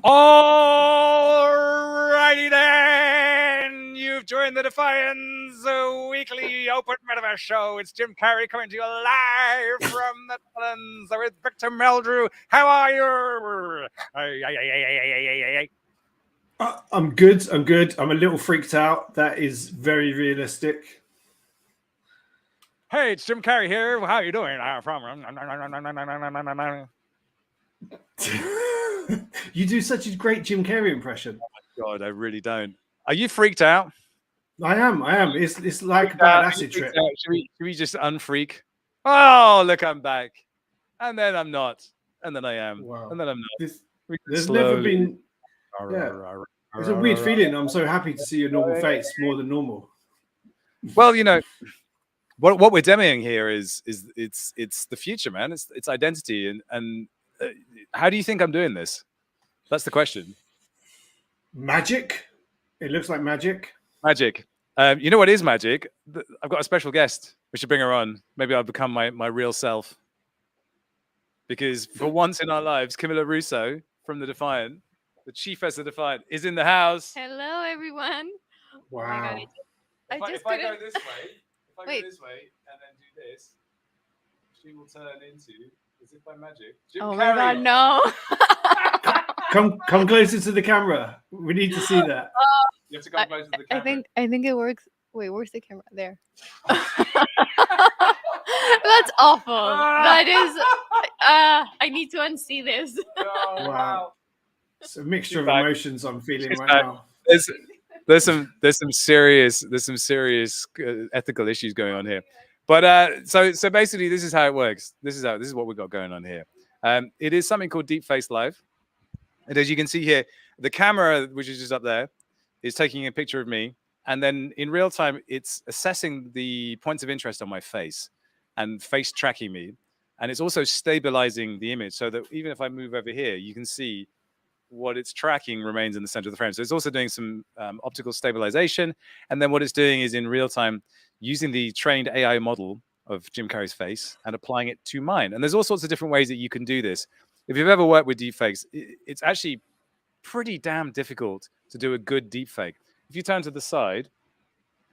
Alrighty then, you've joined the Defiance weekly open metaverse show. It's Jim Carrey coming to you live from the Netherlands with Victor Meldrew. How are you? I'm good. I'm a little freaked out. That is very realistic. Hey, it's Jim Carrey here. How are you doing? You do such a great Jim Carrey impression. Oh my God, I really don't. Are you freaked out? I am. It's like a bad acid trip. Should we just unfreak? Oh, look, I'm back. And then I'm not. And then I am. Wow. And then I'm not. There's never been... Yeah. It's a weird feeling. I'm so happy to see your normal face more than normal. Well, you know, what we're demoing here is it's the future, man. It's identity. And how do you think I'm doing this? That's the question. Magic? It looks like magic. Magic. You know what is magic? I've got a special guest. We should bring her on. Maybe I'll become my real self. Because for once in our lives, Camilla Russo from the Defiant, the chiefess of the Defiant, is in the house. Hello, everyone. Wow. If I go this way, and then do this, she will turn into, as if by magic, Jim Carrey. My God, no. Come closer to the camera. We need to see that. You have to come closer to the camera. I think it works. Wait, where's the camera? There. That's awful. That is. I need to unsee this. Oh, wow. It's a mixture of emotions I'm feeling right now. There's some serious ethical issues going on here. But so basically, this is how it works. This is what we've got going on here. It is something called Deep Face Live. And as you can see here, the camera, which is just up there, is taking a picture of me. And then in real time, it's assessing the points of interest on my face and face tracking me. And it's also stabilizing the image so that even if I move over here, you can see what it's tracking remains in the center of the frame. So it's also doing some optical stabilization. And then what it's doing is in real time, using the trained AI model of Jim Carrey's face and applying it to mine. And there's all sorts of different ways that you can do this. If you've ever worked with deepfakes, it's actually pretty damn difficult to do a good deepfake. If you turn to the side,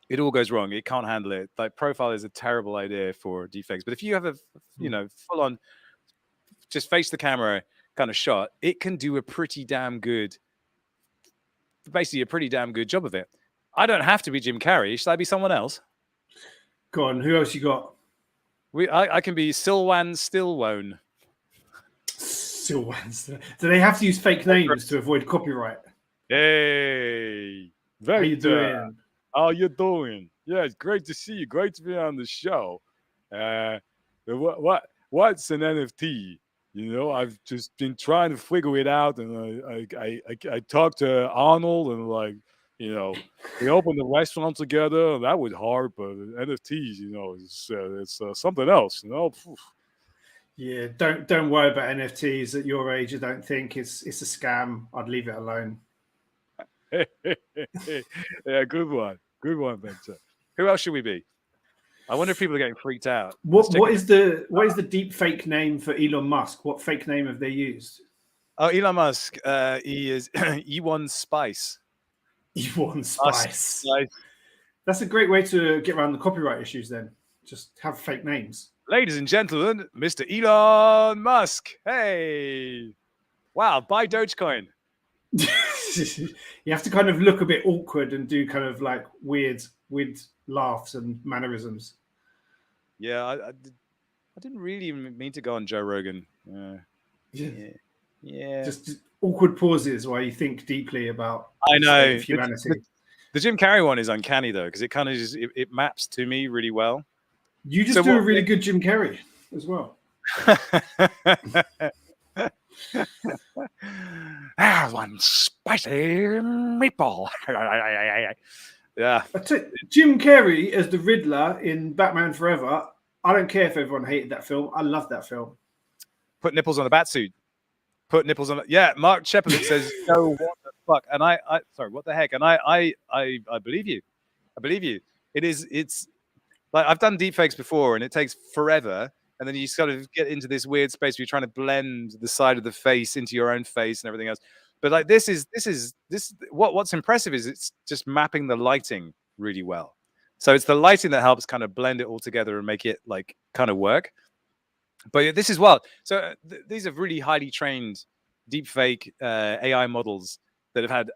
it all goes wrong. It can't handle it. Like profile is a terrible idea for deepfakes. But if you have a, full on, just face the camera kind of shot, it can do a pretty damn good job of it. I don't have to be Jim Carrey. Should I be someone else? Go on. Who else you got? I can be Silwan Stillwone. Silwan. Do they have to use fake names to avoid copyright? Hey, how you doing? How you doing? Yeah, it's great to see you. Great to be on the show. What's an NFT? You know, I've just been trying to figure it out, and I talked to Arnold, and we opened a restaurant together. And that was hard, but NFTs, it's something else. Yeah, don't worry about NFTs at your age. I don't think it's a scam. I'd leave it alone. Yeah, good one, Victor. Who else should we be? I wonder if people are getting freaked out. What is the deep fake name for Elon Musk? What fake name have they used? Oh, Elon Musk. He is E1 Spice. E1 Spice. That's a great way to get around the copyright issues. Then just have fake names. Ladies and gentlemen, Mr. Elon Musk. Hey, wow! Buy Dogecoin. You have to kind of look a bit awkward and do kind of like weird laughs and mannerisms. Yeah, I didn't really mean to go on Joe Rogan. Yeah. Just awkward pauses while you think deeply about humanity. The Jim Carrey one is uncanny though, because it kind of just it maps to me really well. You just do a really good Jim Carrey as well. One spicy meatball. Yeah. Jim Carrey as the Riddler in Batman Forever. I don't care if everyone hated that film. I love that film. Put nipples on a bat suit. Put nipples on. Yeah, Mark Shepard says, "No, what the fuck?" And sorry, what the heck? And I believe you. I believe you. It's like I've done deepfakes before, and it takes forever. And then you sort of get into this weird space where you're trying to blend the side of the face into your own face and everything else. But like what's impressive is it's just mapping the lighting really well. So it's the lighting that helps kind of blend it all together and make it like kind of work. But this is wild. So these are really highly trained deepfake AI models that have had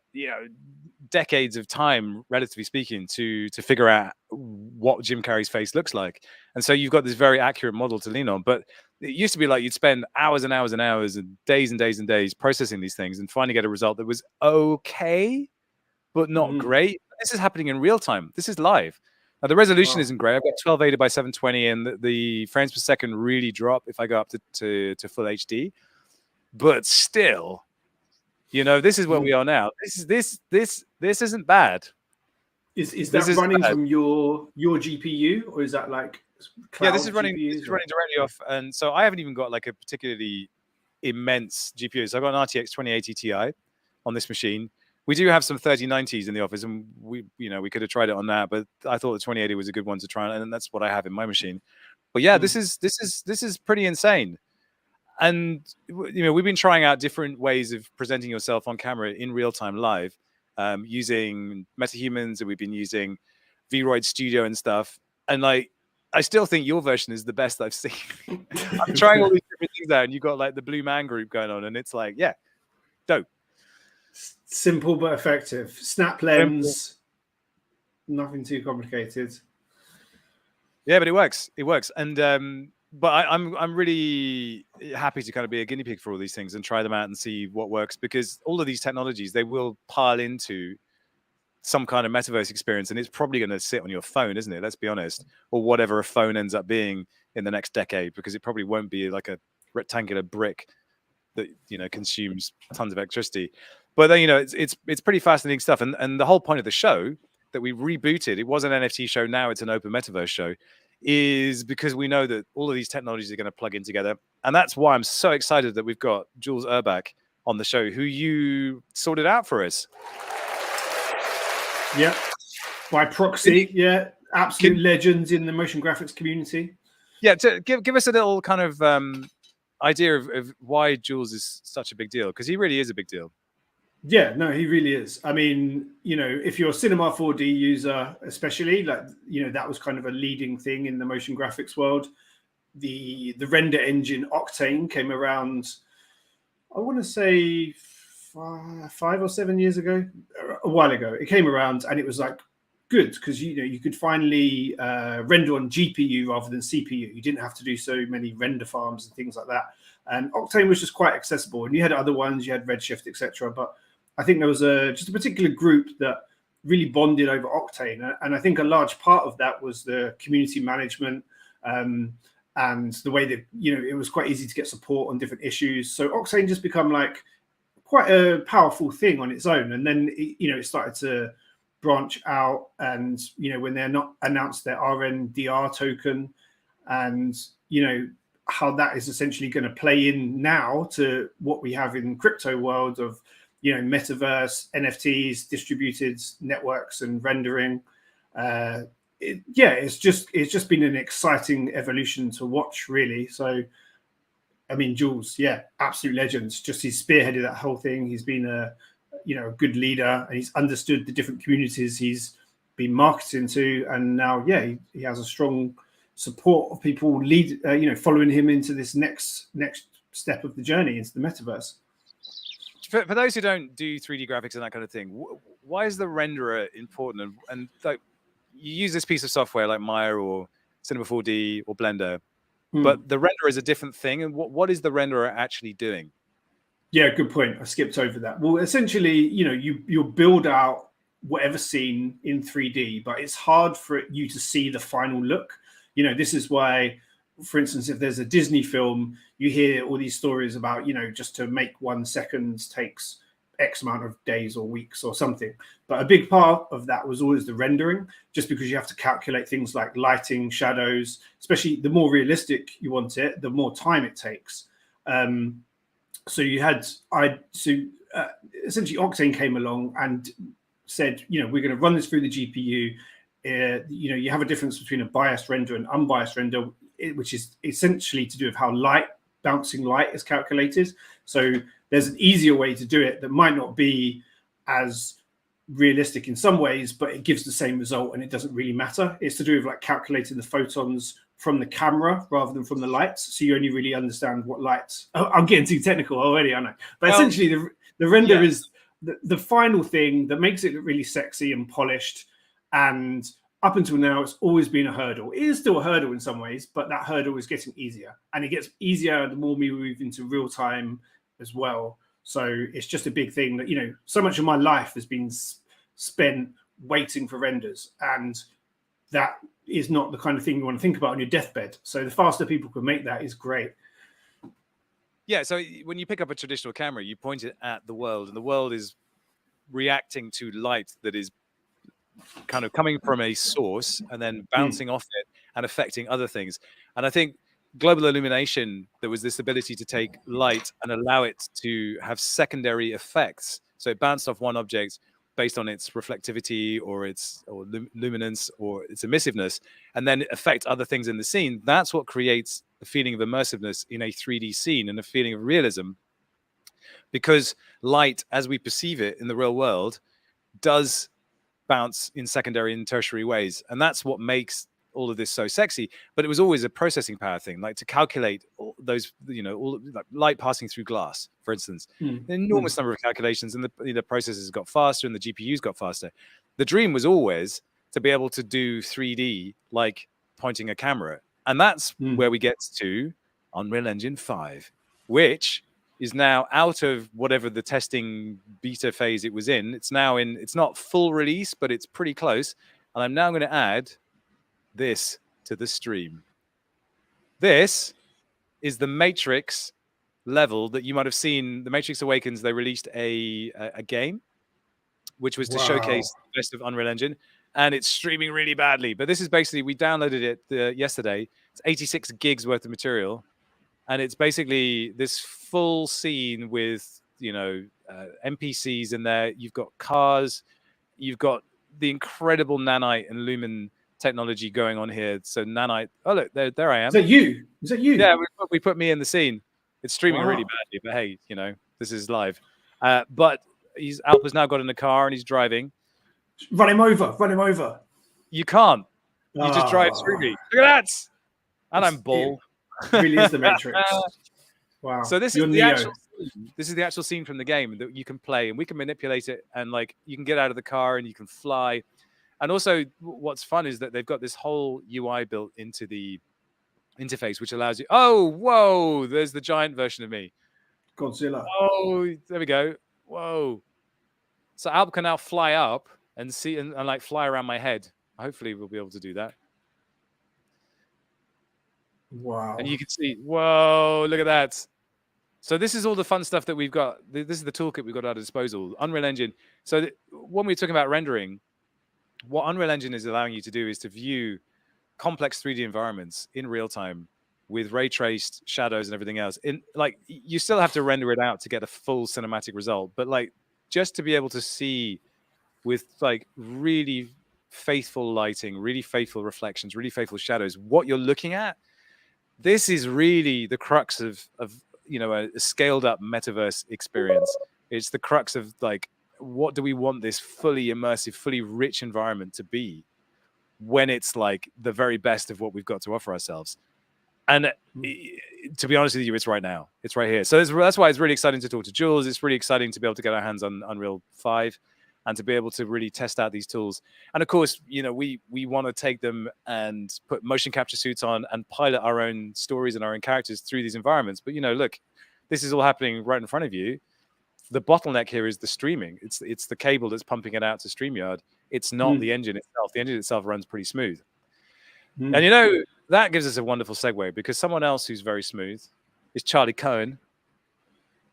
decades of time, relatively speaking, to figure out what Jim Carrey's face looks like. And so you've got this very accurate model to lean on. But it used to be like you'd spend hours and hours and hours and days and days and days processing these things and finally get a result that was okay, but not great. This is happening in real time. This is live. Now, the resolution isn't great. I've got 1280 by 720, and the frames per second really drop if I go up to full HD. But still, this is where we are now. This isn't bad. Is that running from your GPU, or is that like cloud? Yeah, this is running directly off, and so I haven't even got like a particularly immense GPU. So I've got an RTX 2080 Ti on this machine. We do have some 3090s in the office, and we could have tried it on that, but I thought the 2080 was a good one to try, and that's what I have in my machine. But yeah, this is pretty insane. And we've been trying out different ways of presenting yourself on camera in real time live, using MetaHumans, and we've been using Vroid Studio and stuff. And like, I still think your version is the best I've seen. I'm trying all these different things out, and you've got like the Blue Man Group going on, and it's like, yeah, dope. Simple but effective. Snap lens, nothing too complicated. Yeah, but it works. It works. And but I'm really happy to kind of be a guinea pig for all these things and try them out and see what works, because all of these technologies, they will pile into some kind of metaverse experience, and it's probably going to sit on your phone, isn't it? Let's be honest, or whatever a phone ends up being in the next decade, because it probably won't be like a rectangular brick that consumes tons of electricity. But then it's pretty fascinating stuff, and the whole point of the show that we rebooted, it was an NFT show, now it's an open metaverse show, is because we know that all of these technologies are going to plug in together. And that's why I'm so excited that we've got Jules Urbach on the show, who you sorted out for us. Yeah, by proxy. Yeah, absolute legends in the motion graphics community. Yeah, to give us a little kind of idea of why Jules is such a big deal, because he really is a big deal. Yeah, no, he really is. I mean, if you're a Cinema 4D user, especially, like, that was kind of a leading thing in the motion graphics world. The render engine Octane came around, I want to say 5 or 7 years ago, a while ago. It came around, and it was like good because you could finally render on GPU rather than CPU. You didn't have to do so many render farms and things like that. And Octane was just quite accessible. And you had other ones, you had Redshift, etc. But I think there was just a particular group that really bonded over Octane. And I think a large part of that was the community management and the way that, it was quite easy to get support on different issues. So Octane just become like quite a powerful thing on its own. And then, it started to branch out, and, when they announced their RNDR token, and, how that is essentially going to play in now to what we have in crypto world of, metaverse, NFTs, distributed networks, and rendering. It's just been an exciting evolution to watch, really. So, I mean, Jules, absolute legends. Just he's spearheaded that whole thing. He's been a good leader, and he's understood the different communities he's been marketing to, and now, he has a strong support of people following him into this next step of the journey into the metaverse. For those who don't do 3D graphics and that kind of thing, why is the renderer important? And like, you use this piece of software like Maya or Cinema 4D or Blender, but the renderer is a different thing. And what is the renderer actually doing? Yeah, good point. I skipped over that. Well, essentially, you build out whatever scene in 3D, but it's hard for you to see the final look. This is why, for instance, if there's a Disney film, you hear all these stories about, just to make 1 second takes X amount of days or weeks or something. But a big part of that was always the rendering, just because you have to calculate things like lighting, shadows, especially the more realistic you want it, the more time it takes. So essentially Octane came along and said, we're going to run this through the GPU. You have a difference between a biased render and unbiased render, which is essentially to do with how light bouncing light is calculated. So there's an easier way to do it that might not be as realistic in some ways, but it gives the same result and it doesn't really matter. It's to do with like calculating the photons from the camera rather than from the lights. So you only really understand what lights. Oh, I'm getting too technical already, I know. But essentially, the render is the final thing that makes it look really sexy and polished. And up until now, it's always been a hurdle. It is still a hurdle in some ways, but that hurdle is getting easier. And it gets easier the more we move into real time as well. So it's just a big thing that, you know, so much of my life has been spent waiting for renders. And that is not the kind of thing you want to think about on your deathbed. So the faster people can make that is great. Yeah, so when you pick up a traditional camera, you point it at the world, and the world is reacting to light that is kind of coming from a source and then bouncing off it and affecting other things. And I think global illumination, there was this ability to take light and allow it to have secondary effects. So it bounced off one object based on its reflectivity or its luminance or its emissiveness, and then affect other things in the scene. That's what creates a feeling of immersiveness in a 3D scene and a feeling of realism, because light, as we perceive it in the real world, does bounce in secondary and tertiary ways. And that's what makes all of this so sexy. But it was always a processing power thing, like to calculate all those, you know, all like light passing through glass, for instance, an enormous number of calculations, and the processors got faster and the GPUs got faster. The dream was always to be able to do 3D like pointing a camera. And that's where we get to Unreal Engine 5, which is now out of whatever the testing beta phase it was in. It's now in, it's not full release, but it's pretty close. And I'm now going to add this to the stream. This is the Matrix level that you might have seen. The Matrix Awakens, they released a game, which was to showcase the best of Unreal Engine. And it's streaming really badly. But this is basically, we downloaded it yesterday. It's 86 gigs worth of material. And it's basically this full scene with, you know, NPCs in there. You've got cars. You've got the incredible nanite and lumen technology going on here. So nanite. Oh, look, there I am. Is that you? Is that you? Yeah, we put me in the scene. It's streaming really badly, but hey, you know, this is live. But Alpa's now got in the car and he's driving. Run him over. Run him over. You can't. You just drive through me. Look at that. And I'm bald. It really is the Matrix. Wow. So this is the actual scene. This is the actual scene from the game that you can play, and we can manipulate it, and like you can get out of the car and you can fly. And also what's fun is that they've got this whole UI built into the interface, which allows you, oh, whoa, there's the giant version of me. Godzilla. Oh, there we go. Whoa. So Alp can now fly up and see and like fly around my head. Hopefully we'll be able to do that. Wow. And you can see, whoa, look at that. So this is all the fun stuff that we've got. This is the toolkit we've got at our disposal. Unreal Engine. So when we're talking about rendering, what Unreal Engine is allowing you to do is to view complex 3D environments in real time with ray traced shadows and everything else. In like, you still have to render it out to get a full cinematic result, but like just to be able to see with like really faithful lighting, really faithful reflections, really faithful shadows, what you're looking at. This is really the crux of you know, a scaled up metaverse experience. It's the crux of like, what do we want this fully immersive, fully rich environment to be when it's like the very best of what we've got to offer ourselves? And to be honest with you, it's right now. It's right here. So that's why it's really exciting to talk to Jules. It's really exciting to be able to get our hands on Unreal 5 and to be able to really test out these tools. And of course, you know, we want to take them and put motion capture suits on and pilot our own stories and our own characters through these environments. But, you know, look, this is all happening right in front of you. The bottleneck here is the streaming. It's the cable that's pumping it out to StreamYard. It's not the engine itself. The engine itself runs pretty smooth. And, you know, that gives us a wonderful segue, because someone else who's very smooth is Charlie Cohen.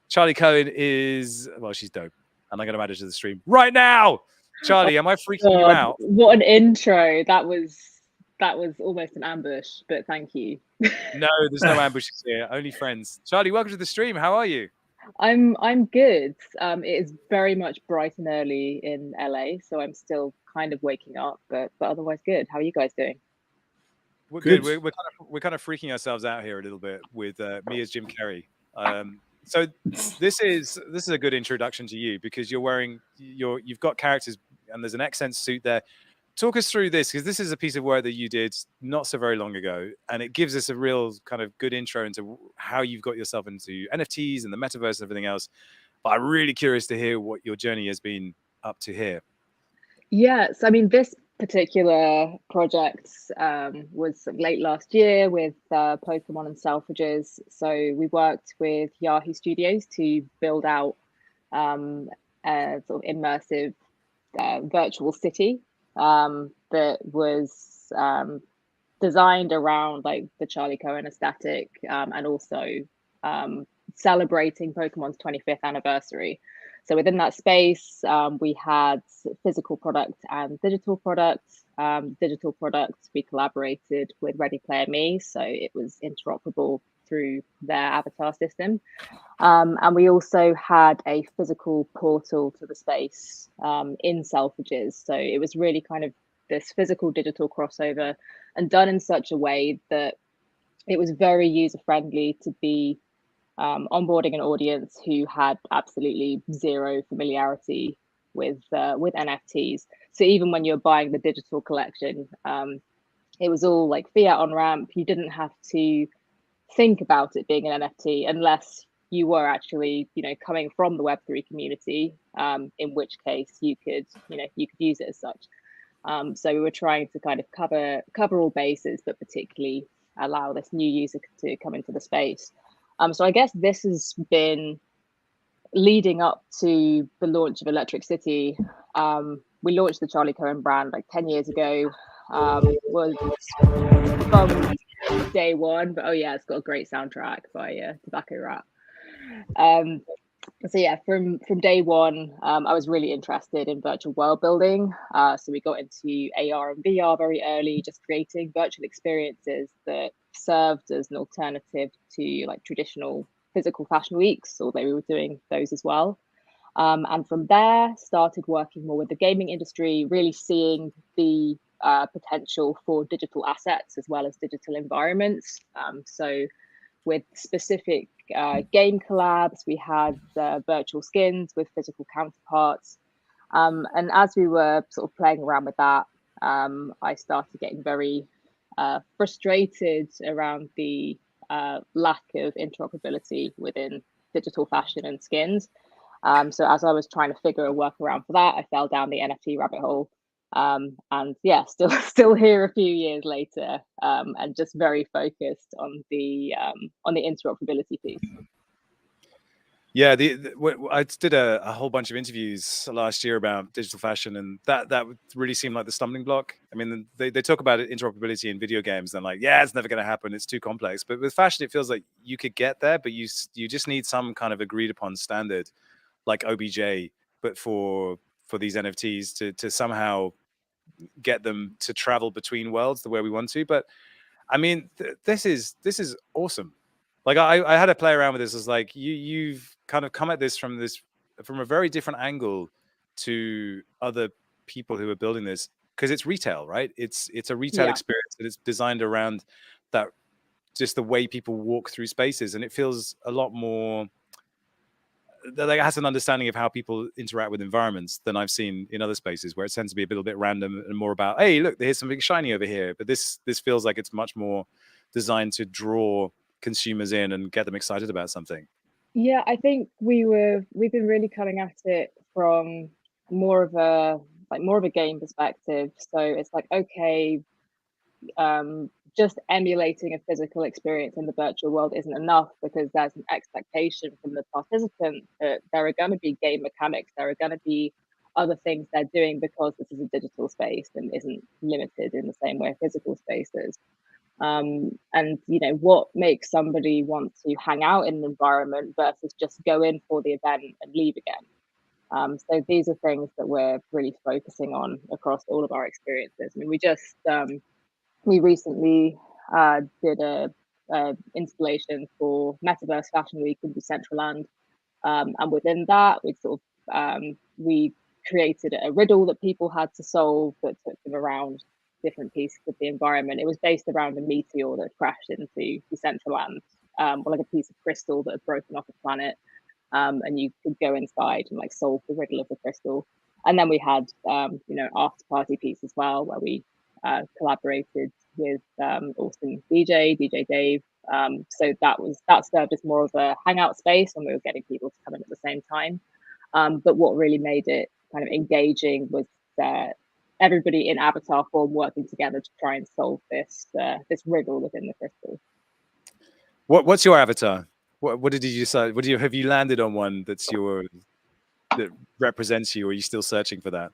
Charlie Cohen is, well, she's dope. And I'm going to add her to the stream right now. Charlie, am I freaking you out? What an intro. That was almost an ambush, but thank you. No, there's no ambushes here. Only friends. Charlie, welcome to the stream. How are you? I'm good. It is very much bright and early in LA, so I'm still kind of waking up, but otherwise good. How are you guys doing? We're Good. good. We're kind of freaking ourselves out here a little bit with me as Jim Carrey. So this is a good introduction to you because you've got characters and there's an accent suit there. Talk us through this because this is a piece of work that you did not so very long ago, and it gives us a real kind of good intro into how you've got yourself into NFTs and the metaverse and everything else. But I'm really curious to hear what your journey has been up to here. Yes, I mean, this particular project was late last year with Pokemon and Selfridges. So we worked with Yahoo Studios to build out a sort of immersive virtual city that was designed around like the Charlie Cohen aesthetic and also celebrating Pokemon's 25th anniversary. So within that space, we had physical products and digital products. Digital products, we collaborated with Ready Player Me, so it was interoperable through their avatar system. And we also had a physical portal to the space in Selfridges. So it was really kind of this physical digital crossover and done in such a way that it was very user friendly to be onboarding an audience who had absolutely zero familiarity with NFTs. So even when you're buying the digital collection, it was all like fiat on ramp. You didn't have to think about it being an NFT unless you were actually, coming from the Web3 community, in which case you could use it as such. So we were trying to kind of cover all bases, but particularly allow this new user to come into the space. So I guess this has been leading up to the launch of Electric City. We launched the Charlie Cohen brand like 10 years ago. Was from day one, but oh yeah, it's got a great soundtrack by Tobacco Rat. So yeah, from day one, I was really interested in virtual world building. So we got into AR and VR very early, just creating virtual experiences that served as an alternative to like traditional physical fashion weeks, although we were doing those as well. And from there, started working more with the gaming industry, really seeing the potential for digital assets as well as digital environments. So with specific game collabs, we had virtual skins with physical counterparts. And as we were sort of playing around with that, I started getting very frustrated around the lack of interoperability within digital fashion and skins. So as I was trying to figure a workaround for that, I fell down the NFT rabbit hole. And yeah, still here a few years later, and just very focused on the interoperability piece. Yeah, I did a whole bunch of interviews last year about digital fashion, and that really seemed like the stumbling block. I mean, they talk about interoperability in video games, and like, yeah, it's never going to happen. It's too complex. But with fashion, it feels like you could get there, but you just need some kind of agreed upon standard, like OBJ, but for these NFTs to somehow get them to travel between worlds the way we want to. But I mean, this is awesome. Like I had to play around with this. It's like you've kind of come at this from a very different angle to other people who are building this, because it's retail, right? It's a retail experience that is designed around that, just the way people walk through spaces, and it feels a lot more like it has an understanding of how people interact with environments than I've seen in other spaces, where it tends to be a little bit random and more about, hey, look, here's something shiny over here. But this feels like it's much more designed to draw consumers in and get them excited about something. Yeah, I think we've been really coming at it from more of a game perspective. So it's like, okay, just emulating a physical experience in the virtual world isn't enough, because there's an expectation from the participant that there are going to be game mechanics, there are going to be other things they're doing, because this is a digital space and isn't limited in the same way physical space is. And what makes somebody want to hang out in an environment versus just go in for the event and leave again. So these are things that we're really focusing on across all of our experiences. I mean, we recently did a installation for Metaverse Fashion Week in Decentraland, and within that, we created a riddle that people had to solve that took them around different pieces of the environment. It was based around a meteor that crashed into Decentraland, or like a piece of crystal that had broken off a planet, and you could go inside and like solve the riddle of the crystal. And then we had after party piece as well, where we collaborated with awesome DJ Dave. So that served as more of a hangout space when we were getting people to come in at the same time. But what really made it kind of engaging was everybody in avatar form working together to try and solve this riddle within the crystal. What's your avatar? What did you decide? Have you landed on one that represents you, or are you still searching for that?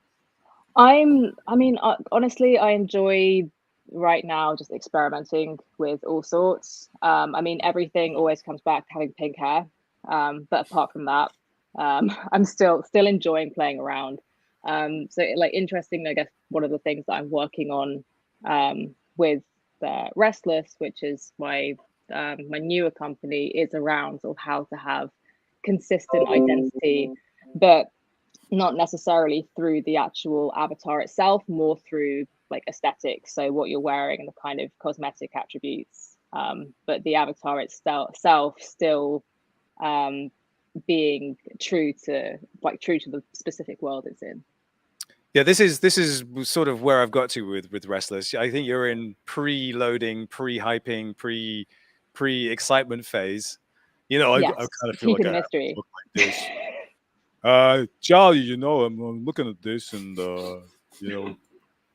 Honestly, I enjoy right now just experimenting with all sorts. Everything always comes back to having pink hair. But apart from that, I'm still enjoying playing around. So like interesting, I guess one of the things that I'm working on with Restless, which is my newer company, is around sort of how to have consistent identity, but not necessarily through the actual avatar itself, more through like aesthetics. So what you're wearing and the kind of cosmetic attributes, but the avatar itself still being true to the specific world it's in. Yeah, this is sort of where I've got to with Restless. I think you're in pre-loading, pre-hyping, pre-excitement phase. I kind of feel like mystery. Look like this. Charlie, I'm looking at this, and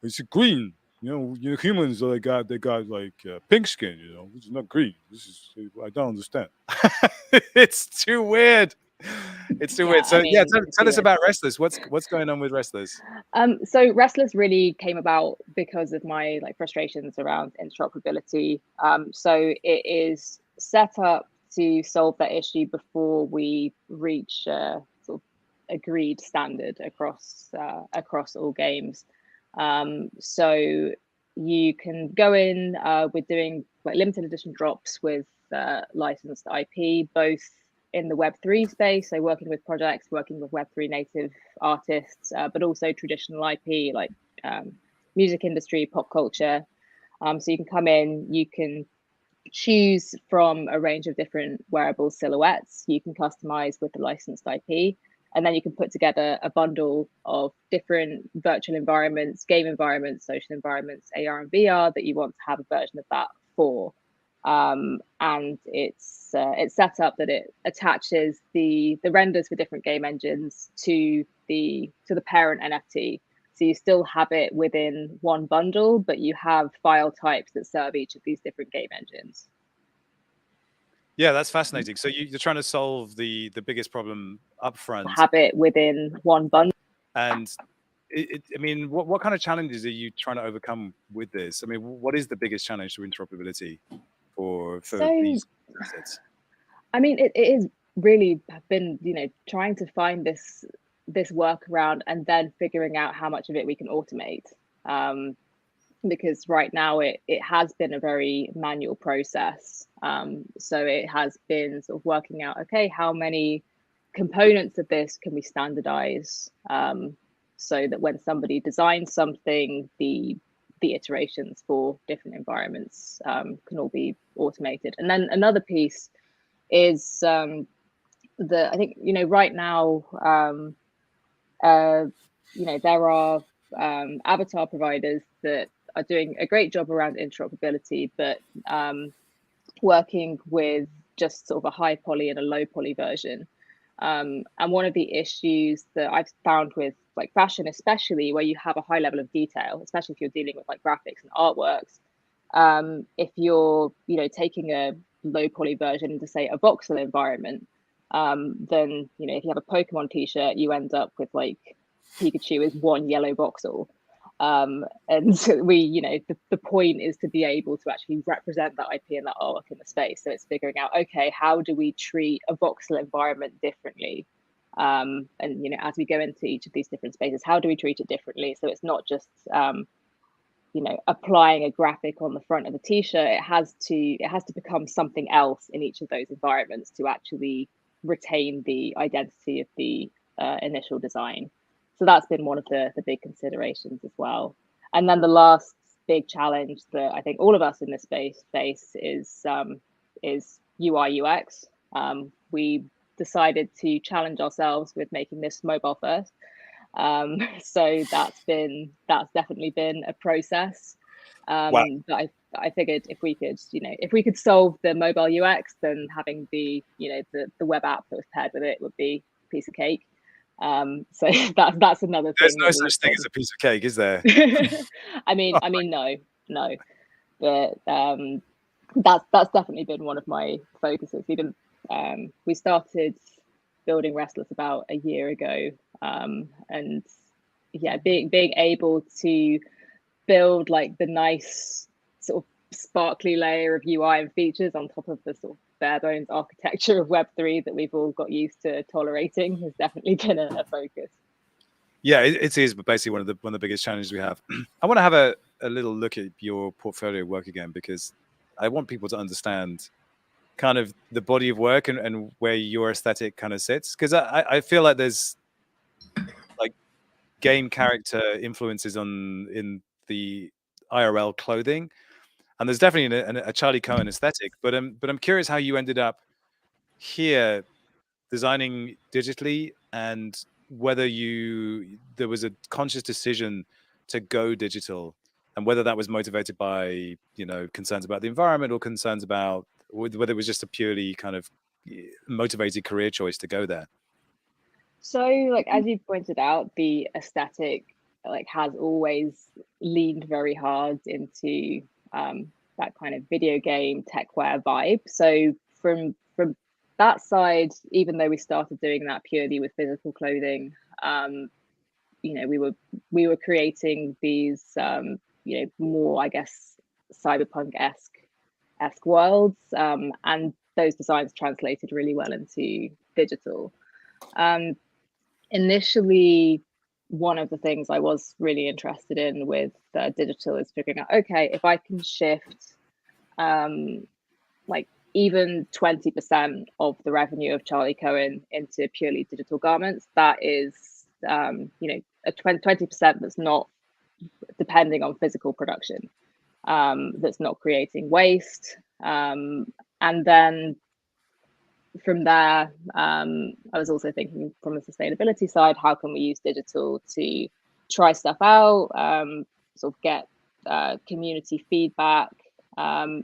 it's green. Humans they got like pink skin. It's not green. I don't understand. It's too weird. It's too weird. So tell us about Restless. What's going on with Restless? So Restless really came about because of my frustrations around interoperability. So it is set up to solve that issue before we reach a sort of agreed standard across all games. So you can go in. We're doing limited edition drops with licensed IP, both in the Web3 space, so working with projects, working with Web3 native artists, but also traditional IP like music industry, pop culture. So you can come in, you can choose from a range of different wearable silhouettes. You can customize with the licensed IP, and then you can put together a bundle of different virtual environments, game environments, social environments, AR and VR that you want to have a version of that for. And it's set up that it attaches the renders for different game engines to the parent NFT. So you still have it within one bundle, but you have file types that serve each of these different game engines. Yeah, that's fascinating. So you're trying to solve the biggest problem up front. Have it within one bundle. And what kind of challenges are you trying to overcome with this? What is the biggest challenge to interoperability for these assets? It is really been, trying to find this workaround and then figuring out how much of it we can automate. Because right now it has been a very manual process. So it has been sort of working out, okay, how many components of this can we standardize, so that when somebody designs something, the iterations for different environments can all be automated. And then another piece is I think right now there are avatar providers that are doing a great job around interoperability, but working with just sort of a high poly and a low poly version. And one of the issues that I've found with fashion, especially where you have a high level of detail, especially if you're dealing with graphics and artworks, if you're taking a low poly version into say a voxel environment, then if you have a Pokemon t-shirt, you end up with Pikachu is one yellow voxel. And so the point is to be able to actually represent that IP and that artwork in the space. So it's figuring out, okay, how do we treat a voxel environment differently? And as we go into each of these different spaces, how do we treat it differently? So it's not just applying a graphic on the front of the t-shirt. It has to become something else in each of those environments to actually retain the identity of the initial design. So that's been one of the big considerations as well. And then the last big challenge that I think all of us in this space face is UI UX. We decided to challenge ourselves with making this mobile first. So that's definitely been a process. Wow. But I figured if we could solve the mobile UX, then having the web app that was paired with it would be a piece of cake. So that's another There's thing. no such thing as a piece of cake, is there? I mean, no, but that's definitely been one of my focuses. We started building Restless about a year ago, and yeah, being able to build like the nice sort of sparkly layer of UI and features on top of the sort of bare bones architecture of Web3 that we've all got used to tolerating has definitely been a focus. Yeah, it is basically one of the biggest challenges we have. I want to have a little look at your portfolio work again, because I want people to understand kind of the body of work and where your aesthetic kind of sits, because I feel like there's like game character influences in the IRL clothing, and there's definitely a Charlie Cohen aesthetic, but I'm curious how you ended up here designing digitally, and whether there was a conscious decision to go digital, and whether that was motivated by concerns about the environment, or concerns about whether it was just a purely kind of motivated career choice to go there. So, like as you pointed out, the aesthetic has always leaned very hard into that kind of video game techwear vibe. So from that side, even though we started doing that purely with physical clothing, we were creating these more, I guess, cyberpunk-esque worlds, and those designs translated really well into digital. Initially, one of the things I was really interested in with digital is figuring out, okay, if I can shift even 20% of the revenue of Charlie Cohen into purely digital garments, that is a 20% that's not depending on physical production, that's not creating waste, and then from there, I was also thinking from the sustainability side, how can we use digital to try stuff out, sort of get community feedback,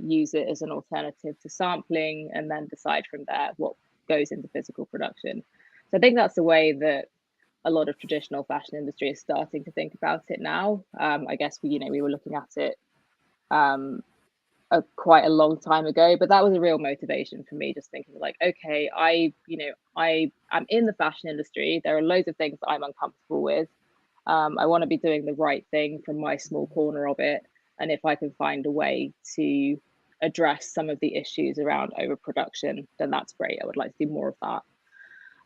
use it as an alternative to sampling, and then decide from there what goes into physical production. So I think that's the way that a lot of traditional fashion industry is starting to think about it now. I guess we were looking at it quite a long time ago, but that was a real motivation for me, just thinking like, okay, I'm in the fashion industry, there are loads of things that I'm uncomfortable with, I want to be doing the right thing from my small corner of it, and if I can find a way to address some of the issues around overproduction, then that's great. I would like to do more of that.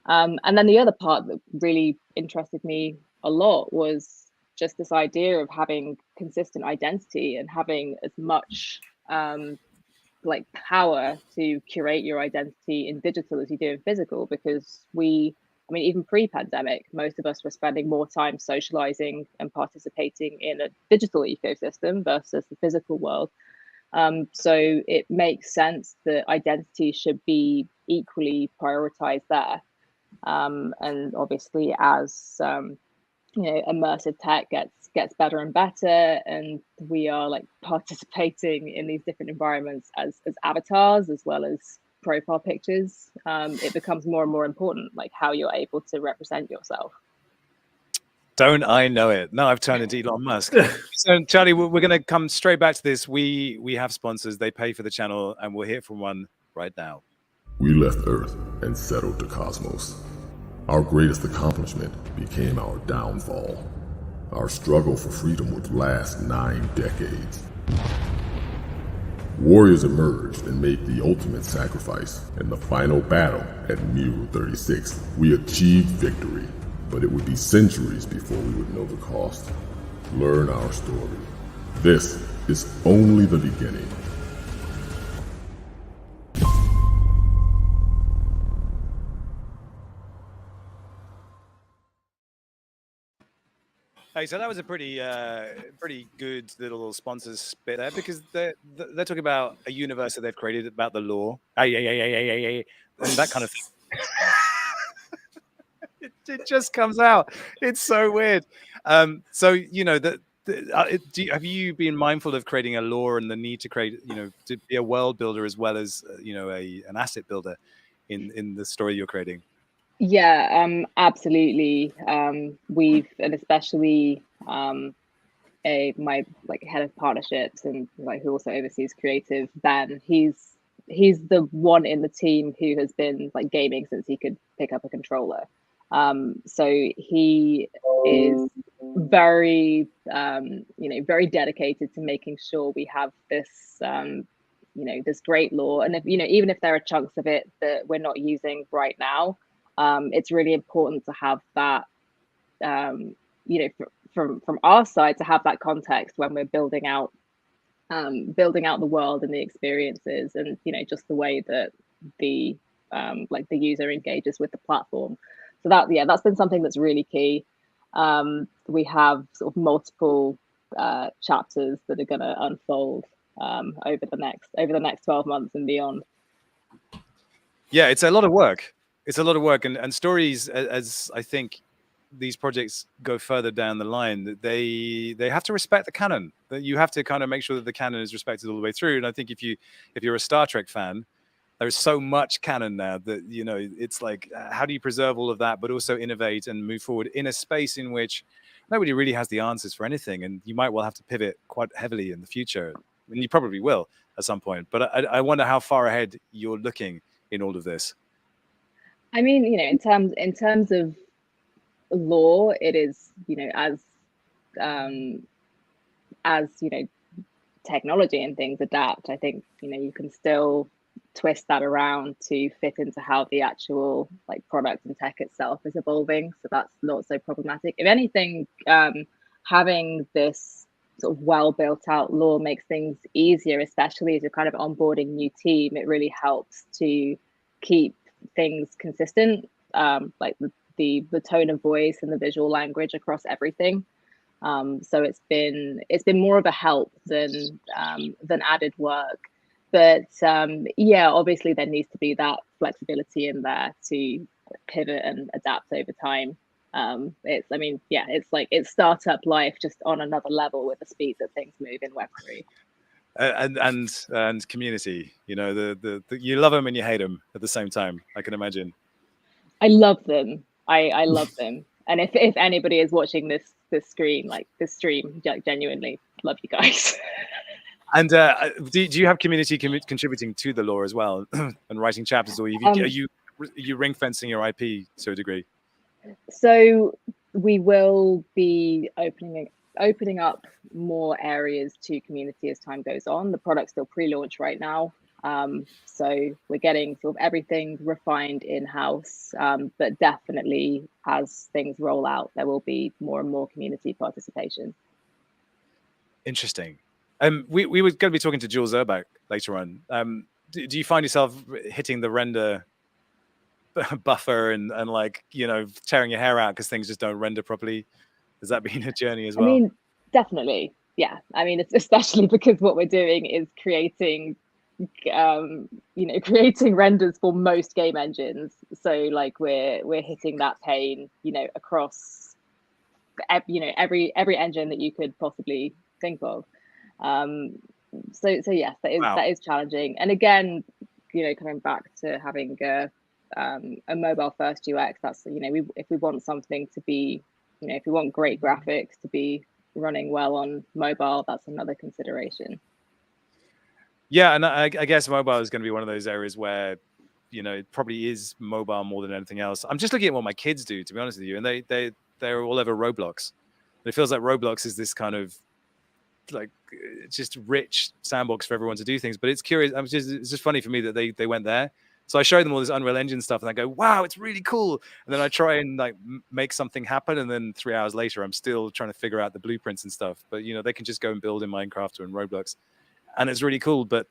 And then the other part that really interested me a lot was just this idea of having consistent identity and having as much power to curate your identity in digital as you do in physical, because even pre-pandemic, most of us were spending more time socializing and participating in a digital ecosystem versus the physical world. So it makes sense that identity should be equally prioritized there. And obviously, as immersive tech gets better and better, and we are participating in these different environments as avatars as well as profile pictures, it becomes more and more important, how you're able to represent yourself. Don't I know it? No, I've turned into Elon Musk. So, Charlie, we're going to come straight back to this. We have sponsors. They pay for the channel, and we'll hear from one right now. We left Earth and settled to Cosmos. Our greatest accomplishment became our downfall. Our struggle for freedom would last 9 decades. Warriors emerged and made the ultimate sacrifice. In the final battle at Mu 36, we achieved victory, but it would be centuries before we would know the cost. Learn our story. This is only the beginning. Hey, so that was a pretty good little sponsors spit there, because they're talking about a universe that they've created, about the lore, and that kind of thing. It just comes out. It's so weird. So have you been mindful of creating a lore and the need to create, to be a world builder as well as an asset builder in the story you're creating? Yeah, absolutely. We've, and especially my head of partnerships and who also oversees creative, Ben, he's the one in the team who has been gaming since he could pick up a controller. So he is very very dedicated to making sure we have this this great lore. And if even if there are chunks of it that we're not using right now, it's really important to have that from our side, to have that context when we're building out the world and the experiences, and just the way that the the user engages with the platform. So that's been something that's really key. We have sort of multiple chapters that are going to unfold over the next 12 months and beyond. Yeah, it's a lot of work. And stories, as I think these projects go further down the line, that they have to respect the canon. That you have to kind of make sure that the canon is respected all the way through. And I think if you're a Star Trek fan, there's so much canon now that it's like, how do you preserve all of that, but also innovate and move forward in a space in which nobody really has the answers for anything, and you might well have to pivot quite heavily in the future, and you probably will at some point. But I wonder how far ahead you're looking in all of this. I mean, in terms of lore, it is as technology and things adapt, I think you can still twist that around to fit into how the actual product and tech itself is evolving. So that's not so problematic. If anything, having this sort of well built out lore makes things easier, especially as you're kind of onboarding new team. It really helps to keep things consistent, like the tone of voice and the visual language across everything. So it's been more of a help than added work. But yeah, obviously there needs to be that flexibility in there to pivot and adapt over time. It's startup life, just on another level with the speed that things move in Web3. And community, you love them and you hate them at the same time, I can imagine. I love them. I love them. And if anybody is watching this stream, genuinely love you guys. And do you have community contributing to the lore as well and writing chapters, or are you ring fencing your IP to a degree? So we will be opening up more areas to community as time goes on. The product's still pre-launch right now. So we're getting sort of everything refined in-house, but definitely as things roll out, there will be more and more community participation. Interesting. We were going to be talking to Jules Urbach later on. Do you find yourself hitting the render buffer and tearing your hair out because things just don't render properly? Has that been a journey as well? I mean, definitely. Yeah. I mean, it's especially because what we're doing is creating renders for most game engines. So we're hitting that pain, across every engine that you could possibly think of. So yes, that is challenging. And again, coming back to having a mobile first UX, that's if we want something to be, if we want great graphics to be running well on mobile, that's another consideration. Yeah, and I guess mobile is going to be one of those areas where it probably is mobile more than anything else. I'm just looking at what my kids do, to be honest with you, and they're all over Roblox. It feels like Roblox is this kind of just rich sandbox for everyone to do things. But it's curious. It's just funny for me that they went there. So I showed them all this Unreal Engine stuff, and I go, "Wow, it's really cool." And then I try and make something happen, and then 3 hours later, I'm still trying to figure out the blueprints and stuff. But they can just go and build in Minecraft or in Roblox, and it's really cool. But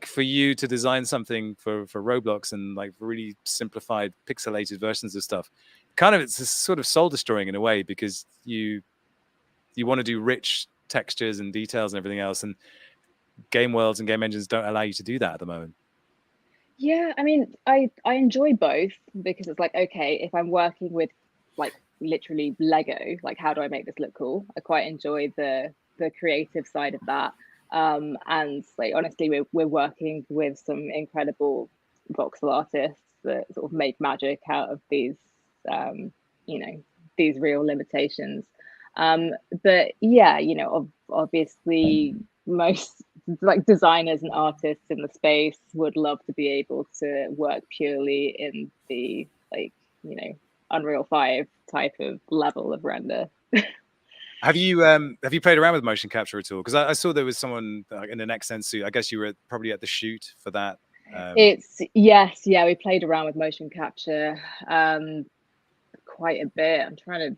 for you to design something for Roblox and really simplified, pixelated versions of stuff, kind of it's sort of soul destroying in a way, because you You want to do rich textures and details and everything else, and game worlds and game engines don't allow you to do that at the moment. Yeah, I mean, I enjoy both, because it's like, okay, if I'm working with like literally Lego, like how do I make this look cool? I quite enjoy the creative side of that. And like honestly, we're working with some incredible voxel artists that sort of make magic out of these you know, these real limitations. But yeah, you know, obviously most like designers and artists in the space would love to be able to work purely in the like, you know, Unreal 5 type of level of render. Have you played around with motion capture at all? Because I saw there was someone in an Xen suit. I guess you were probably at the shoot for that. It's yes, yeah, we played around with motion capture quite a bit. I'm trying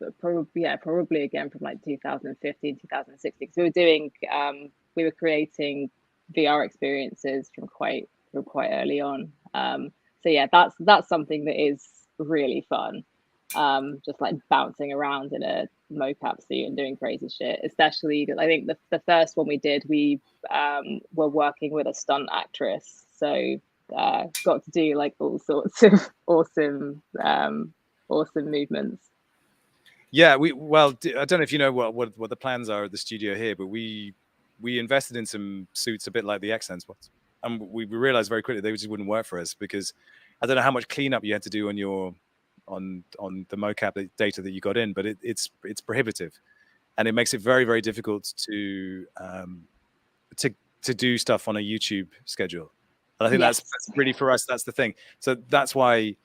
to probably again from like 2015, 2016. So we were creating VR experiences from quite early on. So yeah, that's something that is really fun. Just like bouncing around in a mocap suit and doing crazy shit. Especially, I think the first one we did, we were working with a stunt actress, so got to do like all sorts of awesome movements. Yeah, I don't know if you know what the plans are at the studio here, but we invested in some suits a bit like the Xsense ones, and we realized very quickly they just wouldn't work for us, because I don't know how much cleanup you had to do on your on the mocap data that you got in, but it's prohibitive, and it makes it very, very difficult to do stuff on a YouTube schedule. And I think Yes. that's really, for us, that's the thing. So that's why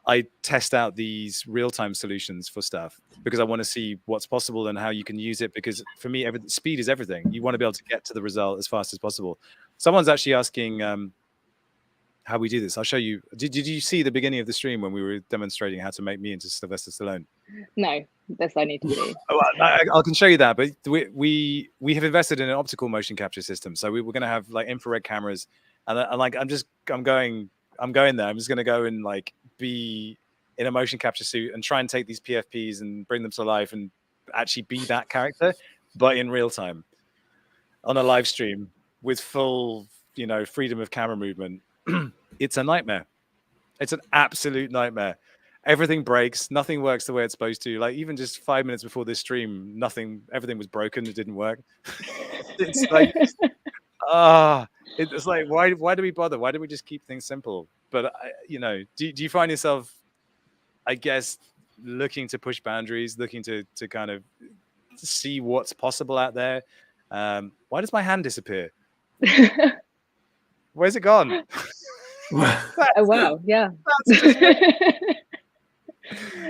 I test out these real-time solutions for stuff, because I want to see what's possible and how you can use it, because for me, speed is everything. You want to be able to get to the result as fast as possible. Someone's actually asking how we do this. I'll show you. Did you see the beginning of the stream when we were demonstrating how to make me into Sylvester Stallone? No, this I need to see. I can show you that, but we have invested in an optical motion capture system. So we're going to have like infrared cameras, and like I'm going there. I'm just going to go and like be in a motion capture suit and try and take these PFPs and bring them to life and actually be that character, but in real time on a live stream with full, you know, freedom of camera movement. It's a nightmare. It's an absolute nightmare. Everything breaks. Nothing works the way it's supposed to. Like even just 5 minutes before this stream, everything was broken. It didn't work. It's like, it's like, why do we bother? Why don't we just keep things simple? But you know, do you find yourself, I guess, looking to push boundaries, looking to kind of see what's possible out there? Why does my hand disappear? Where's it gone? Oh wow, yeah.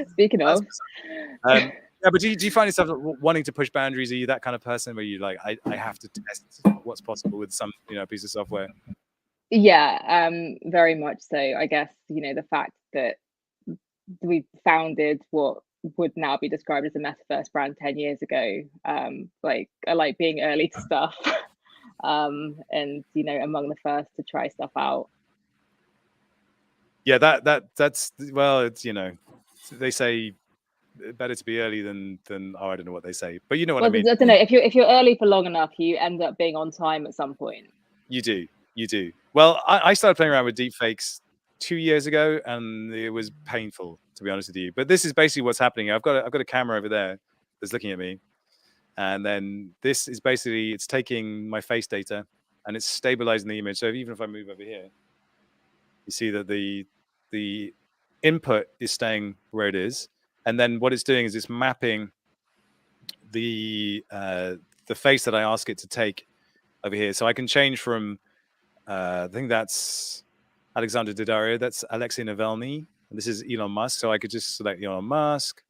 Speaking of, yeah, but do you find yourself wanting to push boundaries? Are you that kind of person where you like, I have to test what's possible with some, you know, piece of software? Yeah, very much so. I guess, you know, the fact that we founded what would now be described as a metaverse brand 10 years ago. Like I like being early to stuff, and you know, among the first to try stuff out. Yeah, that's well, it's, you know, they say better to be early than I don't know what they say, but you know what I mean. I don't know, if you're early for long enough, you end up being on time at some point. You do. Well, I started playing around with deepfakes 2 years ago, and it was painful, to be honest with you. But this is basically what's happening. I've got a camera over there that's looking at me, and then this is basically, it's taking my face data and it's stabilizing the image. So even if I move over here, you see that the input is staying where it is, and then what it's doing is it's mapping the face that I ask it to take over here. So I can change from I think that's Alexander Daddario, that's Alexei Navalny, and this is Elon Musk. So I could just select Elon Musk,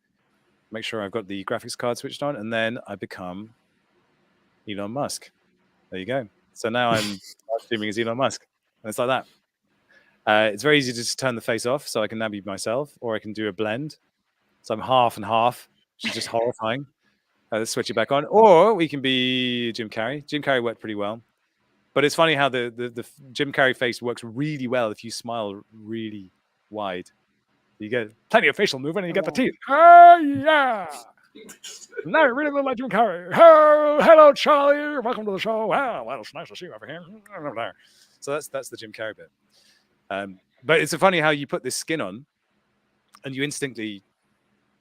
make sure I've got the graphics card switched on, and then I become Elon Musk. There you go. So now I'm streaming as Elon Musk, and it's like that. It's very easy to just turn the face off, so I can now be myself, or I can do a blend. So I'm half and half, which is just horrifying. Let's switch it back on. Or we can be Jim Carrey. Jim Carrey worked pretty well. But it's funny how the Jim Carrey face works really well if you smile really wide. You get plenty of facial movement and you get the teeth. Oh, yeah. No, it really looked like Jim Carrey. Oh, hello, Charlie. Welcome to the show. Wow, well, it's nice to see you over here. So that's the Jim Carrey bit. But it's funny how you put this skin on, and you instinctively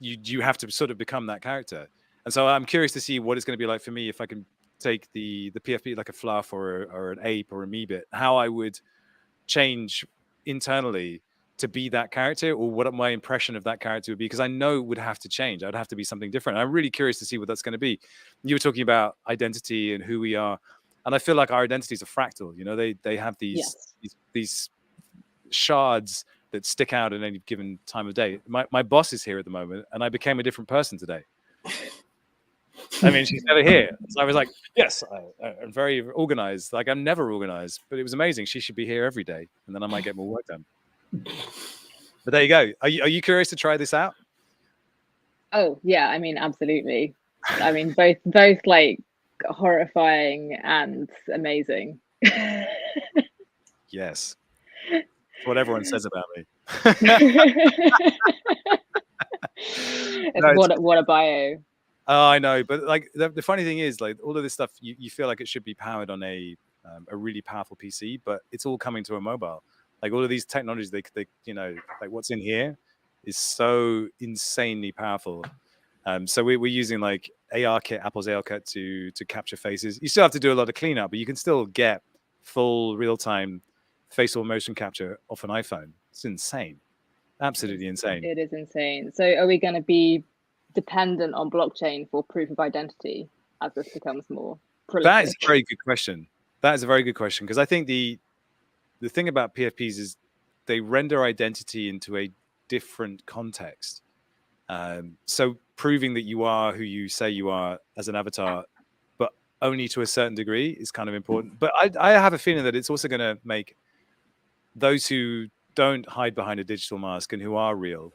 you have to sort of become that character. And so I'm curious to see what it's going to be like for me if I can take the PFP like a fluff or an ape or a me bit, how I would change internally to be that character, or what my impression of that character would be, because I know it would have to change. I'd have to be something different. I'm really curious to see what that's going to be. You were talking about identity and who we are, and I feel like our identities are fractal. You know, they have these shards that stick out at any given time of day. My boss is here at the moment, and I became a different person today. I mean, she's never here. So I was like, yes, I'm very organized. Like, I'm never organized, but it was amazing. She should be here every day, and then I might get more work done. But there you go. Are you curious to try this out? Oh yeah, I mean, absolutely. I mean, both like horrifying and amazing. Yes. That's what everyone says about me. What a bio. Oh, I know, but like the funny thing is, like, all of this stuff, you feel like it should be powered on a really powerful PC, but it's all coming to a mobile. Like, all of these technologies, they you know, like what's in here is so insanely powerful. So we're using like Apple's AR kit to capture faces. You still have to do a lot of cleanup, but you can still get full real-time facial motion capture off an iPhone. It's insane, absolutely insane. It is insane. So are we going to be dependent on blockchain for proof of identity as this becomes more prolific? That is a very good question. That is a very good question, because I think the thing about PFPs is they render identity into a different context. So proving that you are who you say you are as an avatar, but only to a certain degree, is kind of important. But I have a feeling that it's also going to make those who don't hide behind a digital mask and who are real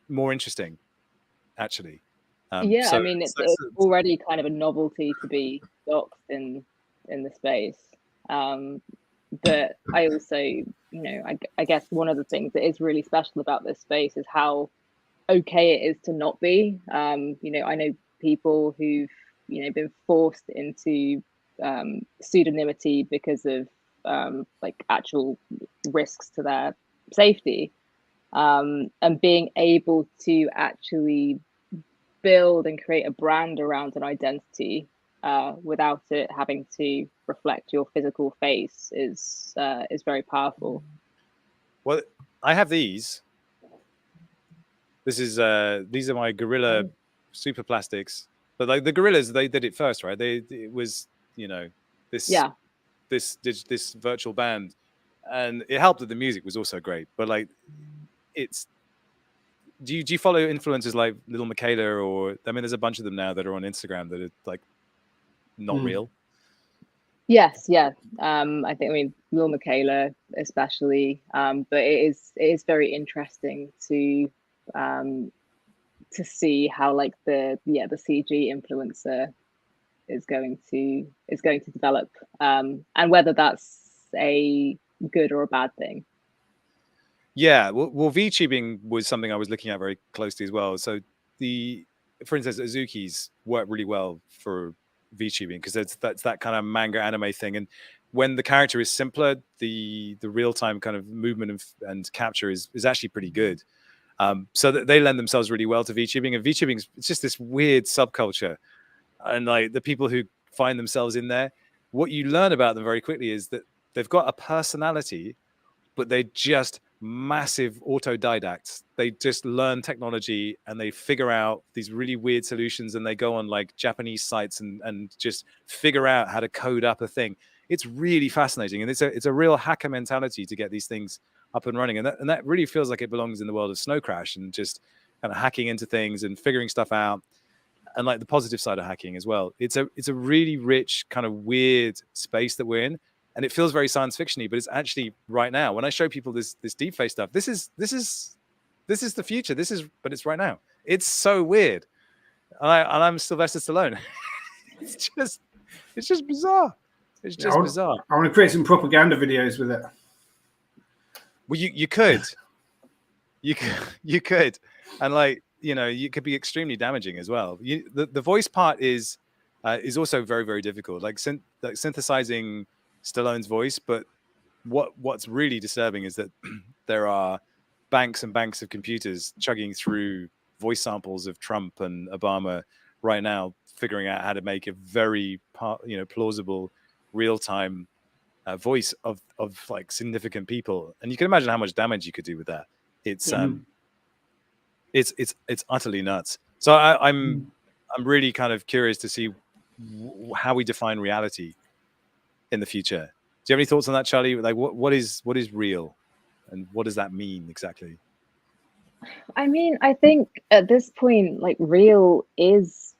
more interesting, actually. Yeah, I mean, it's already kind of a novelty to be doxed in the space. But I also, you know, I guess one of the things that is really special about this space is how okay it is to not be. You know, I know people who've, you know, been forced into pseudonymity because of like actual risks to their safety, and being able to actually build and create a brand around an identity without it having to reflect your physical face is very powerful. Well, I have these. These are my gorilla super plastics. But like the gorillas, they did it first, right? It was, you know, this virtual band, and it helped that the music was also great. But like, it's. Do you follow influencers like Little Michaela, or I mean, there's a bunch of them now that are on Instagram that are like not real? Yes, yeah. I mean, Lil Michaela especially, but it is very interesting to see how like the CG influencer is going to develop, and whether that's a good or a bad thing. Yeah, well, VTubing was something I was looking at very closely as well. So for instance, Azuki's work really well for VTubing, because that's that kind of manga anime thing. And when the character is simpler, the real-time kind of movement and capture is actually pretty good. So that they lend themselves really well to VTubing. And VTubing, it's just this weird subculture. And like the people who find themselves in there, what you learn about them very quickly is that they've got a personality, but they're just massive autodidacts. They just learn technology and they figure out these really weird solutions, and they go on like Japanese sites and just figure out how to code up a thing. It's really fascinating, and it's a real hacker mentality to get these things up and running, and that really feels like it belongs in the world of Snow Crash, and just kind of hacking into things and figuring stuff out, and like the positive side of hacking as well. It's a really rich kind of weird space that we're in. And it feels very science fictiony, but it's actually right now. When I show people this deep face stuff, this is the future. But it's right now. It's so weird, and I'm Sylvester Stallone. It's just bizarre. It's just bizarre. I want to create some propaganda videos with it. Well, you could, and like, you could be extremely damaging as well. The voice part is also very, very difficult. Like synthesizing Stallone's voice, but what's really disturbing is that there are banks and banks of computers chugging through voice samples of Trump and Obama right now, figuring out how to make a very plausible real-time voice of like significant people, and you can imagine how much damage you could do with that. It's utterly nuts. So I'm really kind of curious to see how we define reality in the future. Do you have any thoughts on that, Charlie? Like what is real, and what does that mean exactly? I mean, I think at this point, like, real is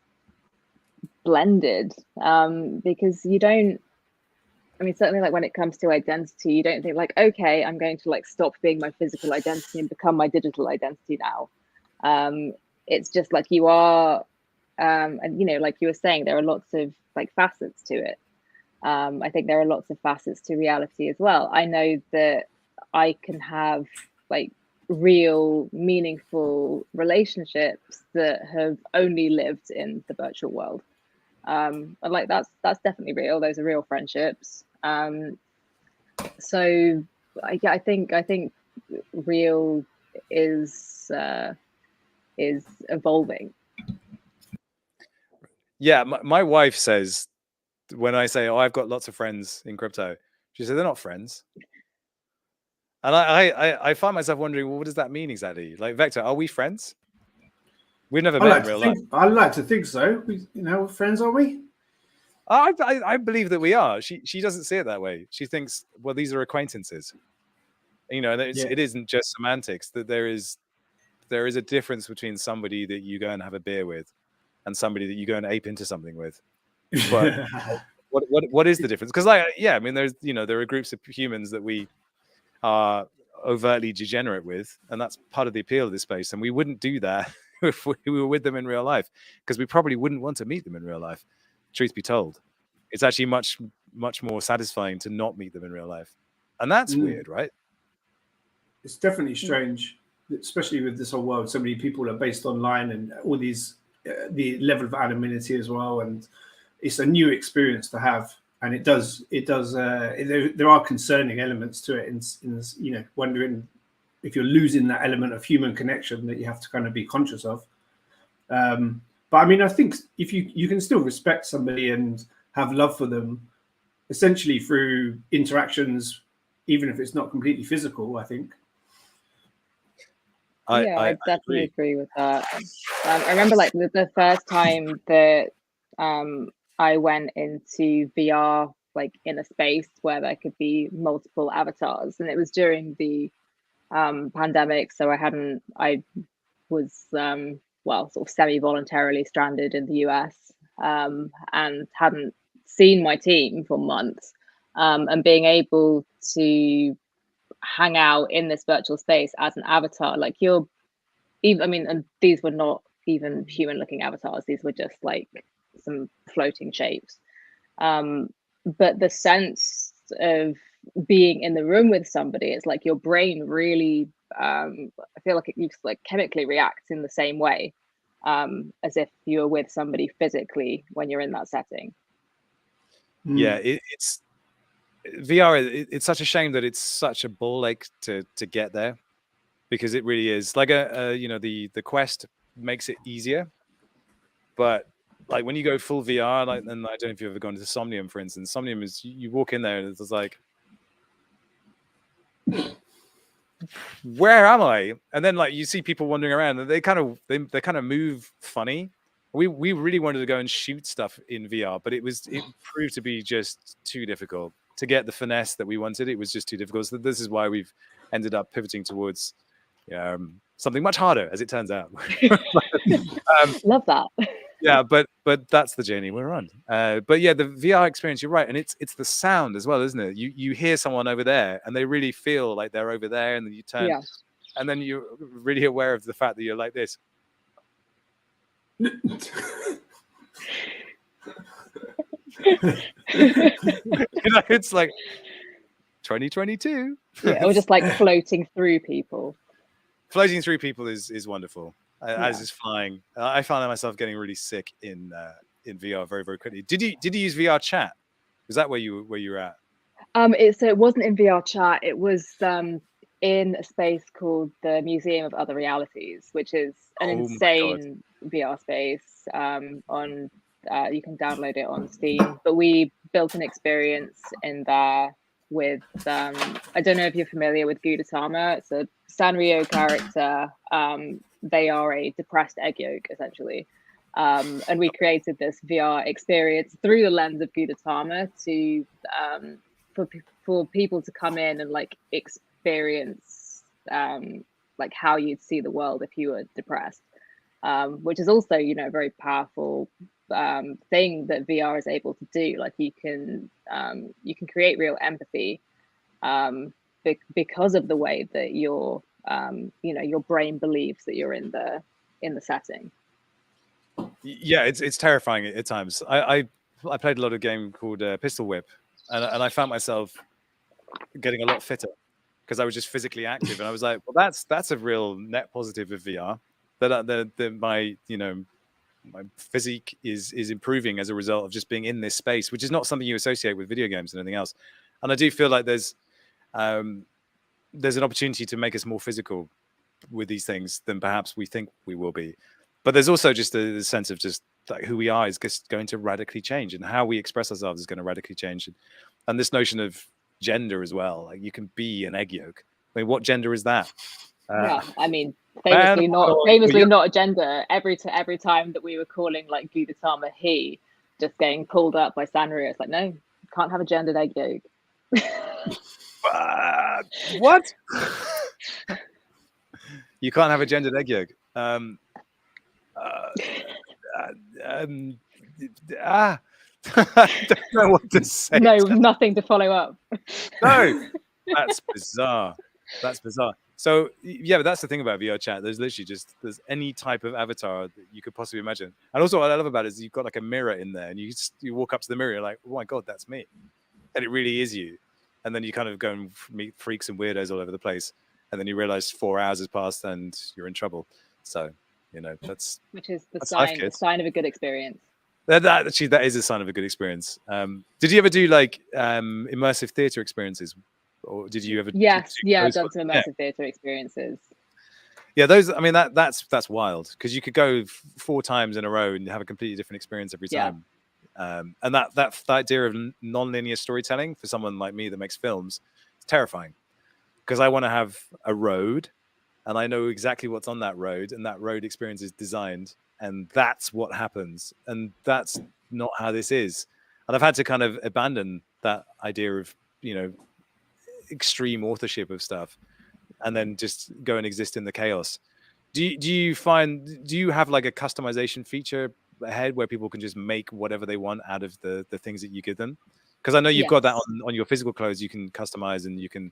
blended, because you don't, I mean, certainly like when it comes to identity, you don't think like, okay, I'm going to like stop being my physical identity and become my digital identity now. It's just like you are, and like you were saying, there are lots of like facets to it. I think there are lots of facets to reality as well. I know that I can have like real, meaningful relationships that have only lived in the virtual world. And like that's definitely real. Those are real friendships. So I think real is evolving. Yeah, my wife says, when I say, "Oh, I've got lots of friends in crypto," she said, "They're not friends." And I find myself wondering, well, what does that mean exactly? Like, Vector, are we friends? We've never met in real life. I like to think so. Friends, are we? I believe that we are. She doesn't see it that way. She thinks, well, these are acquaintances. It isn't just semantics. That there is a difference between somebody that you go and have a beer with and somebody that you go and ape into something with. But what is the difference? Because I mean, there are groups of humans that we are overtly degenerate with, and that's part of the appeal of this space. And we wouldn't do that if we were with them in real life, because we probably wouldn't want to meet them in real life. Truth be told, it's actually much more satisfying to not meet them in real life, and that's weird, right? It's definitely strange, especially with this whole world. So many people are based online, and all these the level of anonymity as well, and it's a new experience to have. And it does. There are concerning elements to it, in wondering if you're losing that element of human connection that you have to kind of be conscious of. But I mean, I think if you can still respect somebody and have love for them, essentially through interactions, even if it's not completely physical, I think. I definitely agree with that. I remember like the first time that I went into VR, like in a space where there could be multiple avatars, and it was during the pandemic, so I was sort of semi-voluntarily stranded in the US, and hadn't seen my team for months, and being able to hang out in this virtual space as an avatar, like and these were not even human looking avatars, these were just like some floating shapes, but the sense of being in the room with somebody, it's like your brain really I feel like it just like chemically reacts in the same way as if you were with somebody physically when you're in that setting. Yeah, it's VR. It's such a shame that it's such a ball ache to get there, because it really is like the Quest makes it easier, but like when you go full VR, like, and I don't know if you've ever gone to Somnium, for instance. Somnium is, you walk in there and it's like, where am I? And then like you see people wandering around, and they kind of move funny. We really wanted to go and shoot stuff in VR, but it proved to be just too difficult to get the finesse that we wanted. It was just too difficult. So this is why we've ended up pivoting towards something much harder, as it turns out. Love that. Yeah, but that's the journey we're on. But yeah, the VR experience, you're right, and it's the sound as well, isn't it? You hear someone over there, and they really feel like they're over there, and then you turn, and then you're really aware of the fact that you're like this. It's like 2022. Or just like floating through people. Floating through people is wonderful. as is flying. I found myself getting really sick in VR very, very quickly. Did you use VR chat? Was that where you were at? So it wasn't in VR chat. It was in a space called the Museum of Other Realities, which is an insane VR space. You can download it on Steam, but we built an experience in there with I don't know if you're familiar with Gudetama. It's a Sanrio character. They are a depressed egg yolk, essentially. And we created this VR experience through the lens of Gudetama to for people to come in and like experience like how you'd see the world if you were depressed, which is also, you know, a very powerful thing that VR is able to do. Like you can create real empathy because of the way that your your brain believes that you're in the setting. Yeah, it's terrifying at times. I played a lot of game called Pistol Whip, and I found myself getting a lot fitter because I was just physically active, and I was like, well, that's a real net positive of VR. That my my physique is improving as a result of just being in this space, which is not something you associate with video games and anything else. And I do feel like there's an opportunity to make us more physical with these things than perhaps we think we will be. But there's also just the sense of just like who we are is just going to radically change, and how we express ourselves is going to radically change. And this notion of gender as well, like you can be an egg yolk. I mean, what gender is that? Yeah, I mean, famously not a gender. Every time that we were calling like Gudetama he, just getting pulled up by Sanrio. It's like, no, you can't have a gendered egg yolk. What? You can't have a gendered egg yolk. I don't know what to say. No, nothing to follow up. No, that's bizarre. That's bizarre. So yeah, but that's the thing about VR chat. There's literally there's any type of avatar that you could possibly imagine. And also what I love about it is you've got like a mirror in there, and you walk up to the mirror, you're like, oh my god, that's me, and it really is you. And then you kind of go and meet freaks and weirdos all over the place, and then you realize 4 hours has passed and you're in trouble. So which is the sign of a good experience. That is a sign of a good experience. Did you ever do like immersive theater experiences, or did you ever? Yes, I've done some immersive theater experiences. Yeah, those. I mean, that's wild because you could go 4 times in a row and have a completely different experience every time. And that idea of non-linear storytelling for someone like me that makes films is terrifying, because I want to have a road, and I know exactly what's on that road, and that road experience is designed, and that's what happens, and that's not how this is. And I've had to kind of abandon that idea of extreme authorship of stuff, and then just go and exist in the chaos. Do you have like a customization feature ahead where people can just make whatever they want out of the things that you give them? Because I know you've got that on your physical clothes, you can customize and you can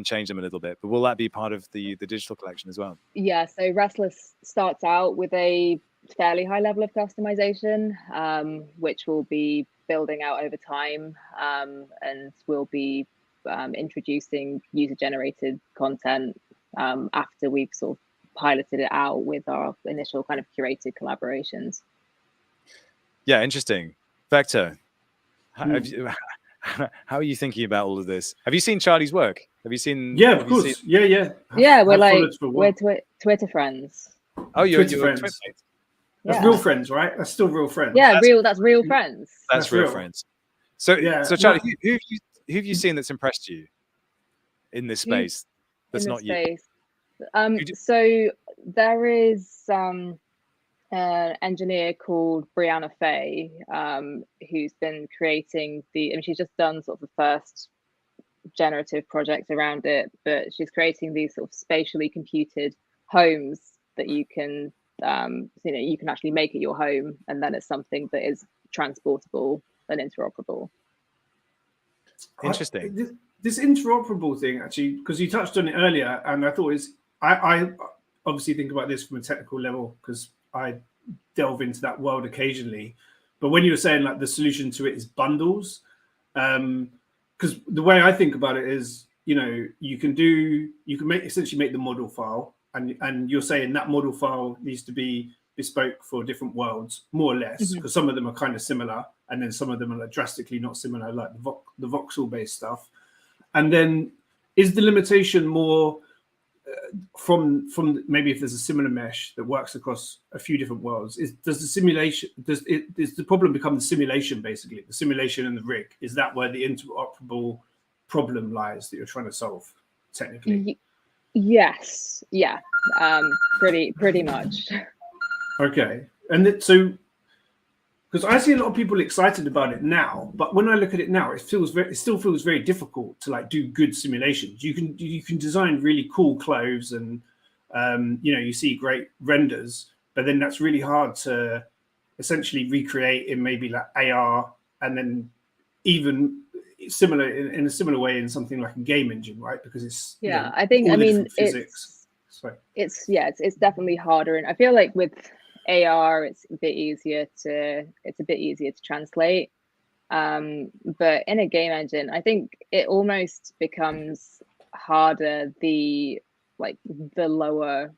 change them a little bit, but will that be part of the digital collection as well? Yeah, so Restless starts out with a fairly high level of customization, which will be building out over time, and we'll be introducing user-generated content after we've sort of piloted it out with our initial kind of curated collaborations. Yeah, interesting. Vector, how are you thinking about all of this? Have you seen Charlie's work? Have you seen? Yeah, of course. Yeah, we're Twitter friends. Oh, you're Twitter friends. That's real friends, right? That's still real friends. Yeah, that's real friends. That's real friends. So Charlie, who have you seen that's impressed you in this space? That's not you. So there is an engineer called Brianna Fay, who's been creating she's just done sort of the first generative project around it, but she's creating these sort of spatially computed homes that you can you can actually make at your home, and then it's something that is transportable and interoperable. Interesting. This interoperable thing, actually, because you touched on it earlier, and I thought I obviously think about this from a technical level because I delve into that world occasionally. But when you were saying like the solution to it is bundles, because the way I think about it is, you can essentially make the model file, and you're saying that model file needs to be bespoke for different worlds, more or less, because some of them are kind of similar, and then some of them are drastically not similar, like the voxel-based stuff. And then is the limitation more from maybe if there's a similar mesh that works across a few different worlds? Is the problem become the simulation, basically, the simulation and the rig? Is that where the interoperable problem lies that you're trying to solve technically? Yes, yeah, pretty much. Okay, and so because I see a lot of people excited about it now, but when I look at it now, it still feels very difficult to like do good simulations. You can design really cool clothes and you see great renders, but then that's really hard to essentially recreate in maybe like AR, and then even similar in a similar way in something like a game engine, right? Because it's physics. It's definitely harder, and I feel like with AR it's a bit easier to translate, but in a game engine I think it almost becomes harder the lower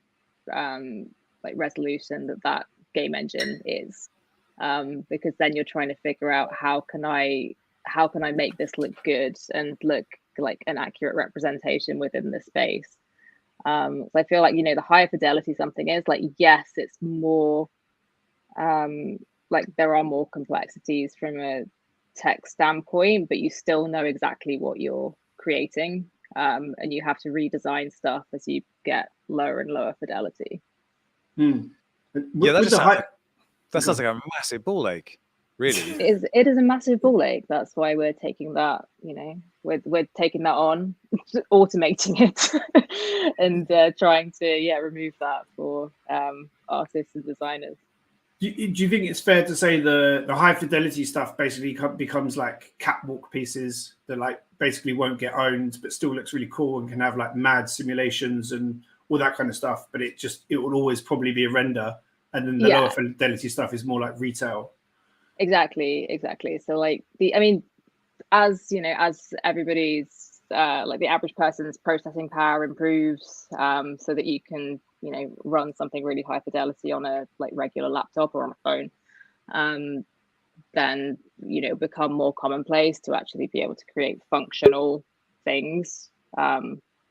resolution that game engine is, because then you're trying to figure out how can I make this look good and look like an accurate representation within the space. So I feel like, the higher fidelity something is, like, yes, it's more there are more complexities from a tech standpoint, but you still know exactly what you're creating, and you have to redesign stuff as you get lower and lower fidelity. Yeah, that sounds like a massive ball ache. Really, it is a massive ball ache. That's why we're taking that, we're taking that on, automating it, and trying to remove that for artists and designers. Do you think it's fair to say the high fidelity stuff basically becomes like catwalk pieces that like basically won't get owned, but still looks really cool and can have like mad simulations and all that kind of stuff, but it will always probably be a render, and then the lower fidelity stuff is more like retail. Exactly. So as everybody's the average person's processing power improves, so that you can run something really high fidelity on a regular laptop or on a phone, then become more commonplace to actually be able to create functional things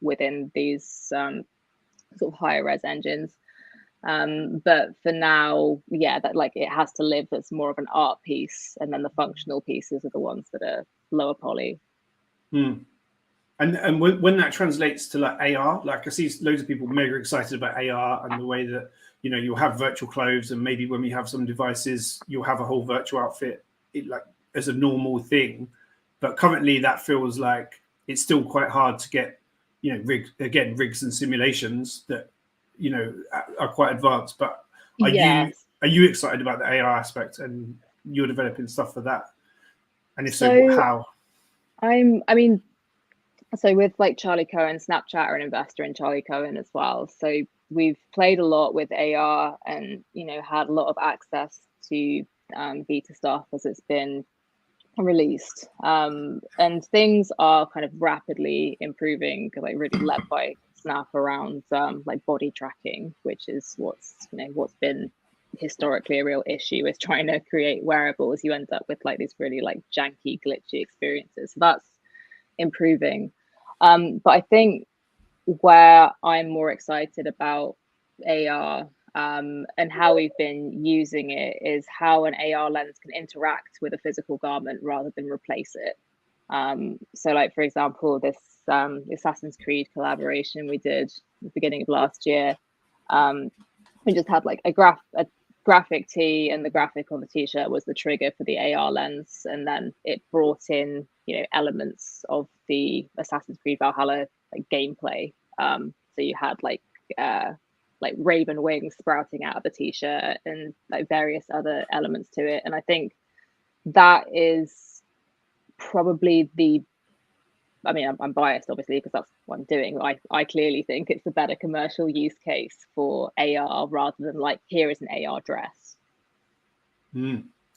within these sort of higher res engines. But for now, that it has to live as more of an art piece, and then the functional pieces are the ones that are lower poly. And when that translates to like AR, like I see loads of people mega excited about AR and the way that you'll have virtual clothes, and maybe when we have some devices, you'll have a whole virtual outfit as a normal thing. But currently, that feels like it's still quite hard to get rigs and simulations that are quite advanced. But are you excited about the AR aspect, and you're developing stuff for that? And if so, how? So with Charlie Cohen, Snapchat are an investor in Charlie Cohen as well. So we've played a lot with AR and had a lot of access to beta stuff as it's been released, and things are kind of rapidly improving, really led by Snap around body tracking, which is what's been historically a real issue, is trying to create wearables. You end up with these really janky, glitchy experiences. So that's improving. But I think where I'm more excited about AR and how we've been using it is how an AR lens can interact with a physical garment rather than replace it. So for example, this Assassin's Creed collaboration we did at the beginning of last year, we just had a graphic tee, and the graphic on the t-shirt was the trigger for the AR lens, and then it brought in elements of the Assassin's Creed Valhalla gameplay. So you had raven wings sprouting out of the t-shirt and various other elements to it. And I think that is probably I'm biased obviously because that's what I'm doing. I clearly think it's a better commercial use case for AR rather than here is an AR dress.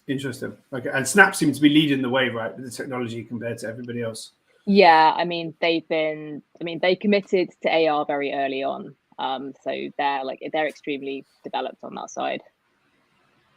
Interesting. Okay, and Snap seems to be leading the way, right, with the technology compared to everybody else. Yeah, they committed to AR very early on, So they're extremely developed on that side.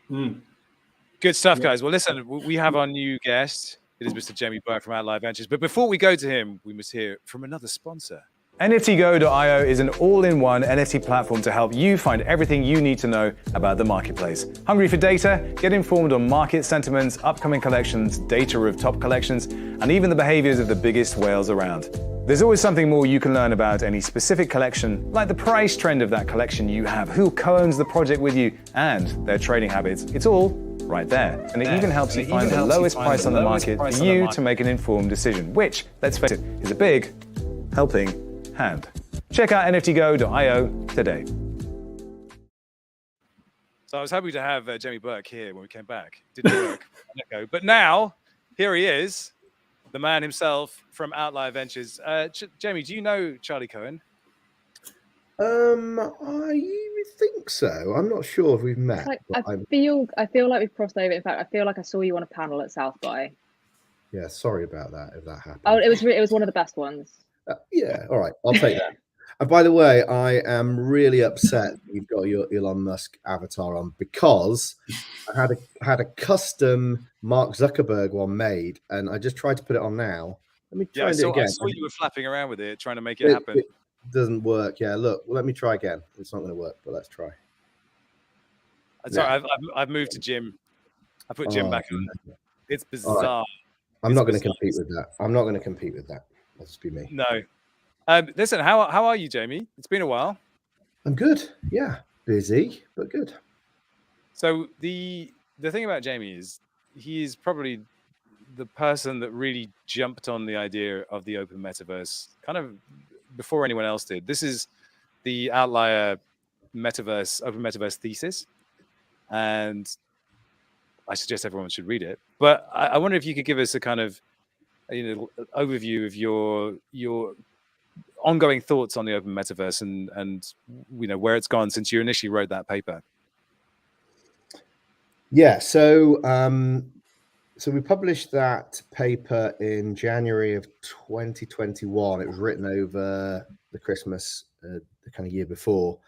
Good stuff, guys. Well, listen, we have our new guest. It is Mr. Jamie Burke from Outlier Ventures. But before we go to him, we must hear from another sponsor. NFTgo.io is an all-in-one NFT platform to help you find everything you need to know about the marketplace. Hungry for data? Get informed on market sentiments, upcoming collections, data of top collections, and even the behaviors of the biggest whales around. There's always something more you can learn about any specific collection, like the price trend of that collection you have, who co-owns the project with you, and their trading habits. It's all right there. And it even helps you find the lowest price on the market for you to make an informed decision, which, let's face it, is a big helping hand. Check out nftgo.io today. So I was happy to have Jamie Burke here when we came back. Didn't work, but now here he is, the man himself from Outlier Ventures. Jamie, do you know Charlie Cohen? I think so. I'm not sure if we've met. I feel like we've crossed over. In fact, I feel like I saw you on a panel at South by. Yeah, sorry about that if that happened. Oh, it was one of the best ones. Yeah, all right, I'll take that. And by the way, I am really upset you've got your Elon Musk avatar on, because I had a custom Mark Zuckerberg one made, and I just tried to put it on now. Let me try and do it again. I saw you were flapping around with it, trying to make it happen. It doesn't work. Yeah, look, let me try again. It's not going to work, but let's try. Sorry, I've moved to Jim. I put Jim back on. It's bizarre. Right. I'm not going to compete with that. I'm not going to compete with that. That'll just be me. No. Listen, how are you, Jamie? It's been a while. I'm good. Yeah, busy, but good. So the thing about Jamie is he is probably the person that really jumped on the idea of the open metaverse kind of before anyone else did. This is the Outlier metaverse, open metaverse thesis, and I suggest everyone should read it. But I wonder if you could give us a kind of overview of your ongoing thoughts on the open metaverse and where it's gone since you initially wrote that paper. Yeah, so we published that paper in January of 2021. It was written over the Christmas, the kind of year before,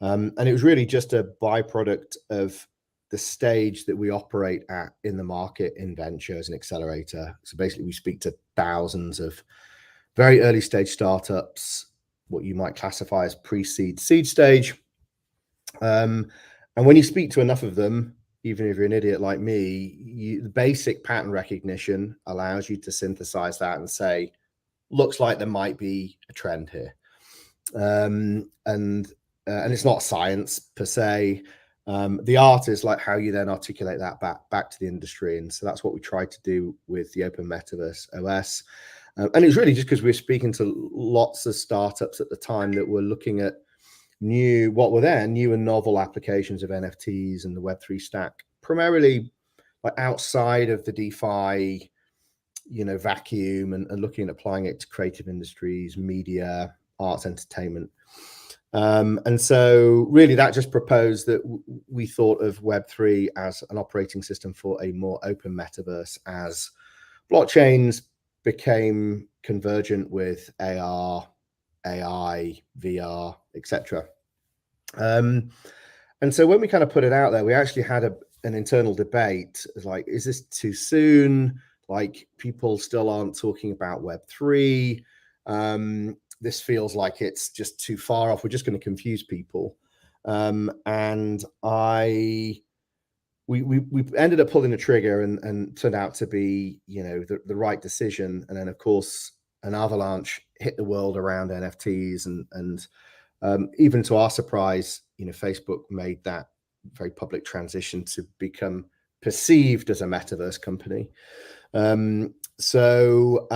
and it was really just a byproduct of the stage that we operate at in the market in venture as an accelerator. So basically, we speak to thousands of very early stage startups, what you might classify as pre-seed, seed stage. And when you speak to enough of them, even if you're an idiot like me, the basic pattern recognition allows you to synthesize that and say, looks like there might be a trend here. And it's not science per se. The art is like how you then articulate that back to the industry. And so that's what we tried to do with the Open Metaverse OS. And it was really just because we were speaking to lots of startups at the time that were looking at new and novel applications of NFTs and the Web3 stack, primarily like outside of the DeFi, vacuum, and looking at applying it to creative industries, media, arts, entertainment. And so really that just proposed that we thought of Web3 as an operating system for a more open metaverse as blockchains became convergent with AR, AI, VR, etc. And so when we kind of put it out there, we actually had an internal debate. Like, is this too soon? Like, people still aren't talking about Web3. This feels like it's just too far off. We're just going to confuse people. And we ended up pulling the trigger and turned out to be, the right decision. And then of course, an avalanche hit the world around NFTs and even to our surprise, Facebook made that very public transition to become perceived as a metaverse company. So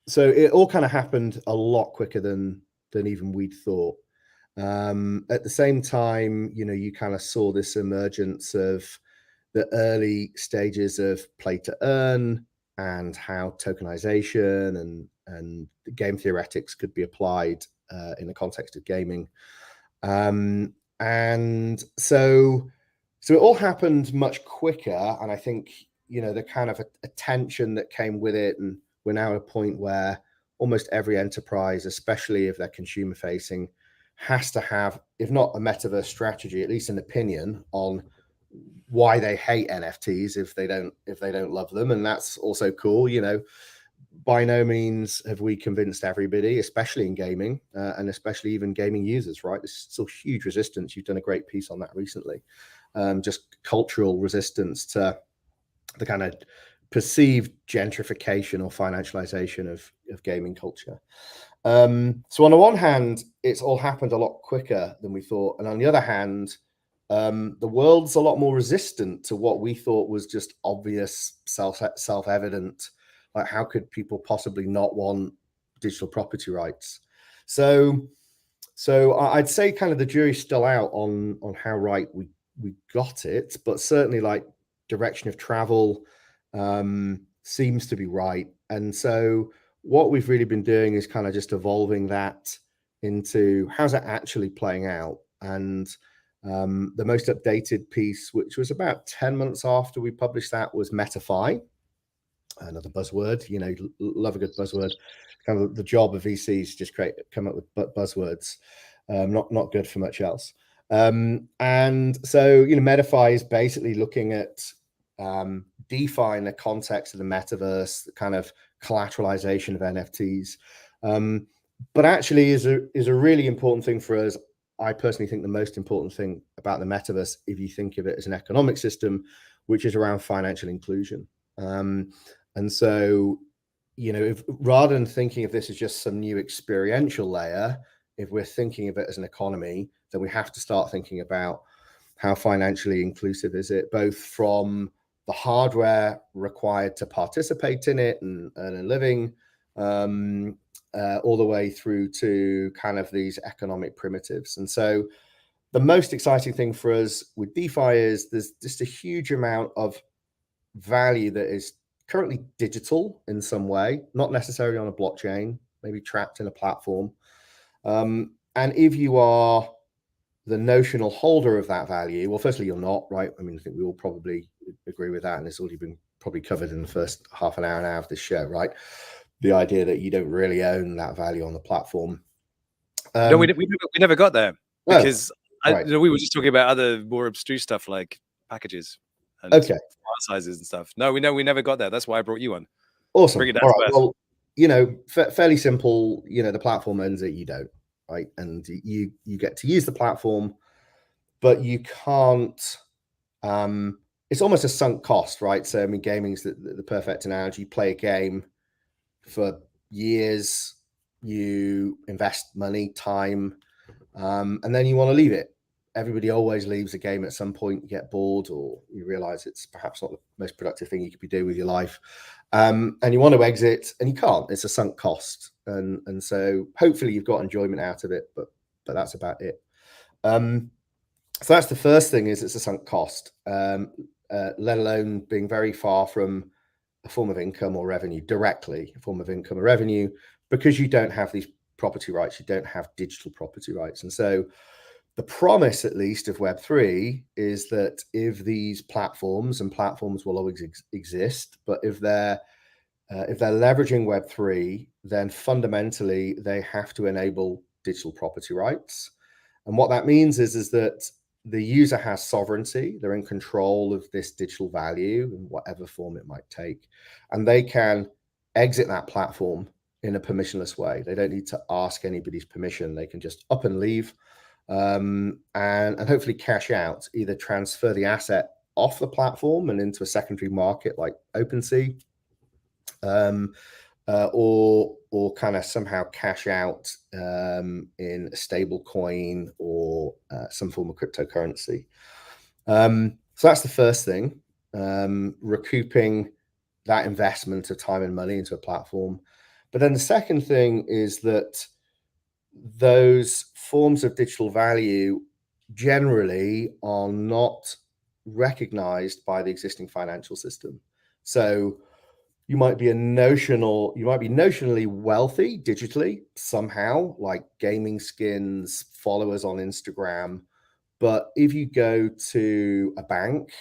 it all kind of happened a lot quicker than even we'd thought. At the same time, you kind of saw this emergence of the early stages of play to earn and how tokenization and game theoretics could be applied in the context of gaming. And so it all happened much quicker. And I think, the kind of attention that came with it, and we're now at a point where almost every enterprise, especially if they're consumer facing, has to have, if not a metaverse strategy, at least an opinion on why they hate NFTs if they don't love them. And that's also cool. You know, by no means have we convinced everybody, especially in gaming, and especially even gaming users, right? There's still huge resistance. You've done a great piece on that recently. Just cultural resistance to the kind of perceived gentrification or financialization of gaming culture. So on the one hand, it's all happened a lot quicker than we thought. And on the other hand, the world's a lot more resistant to what we thought was just obvious, self-evident. Like, how could people possibly not want digital property rights? So I'd say kind of the jury's still out on how right we got it, but certainly like direction of travel seems to be right. And so what we've really been doing is kind of just evolving that into how's it actually playing out. And the most updated piece, which was about 10 months after we published that, was Metafy, another buzzword. You know, love a good buzzword. Kind of the job of VCs, just come up with buzzwords, not good for much else. And so, you know, Metafy is basically looking at DeFi in the context of the metaverse, the kind of collateralization of NFTs. But actually is a really important thing for us. I personally think the most important thing about the metaverse, if you think of it as an economic system, which is around financial inclusion. And so, you know, rather than thinking of this as just some new experiential layer, if we're thinking of it as an economy, then we have to start thinking about how financially inclusive is it, both from the hardware required to participate in it and earn a living, all the way through to kind of these economic primitives. And so the most exciting thing for us with DeFi is there's just a huge amount of value that is currently digital in some way, not necessarily on a blockchain, maybe trapped in a platform. And if you are the notional holder of that value, well, firstly, you're not, right? I mean, I think we all probably agree with that, and it's already been probably covered in the first half an hour of this show, right? The idea that you don't really own that value on the platform. No, we never got there because right. we were just talking about other more abstruse stuff like packages and okay, file sizes and stuff. No, we never got there. That's why I brought you on. Awesome. Bring it down all to right. earth. Well, you know, fairly simple. You know, the platform owns it, you don't, right? And you get to use the platform, but you can't. It's almost a sunk cost, right? So I mean, gaming's the perfect analogy. You play a game for years, you invest money, time, and then you want to leave it. Everybody always leaves a game at some point. You get bored, or you realize it's perhaps not the most productive thing you could be doing with your life, and you want to exit, and you can't. It's a sunk cost, and so hopefully you've got enjoyment out of it, but that's about it. So that's the first thing, is it's a sunk cost, let alone being very far from a form of income or revenue, directly a form of income or revenue, because you don't have these property rights, you don't have digital property rights. And so the promise, at least, of Web3 is that if these platforms, and platforms will always exist, but if they're leveraging Web3, then fundamentally they have to enable digital property rights. And what that means is that the user has sovereignty. They're in control of this digital value in whatever form it might take. And they can exit that platform in a permissionless way. They don't need to ask anybody's permission. They can just up and leave, and hopefully cash out, either transfer the asset off the platform and into a secondary market like OpenSea, or kind of somehow cash out in a stable coin or some form of cryptocurrency. So that's the first thing, recouping that investment of time and money into a platform. But then the second thing is that those forms of digital value generally are not recognized by the existing financial system. So you might be notionally wealthy digitally somehow, like gaming skins, followers on Instagram. But if you go to a bank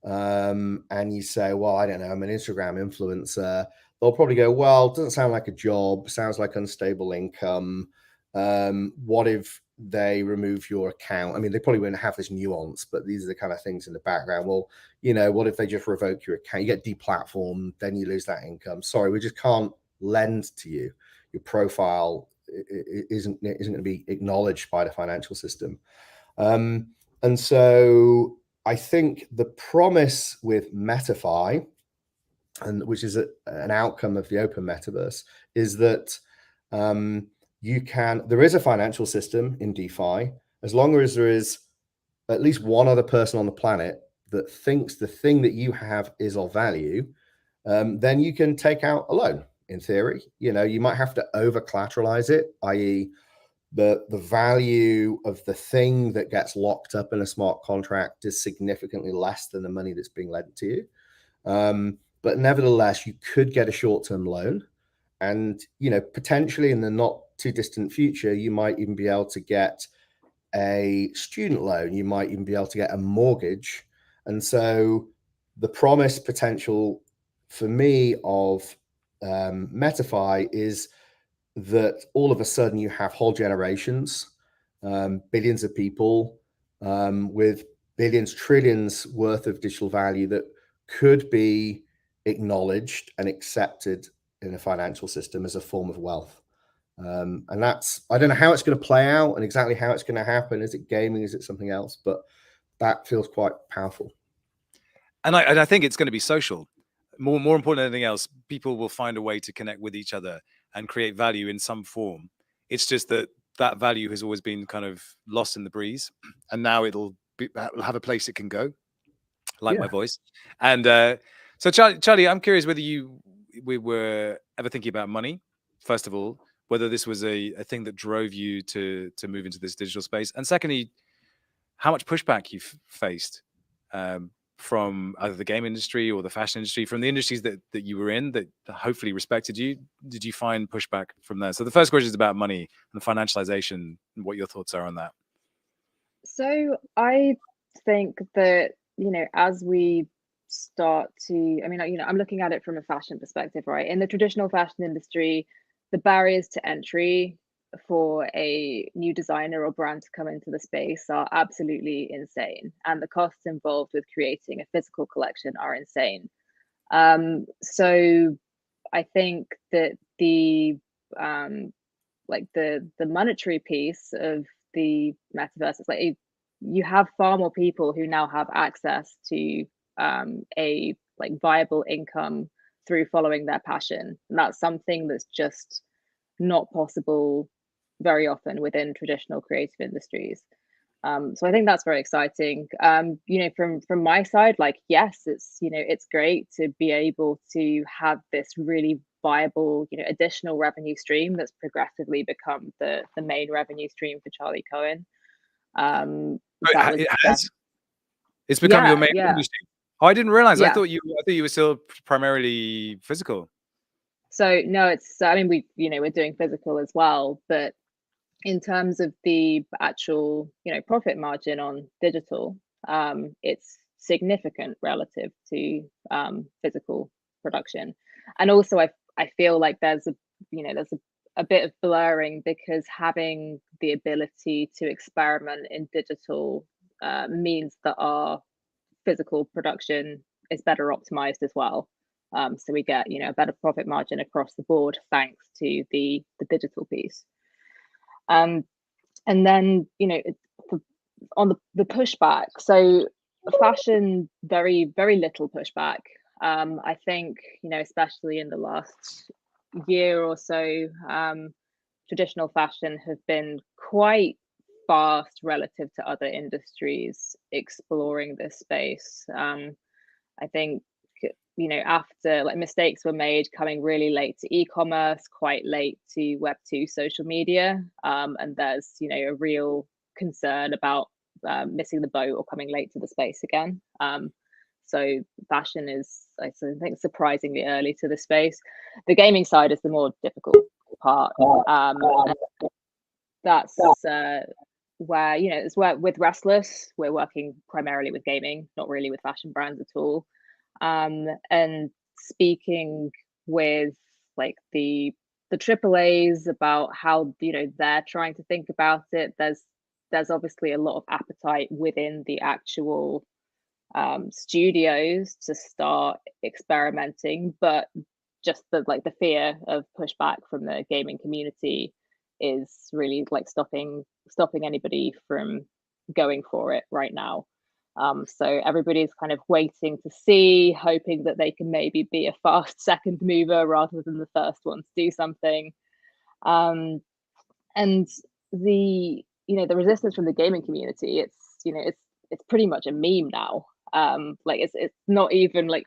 and you say, well, I don't know, I'm an Instagram influencer, they'll probably go, well, it doesn't sound like a job, sounds like unstable income. What if they remove your account. I mean, they probably wouldn't have this nuance, but these are the kind of things in the background. Well, you know, what if they just revoke your account? You get deplatformed, then you lose that income. Sorry, we just can't lend to you. Your profile isn't going to be acknowledged by the financial system. And so I think the promise with MetaFi, and which is an outcome of the open metaverse, is that there is a financial system in DeFi, as long as there is at least one other person on the planet that thinks the thing that you have is of value, then you can take out a loan. In theory, you know, you might have to over collateralize it, i.e. the value of the thing that gets locked up in a smart contract is significantly less than the money that's being lent to you. But nevertheless, you could get a short-term loan, and, you know, potentially in the not too distant future, you might even be able to get a student loan. You might even be able to get a mortgage. And so the promise potential for me of MetaFi is that all of a sudden you have whole generations, billions of people with billions, trillions worth of digital value that could be acknowledged and accepted in a financial system as a form of wealth. And that's, I don't know how it's going to play out and exactly how it's going to happen. Is it gaming? Is it something else? But that feels quite powerful. And I think it's going to be social. More important than anything else, people will find a way to connect with each other and create value in some form. It's just that value has always been kind of lost in the breeze, and now it'll have a place it can go, like my voice. And so Charlie, I'm curious whether we were ever thinking about money, first of all, whether this was a thing that drove you to move into this digital space, and secondly, how much pushback you've faced from either the game industry or the fashion industry, from the industries that you were in that hopefully respected you. Did you find pushback from there? So the first question is about money and the financialization, and what your thoughts are on that. So I think that, you know, as we start to, I mean, you know, I'm looking at it from a fashion perspective, right? In the traditional fashion industry, the barriers to entry for a new designer or brand to come into the space are absolutely insane, and the costs involved with creating a physical collection are insane. So I think that the monetary piece of the metaverse is like you have far more people who now have access to a viable income through following their passion, and that's something that's just not possible very often within traditional creative industries. So I think that's very exciting. You know, from my side, like, yes, it's, you know, it's great to be able to have this really viable, you know, additional revenue stream that's progressively become the main revenue stream for Charlie Cohen. It's become your main revenue stream. Oh, I didn't realize. Yeah. I thought you were still primarily physical. So no, it's, I mean, we're doing physical as well, but in terms of the actual, you know, profit margin on digital, it's significant relative to physical production. And also I feel like there's a bit of blurring, because having the ability to experiment in digital means that our physical production is better optimized as well. So we get, you know, a better profit margin across the board thanks to the digital piece. And then, you know, on the pushback, so fashion, very, very little pushback. I think, you know, especially in the last year or so, traditional fashion have been quite fast relative to other industries exploring this space. I think, you know, after mistakes were made coming really late to e-commerce, quite late to Web2 social media, and there's, you know, a real concern about missing the boat or coming late to the space again. So fashion is, I think, surprisingly early to the space. The gaming side is the more difficult part. That's where, you know, it's where with Restless, we're working primarily with gaming, not really with fashion brands at all. And speaking with the the AAAs, about how they're trying to think about it. There's obviously a lot of appetite within the actual studios to start experimenting, but just the fear of pushback from the gaming community is really like stopping anybody from going for it right now. So everybody's kind of waiting to see, hoping that they can maybe be a fast second mover rather than the first one to do something. And the the resistance from the gaming community, it's pretty much a meme now. Like it's not even like,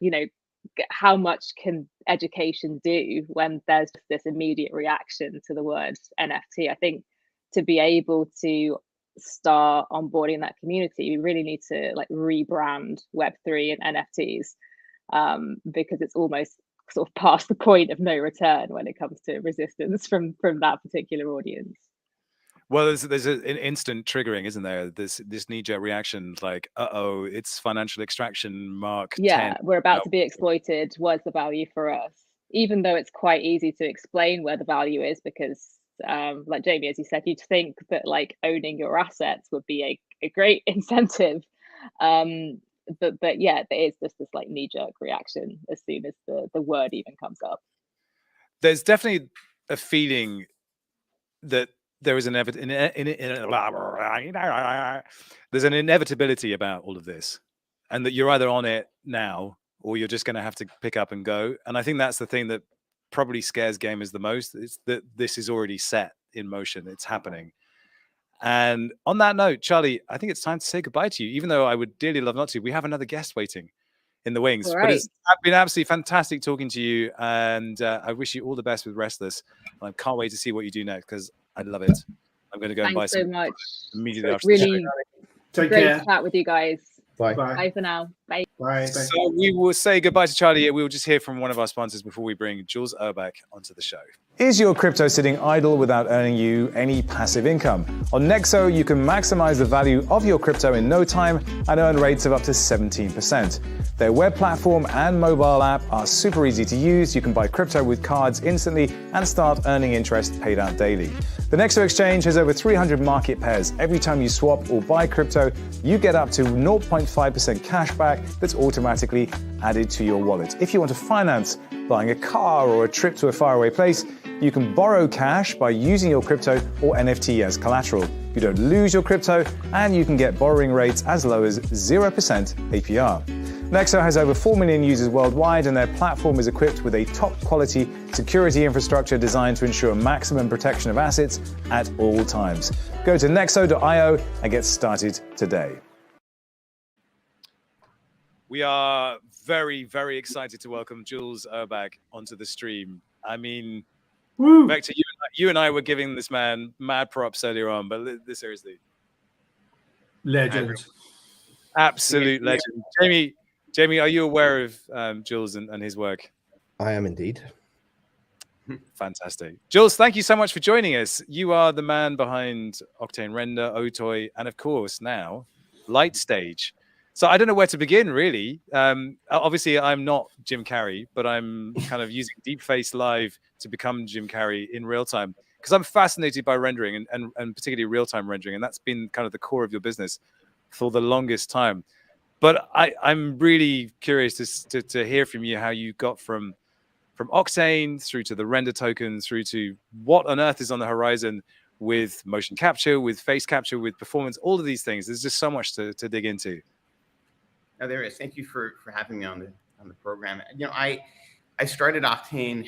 how much can education do when there's just this immediate reaction to the word NFT? I think to be able to start onboarding that community, we really need to like rebrand Web3 and NFTs, because it's almost sort of past the point of no return when it comes to resistance from that particular audience. Well, there's an instant triggering, isn't there? This knee-jerk reaction, like, uh-oh, it's financial extraction, Mark 10. We're about to be exploited. What's the value for us? Even though it's quite easy to explain where the value is, because like Jamie, as you said, you'd think that like owning your assets would be a great incentive. But yeah, there is just this like knee-jerk reaction as soon as the word even comes up. There's definitely a feeling that there is there's an inevitability about all of this, and that you're either on it now or you're just going to have to pick up and go. And I think that's the thing that probably scares gamers the most, is that this is already set in motion. It's happening. And on that note, Charlie, I think it's time to say goodbye to you, even though I would dearly love not to. We have another guest waiting in the wings. Right. But it's been absolutely fantastic talking to you, and I wish you all the best with Restless. I can't wait to see what you do next, because I love it. I'm going to go and buy Thanks so some much. immediately So after the show. really Take great care. to chat with you guys. Bye. Bye for now. Bye. Bye. So we will say goodbye to Charlie. We will just hear from one of our sponsors before we bring Jules Urbach onto the show. Is your crypto sitting idle without earning you any passive income? On Nexo, you can maximize the value of your crypto in no time and earn rates of up to 17%. Their web platform and mobile app are super easy to use. You can buy crypto with cards instantly and start earning interest paid out daily. The Nexo exchange has over 300 market pairs. Every time you swap or buy crypto, you get up to 0.5% cash back that's automatically added to your wallet. If you want to finance buying a car or a trip to a faraway place, you can borrow cash by using your crypto or NFT as collateral. You don't lose your crypto, and you can get borrowing rates as low as 0% APR. Nexo has over 4 million users worldwide, and their platform is equipped with a top-quality security infrastructure designed to ensure maximum protection of assets at all times. Go to nexo.io and get started today. We are very, very excited to welcome Jules Urbach onto the stream. I mean, Woo. Vector, you and I were giving this man mad props earlier on, but seriously, Legend. absolute legend. Jamie, are you aware of Jules and his work? I am indeed. Fantastic. Jules, thank you so much for joining us. You are the man behind Octane Render, Otoy, and of course now Lightstage. So I don't know where to begin, really. Obviously, I'm not Jim Carrey, but I'm kind of using Deepface Live to become Jim Carrey in real time, because I'm fascinated by rendering and particularly real-time rendering, and that's been kind of the core of your business for the longest time. But I'm really curious to hear from you how you got from Octane through to the render token, through to what on earth is on the horizon with motion capture, with face capture, with performance, all of these things. There's just so much to dig into. Oh, there is. Thank you for having me on the program. I started Octane,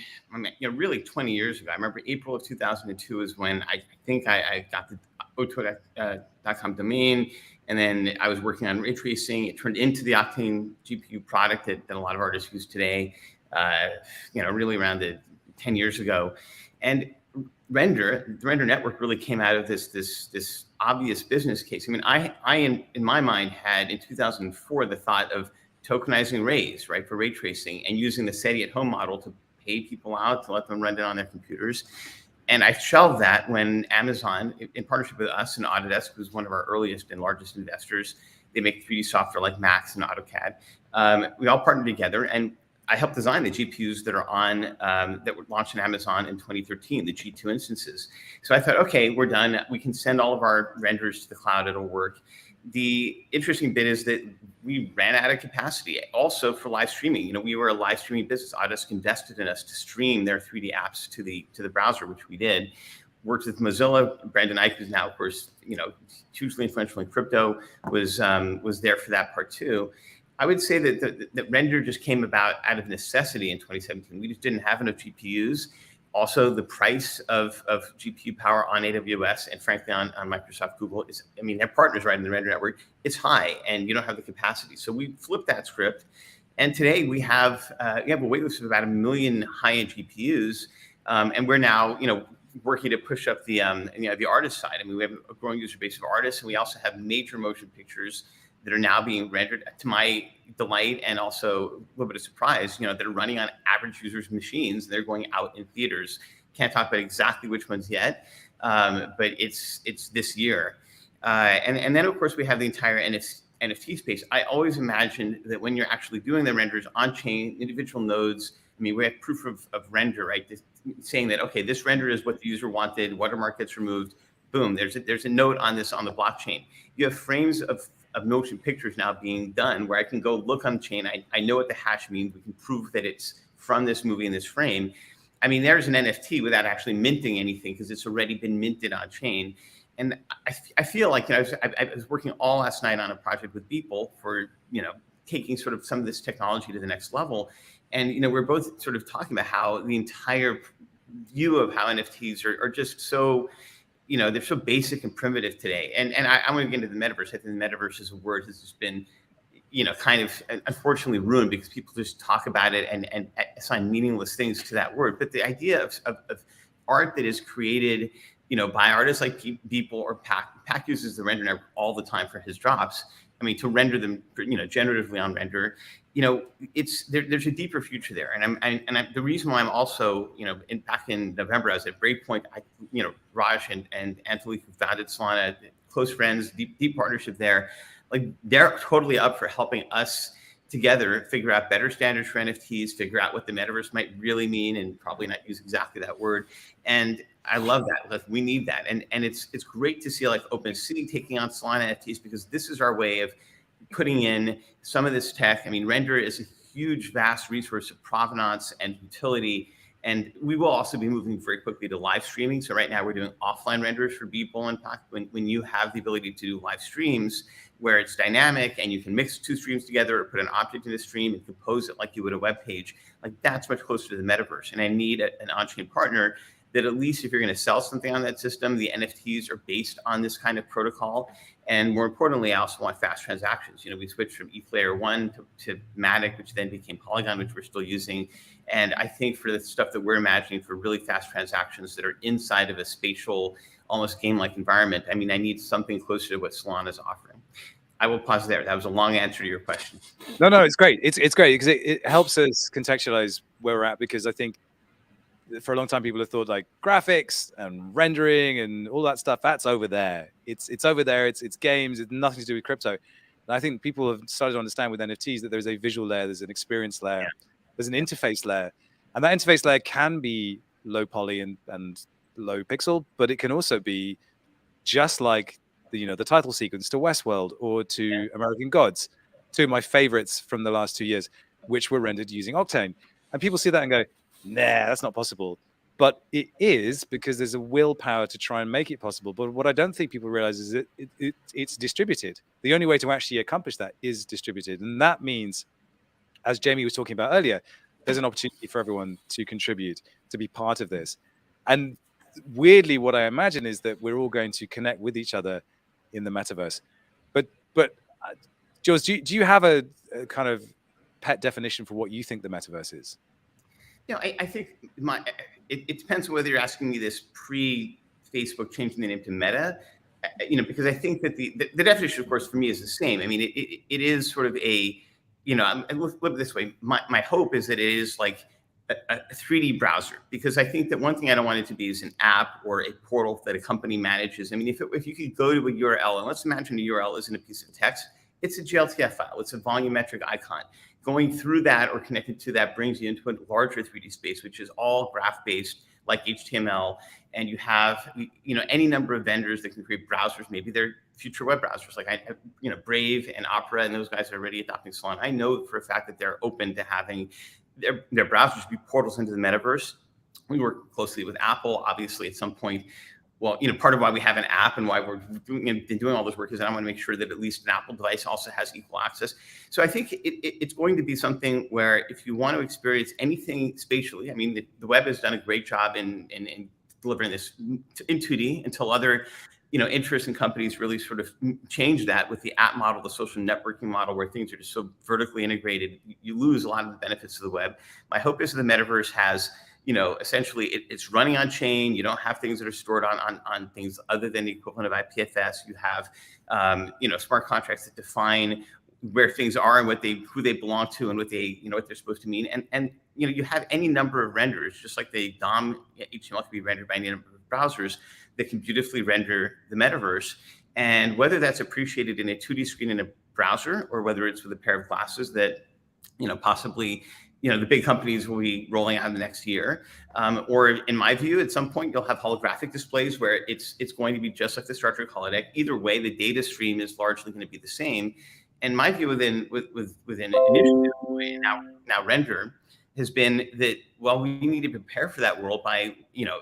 really 20 years ago. I remember April of 2002 is when I think I got the Otoy.com domain, and then I was working on ray tracing. It turned into the Octane GPU product that a lot of artists use today. Really around 10 years ago, and the render network really came out of this obvious business case. I mean, I in my mind had in 2004 the thought of tokenizing rays, right, for ray tracing, and using the SETI at home model to pay people out to let them render on their computers. And I shelved that when Amazon, in partnership with us and Autodesk, who's one of our earliest and largest investors, they make 3D software like Max and AutoCAD. We all partnered together, and I helped design the GPUs that are on that were launched on Amazon in 2013, the G2 instances. So I thought, okay, we're done. We can send all of our renders to the cloud. It'll work. The interesting bit is that we ran out of capacity also for live streaming. You know, we were a live streaming business. Autodesk invested in us to stream their 3D apps to the browser, which we did. Worked with Mozilla. Brandon Ike, who's now, of course, you know, hugely influential in crypto, was there for that part too. I would say that render just came about out of necessity in 2017. We just didn't have enough GPUs. Also, the price of GPU power on AWS and frankly on Microsoft, Google is, I mean, they're partners right in the render network. It's high and you don't have the capacity. So we flipped that script. And today we have a waitlist of about 1 million high-end GPUs. And we're now, you know, working to push up the the artist side. I mean, we have a growing user base of artists, and we also have major motion pictures that are now being rendered, to my delight and also a little bit of surprise, you know, that are running on average users' machines. They're going out in theaters. Can't talk about exactly which ones yet, but it's this year. And then, of course, we have the entire NFT space. I always imagined that when you're actually doing the renders on-chain, individual nodes, I mean, we have proof of render, right? Saying that, okay, this render is what the user wanted, watermark gets removed, boom, there's a note on this on the blockchain. You have frames of motion pictures now being done where I can go look on the chain. I know what the hash means. We can prove that it's from this movie in this frame. I mean, there's an NFT without actually minting anything because it's already been minted on chain. And I feel like, you know, I was working all last night on a project with Beeple for, you know, taking sort of some of this technology to the next level. And, you know, we're both sort of talking about how the entire view of how NFTs are just so, you know, they're so basic and primitive today. And I want to get into the metaverse. I think the metaverse as a word has just been, you know, kind of unfortunately ruined because people just talk about it and assign meaningless things to that word. But the idea of art that is created, you know, by artists like Beeple or Pac uses the render network all the time for his drops. I mean, to render them, you know, generatively on render, you know, there's a deeper future there. And the reason why I'm also, you know, back in November, I was at Breakpoint, you know, Raj and Anthony, who founded Solana, close friends, deep partnership there. Like, they're totally up for helping us together figure out better standards for NFTs, figure out what the metaverse might really mean, and probably not use exactly that word. And I love that. Like, we need that. And it's great to see like OpenSea taking on Solana NFTs, because this is our way of putting in some of this tech. I mean, render is a huge, vast resource of provenance and utility. And we will also be moving very quickly to live streaming. So right now we're doing offline renders for Beeple and Pac. When you have the ability to do live streams where it's dynamic and you can mix two streams together or put an object in a stream and compose it like you would a web page, like that's much closer to the metaverse. And I need an on-chain partner that, at least if you're going to sell something on that system, the NFTs are based on this kind of protocol. And more importantly, I also want fast transactions. You know, we switched from ETH Layer 1 to Matic, which then became Polygon, which we're still using. And I think for the stuff that we're imagining for really fast transactions that are inside of a spatial, almost game-like environment, I mean, I need something closer to what Solana is offering. I will pause there. That was a long answer to your question. No, it's great. It's great because it helps us contextualize where we're at, because I think for a long time people have thought like graphics and rendering and all that stuff, that's over there. It's over there. It's games. It's nothing to do with crypto. And I think people have started to understand with NFTs that there's a visual layer, there's an experience layer, there's an interface layer, and that interface layer can be low poly and low pixel, but it can also be just like the title sequence to Westworld or to American Gods, two of my favorites from the last 2 years, which were rendered using Octane. And people see that and go, nah, that's not possible. But it is, because there's a willpower to try and make it possible. But what I don't think people realize is that it's distributed. The only way to actually accomplish that is distributed. And that means, as Jamie was talking about earlier, there's an opportunity for everyone to contribute, to be part of this. And weirdly, what I imagine is that we're all going to connect with each other in the metaverse. But George, do you have a kind of pet definition for what you think the metaverse is? You know, I think it depends on whether you're asking me this pre-Facebook changing the name to Meta, you know, because I think that the definition, of course, for me is the same. I mean, it is sort of a, you know, let's live this way. My hope is that it is like a 3D browser, because I think that one thing I don't want it to be is an app or a portal that a company manages. I mean, if you could go to a URL, and let's imagine a URL isn't a piece of text, it's a GLTF file, it's a volumetric icon. going through that or connected to that brings you into a larger 3D space, which is all graph-based, like HTML. And you have, any number of vendors that can create browsers. Maybe they're future web browsers, like Brave and Opera, and those guys are already adopting Salon. I know for a fact that they're open to having their browsers be portals into the metaverse. We work closely with Apple, obviously, at some point. Well, part of why we have an app and why we're doing all this work is I want to make sure that at least an Apple device also has equal access. So I think it's going to be something where if you want to experience anything spatially, I mean, the web has done a great job in delivering this in 2D until other, interests and companies really sort of change that with the app model, the social networking model, where things are just so vertically integrated. You lose a lot of the benefits of the web. My hope is that the metaverse has, essentially it's running on chain. You don't have things that are stored on things other than the equivalent of IPFS. You have, smart contracts that define where things are and who they belong to and what they're supposed to mean. And you have any number of renders, just like the DOM HTML can be rendered by any number of browsers that can beautifully render the metaverse. And whether that's appreciated in a 2D screen in a browser or whether it's with a pair of glasses that, possibly the big companies will be rolling out in the next year. Or in my view, at some point, you'll have holographic displays where it's going to be just like the Star Trek holodeck. Either way, the data stream is largely going to be the same. And my view within Initiative, now Render, has been that, well, we need to prepare for that world by,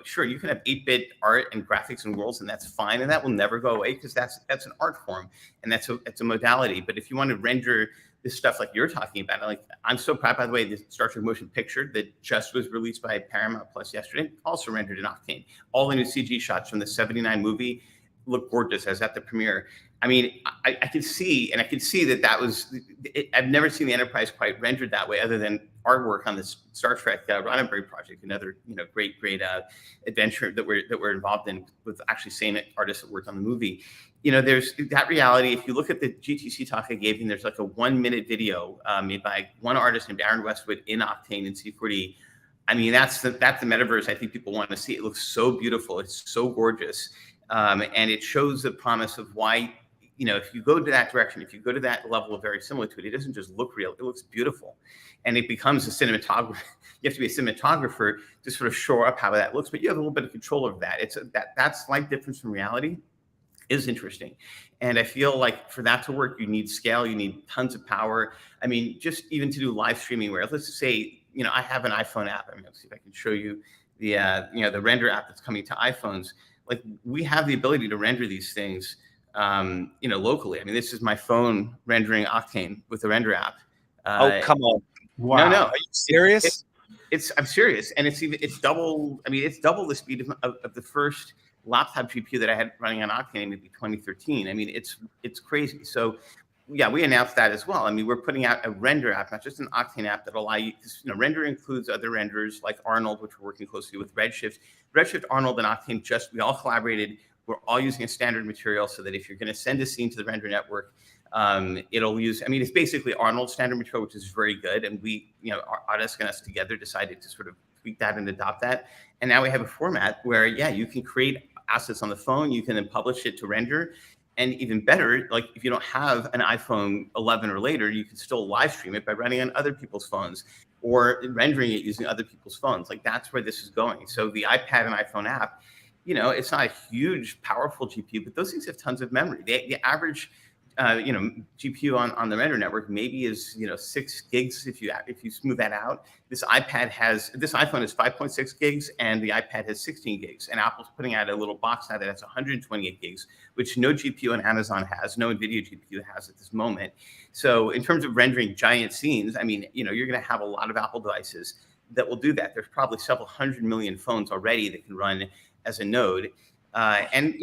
sure, you can have 8-bit art and graphics and worlds, and that's fine. And that will never go away because that's an art form and it's a modality. But if you want to render this stuff like you're talking about, like I'm so proud, by the way, the Star Trek motion picture that just was released by Paramount Plus yesterday, also rendered in Octane. All the new CG shots from the 79 movie look gorgeous as at the premiere. I mean, I could see that was, I've never seen the Enterprise quite rendered that way other than artwork on this Star Trek Roddenberry project, another, great adventure that we're involved in with actually same artists that worked on the movie. There's that reality. If you look at the GTC talk I gave you, there's like a 1-minute video made by one artist named Aaron Westwood in Octane and C4D. I mean, that's the metaverse I think people want to see. It looks so beautiful. It's so gorgeous. And it shows the promise of why, if you go to that direction, if you go to that level of verisimilitude, it doesn't just look real, it looks beautiful. And it becomes a cinematographer. You have to be a cinematographer to sort of shore up how that looks, but you have a little bit of control over that. That slight difference from reality is interesting. And I feel like for that to work, you need scale, you need tons of power. I mean, just even to do live streaming where, let's just say, I have an iPhone app. I mean, let's see if I can show you the render app that's coming to iPhones. Like, we have the ability to render these things, locally. I mean, this is my phone rendering Octane with the render app. Oh, come on. Wow. No. Are you serious? I'm serious. And it's double the speed of the first laptop GPU that I had running on Octane in maybe 2013. I mean, it's crazy. So yeah, we announced that as well. I mean, we're putting out a render app, not just an Octane app that allow you, render includes other renders like Arnold, which we're working closely with Redshift. Redshift, Arnold, and Octane, we all collaborated. We're all using a standard material so that if you're going to send a scene to the render network, it'll use, it's basically Arnold standard material, which is very good. And we, our Autodesk and us together decided to sort of tweak that and adopt that. And now we have a format where, you can create assets on the phone, you can then publish it to render. And even better, like if you don't have an iPhone 11 or later, you can still live stream it by running on other people's phones or rendering it using other people's phones. Like, that's where this is going. So the iPad and iPhone app, it's not a huge, powerful GPU, but those things have tons of memory. The average, GPU on the render network maybe is 6 gigs if you smooth that out. This iPhone has 5.6 gigs and the iPad has 16 gigs. And Apple's putting out a little box now that has 128 gigs, which no GPU on Amazon has, no NVIDIA GPU has at this moment. So in terms of rendering giant scenes, you're going to have a lot of Apple devices that will do that. There's probably several 100 million phones already that can run as a node. And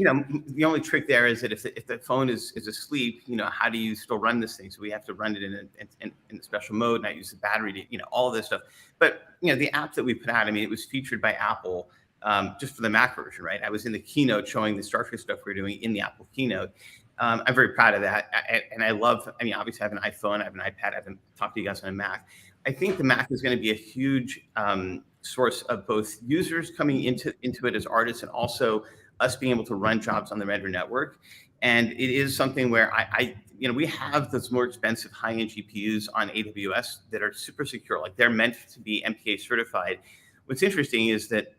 the only trick there is that if the phone is asleep, how do you still run this thing? So we have to run it in a special mode, not use the battery to, all of this stuff. But the app that we put out, it was featured by Apple just for the Mac version, right? I was in the keynote showing the Star Trek stuff we're doing in the Apple keynote. I'm very proud of that, and I love. Obviously, I have an iPhone, I have an iPad, I haven't talked to you guys on a Mac. I think the Mac is going to be a huge source of both users coming into it as artists and also us being able to run jobs on the render network. And it is something where we have those more expensive high-end GPUs on AWS that are super secure. Like, they're meant to be MPA certified. What's interesting is that,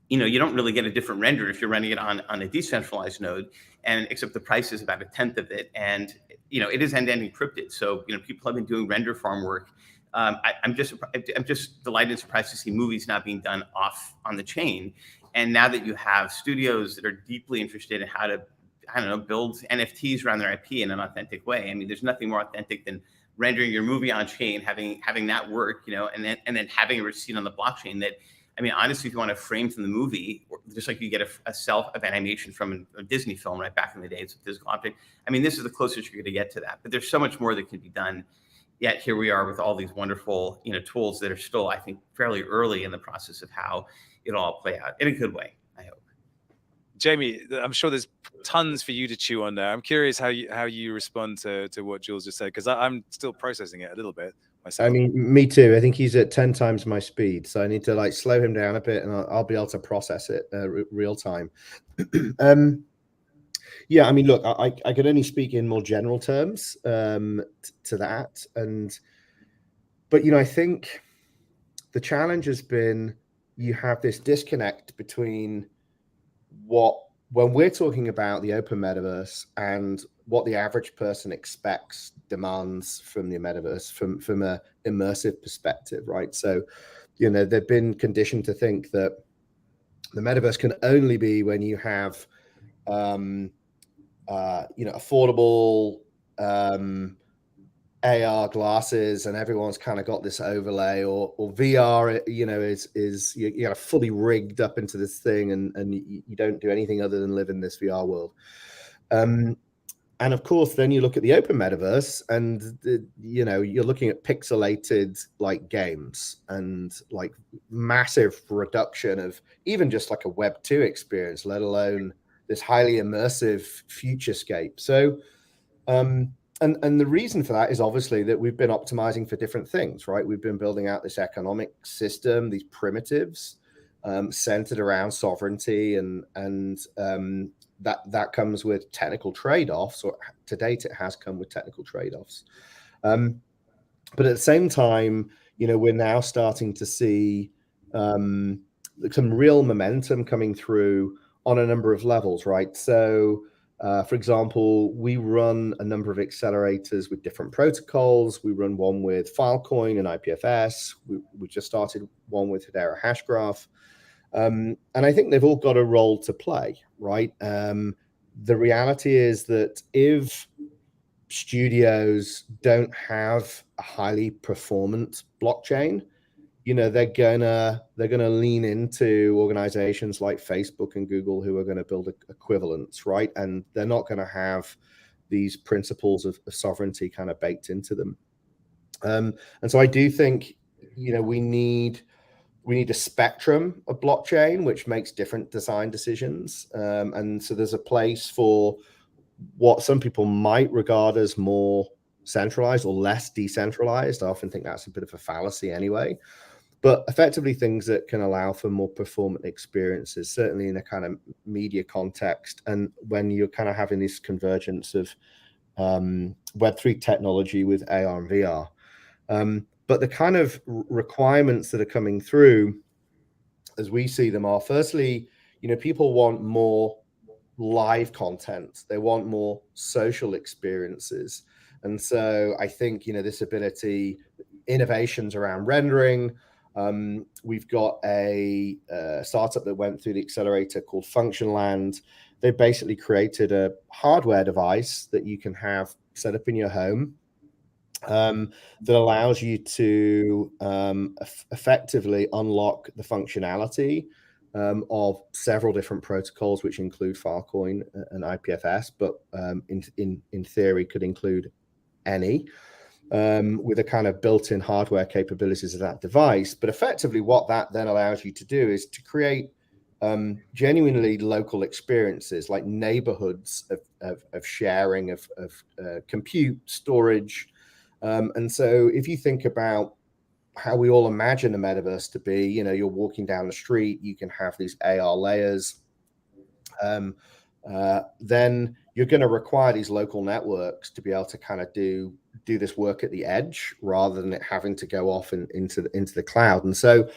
you don't really get a different render if you're running it on a decentralized node, and except the price is about a tenth of it. And, it is end-to-end encrypted. So, people have been doing render farm work. I'm just delighted and surprised to see movies not being done off on the chain. And now that you have studios that are deeply interested in how to, build NFTs around their IP in an authentic way. I mean, there's nothing more authentic than rendering your movie on chain, having that work, and then having a receipt on the blockchain that, honestly, if you want a frame from the movie, just like you get a cell of animation from a Disney film right back in the day, it's a physical object. This is the closest you're going to get to that. But there's so much more that can be done. Yet here we are with all these wonderful, tools that are still, I think, fairly early in the process of how it'll all play out in a good way, I hope. Jamie, I'm sure there's tons for you to chew on there. I'm curious how you respond to what Jules just said, because I'm still processing it a little bit myself. Me too. I think he's at 10 times my speed, so I need to slow him down a bit, and I'll be able to process it real time. Yeah, look, I could only speak in more general terms to that, but I think the challenge has been you have this disconnect between when we're talking about the open metaverse and what the average person expects, demands from the metaverse from a immersive perspective, right? So, they've been conditioned to think that the metaverse can only be when you have affordable AR glasses, and everyone's kind of got this overlay, or VR, is you got fully rigged up into this thing, and you don't do anything other than live in this VR world. And of course, then you look at the open metaverse, and you're looking at pixelated games, and massive reduction of even just a Web 2 experience, let alone this highly immersive futurescape. So, and the reason for that is obviously that we've been optimizing for different things, right? We've been building out this economic system, these primitives centered around sovereignty, and that comes with technical trade-offs, or to date it has come with technical trade-offs. But at the same time, we're now starting to see some real momentum coming through on a number of levels, right? So, for example, we run a number of accelerators with different protocols. We run one with Filecoin and IPFS. We just started one with Hedera Hashgraph. And I think they've all got a role to play, right? The reality is that if studios don't have a highly performant blockchain, they're gonna lean into organizations like Facebook and Google, who are going to build equivalents, right? And they're not going to have these principles of sovereignty kind of baked into them. And so I do think we need a spectrum of blockchain which makes different design decisions, and so there's a place for what some people might regard as more centralized or less decentralized. I often think that's a bit of a fallacy anyway. But effectively, things that can allow for more performant experiences, certainly in a kind of media context, and when you're kind of having this convergence of Web3 technology with AR and VR. But the kind of requirements that are coming through, as we see them, are firstly, people want more live content. They want more social experiences. And so I think, this ability, innovations around rendering. We've got a startup that went through the accelerator called Functionland. They basically created a hardware device that you can have set up in your home, that allows you to effectively unlock the functionality of several different protocols, which include Filecoin and IPFS, but in theory could include any. With a kind of built-in hardware capabilities of that device. But effectively what that then allows you to do is to create genuinely local experiences, like neighborhoods of sharing of compute, storage. And so if you think about how we all imagine the metaverse to be, you're walking down the street, you can have these AR layers. then you're going to require these local networks to be able to kind of do this work at the edge rather than it having to go off into the cloud. And so,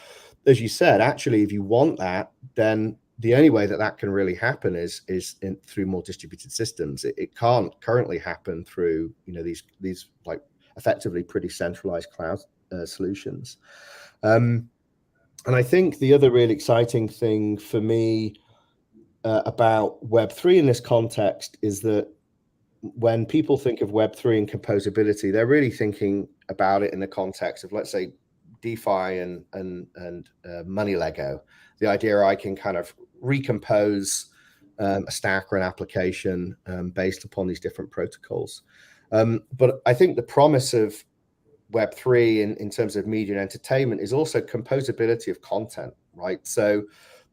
as you said, actually, if you want that, then the only way that can really happen is through more distributed systems. It can't currently happen through these like effectively pretty centralized cloud solutions. And I think the other really exciting thing for me about Web3 in this context is that when people think of Web3 and composability, they're really thinking about it in the context of, let's say, DeFi and money Lego. The idea I can kind of recompose a stack or an application based upon these different protocols. But I think the promise of Web3 in terms of media and entertainment is also composability of content, right? So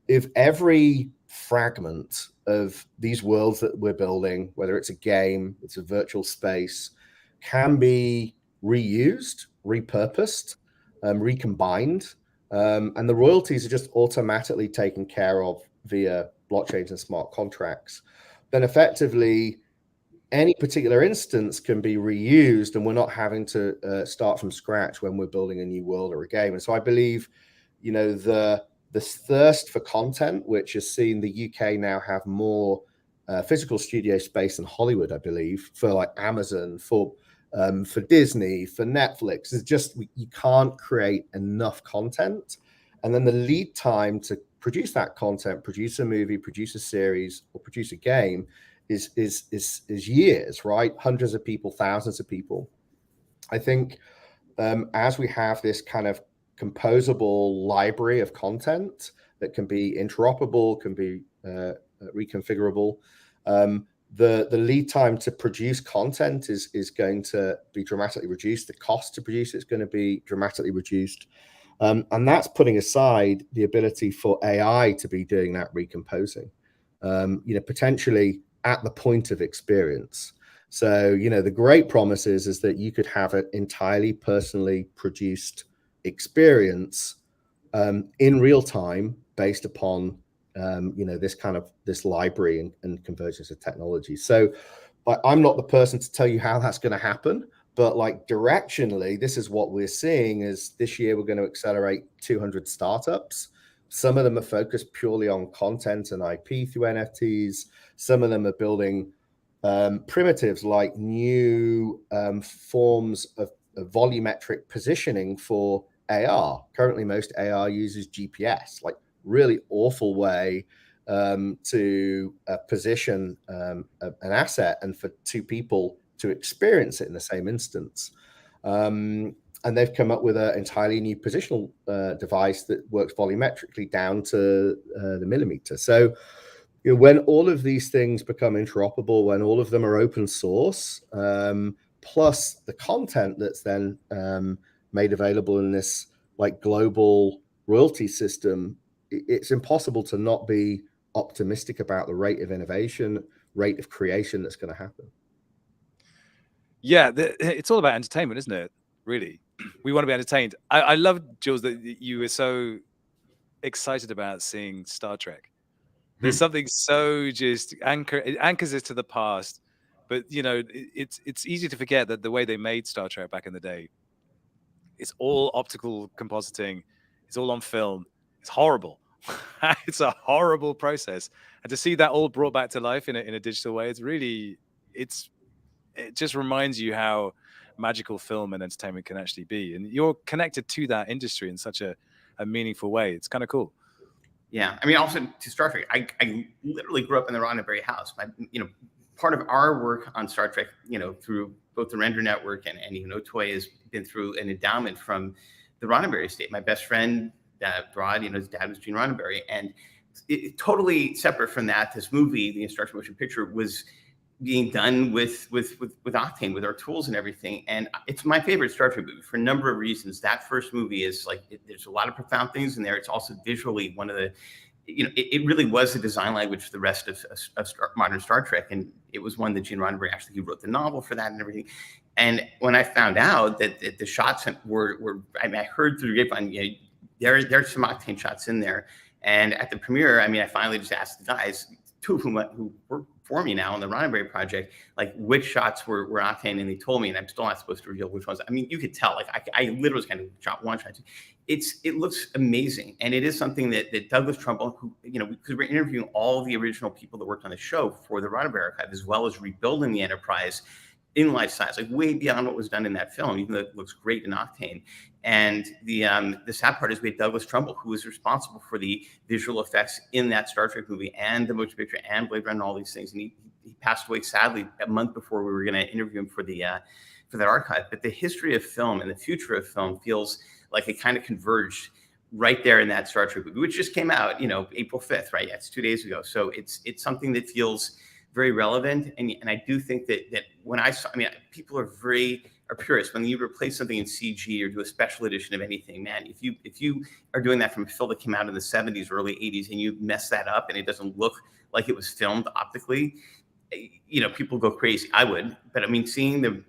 if every fragment of these worlds that we're building, whether it's a game, it's a virtual space, can be reused, repurposed, recombined, and the royalties are just automatically taken care of via blockchains and smart contracts, then effectively any particular instance can be reused, and we're not having to start from scratch when we're building a new world or a game. And so I believe, this thirst for content, which has seen the UK now have more physical studio space than Hollywood, I believe, for like Amazon, for Disney, for Netflix, is just you can't create enough content, and then the lead time to produce that content, produce a movie, produce a series, or produce a game is years, right? Hundreds of people, thousands of people. I think as we have this kind of composable library of content that can be interoperable, can be reconfigurable, the lead time to produce content is going to be dramatically reduced. The cost to produce is going to be dramatically reduced. And that's putting aside the ability for AI to be doing that recomposing, potentially at the point of experience. So, the great promise is that you could have an entirely personally produced experience in real time based upon this library and convergence of technology. So I'm not the person to tell you how that's going to happen, but like directionally, this is what we're seeing is this year we're going to accelerate 200 startups. Some of them are focused purely on content and IP through NFTs. Some of them are building primitives like new forms of volumetric positioning for AR. Currently, most AR uses GPS, like really awful way to position an asset and for two people to experience it in the same instance. And they've come up with an entirely new positional device that works volumetrically down to the millimeter. So when all of these things become interoperable, when all of them are open source, plus the content that's then made available in this like global royalty system, it's impossible to not be optimistic about the rate of innovation, rate of creation that's going to happen. Yeah, it's all about entertainment, isn't it? Really, we want to be entertained. I love, Jules, that you were so excited about seeing Star Trek. There's something so just anchors us to the past, but it's easy to forget that the way they made Star Trek back in the day, it's all optical compositing, it's all on film. It's horrible. It's a horrible process, and to see that all brought back to life in a digital way, it just reminds you how magical film and entertainment can actually be, and you're connected to that industry in such a meaningful way. It's kind of cool. Yeah, I mean, also to Star Trek, I literally grew up in the Roddenberry house. Part of our work on Star Trek, through both the Render Network and Toy has been through an endowment from the Roddenberry estate. My best friend, Broad, his dad was Gene Roddenberry, and totally separate from that, this movie, the instructional motion picture, was being done with Octane, with our tools and everything. And it's my favorite Star Trek movie for a number of reasons. That first movie is like, there's a lot of profound things in there. It's also visually one of the, it really was the design language for the rest of modern Star Trek. And it was one that Gene Roddenberry he wrote the novel for that and everything. And when I found out that the shots were I heard through the grapevine, there's some Octane shots in there. And at the premiere, I finally just asked the guys, two of whom who work for me now on the Roddenberry project, like which shots were Octane, and they told me, and I'm still not supposed to reveal which ones. I mean, you could tell, like I literally was kind of shot one, shot two. It looks amazing, and it is something that Douglas Trumbull, who, you know, because we're interviewing all the original people that worked on the show for the Roddenberry archive, as well as rebuilding the Enterprise in life size, like way beyond what was done in that film, even though it looks great in Octane. And the sad part is we had Douglas Trumbull, who was responsible for the visual effects in that Star Trek movie and the motion picture and Blade Runner and all these things. And he passed away sadly a month before we were going to interview him for that archive. But the history of film and the future of film feels like it kind of converged right there in that Star Trek movie, which just came out, you know, April 5th, right? That's 2 days ago. So it's something that feels very relevant. And I do think that when I saw, I mean, people are purists. When you replace something in CG or do a special edition of anything, man, if you are doing that from a film that came out in the 70s or early 80s and you mess that up and it doesn't look like it was filmed optically, you know, people go crazy. I would. But I mean, seeing the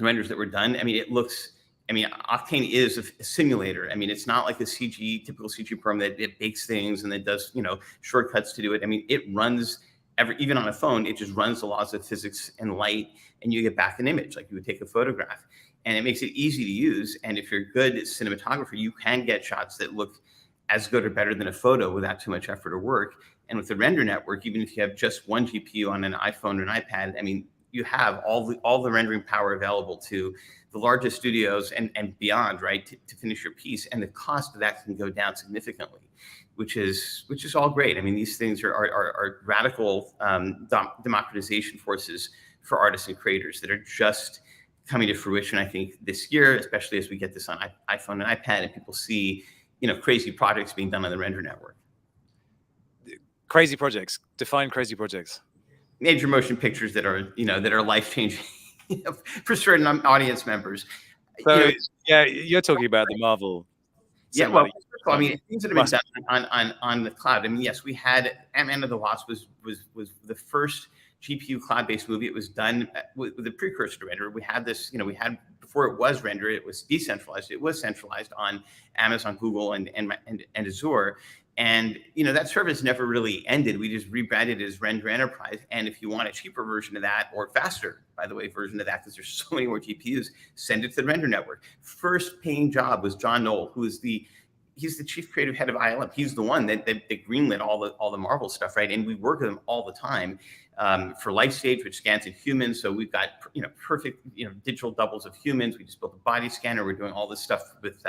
renders that were done, I mean, it looks, I mean, Octane is a simulator. I mean, it's not like a typical CG program that it bakes things and then does, you know, shortcuts to do it. I mean, it runs even on a phone, it just runs the laws of physics and light, and you get back an image like you would take a photograph. And it makes it easy to use. And if you're good cinematographer, you can get shots that look as good or better than a photo without too much effort or work. And with the render network, even if you have just one GPU on an iPhone or an iPad, I mean, you have all the rendering power available to the largest studios and beyond, right, to finish your piece. And the cost of that can go down significantly, which is all great. I mean, these things are radical democratization forces for artists and creators that are just coming to fruition, I think, this year, especially as we get this on iPhone and iPad and people see, you know, crazy projects being done on the render network. Crazy projects. Define crazy projects. Major motion pictures that are life-changing for certain audience members. So, you know, yeah, you're talking about the Marvel. Yeah, well, I mean, things that have been done on the cloud. I mean, yes, we had Ant-Man and the Wasp was the first GPU cloud-based movie. It was done with a precursor to render. We had this, you know, before it was render, it was decentralized. It was centralized on Amazon, Google, and Azure. And, you know, that service never really ended. We just rebranded it as Render Enterprise. And if you want a cheaper version of that, or faster, by the way, version of that, because there's so many more GPUs, send it to the Render Network. First paying job was John Knoll, who is he's the chief creative head of ILM. He's the one that greenlit all the Marvel stuff, right? And we work with him all the time for LifeStage, which scans in humans. So we've got, you know, perfect, you know, digital doubles of humans. We just built a body scanner. We're doing all this stuff with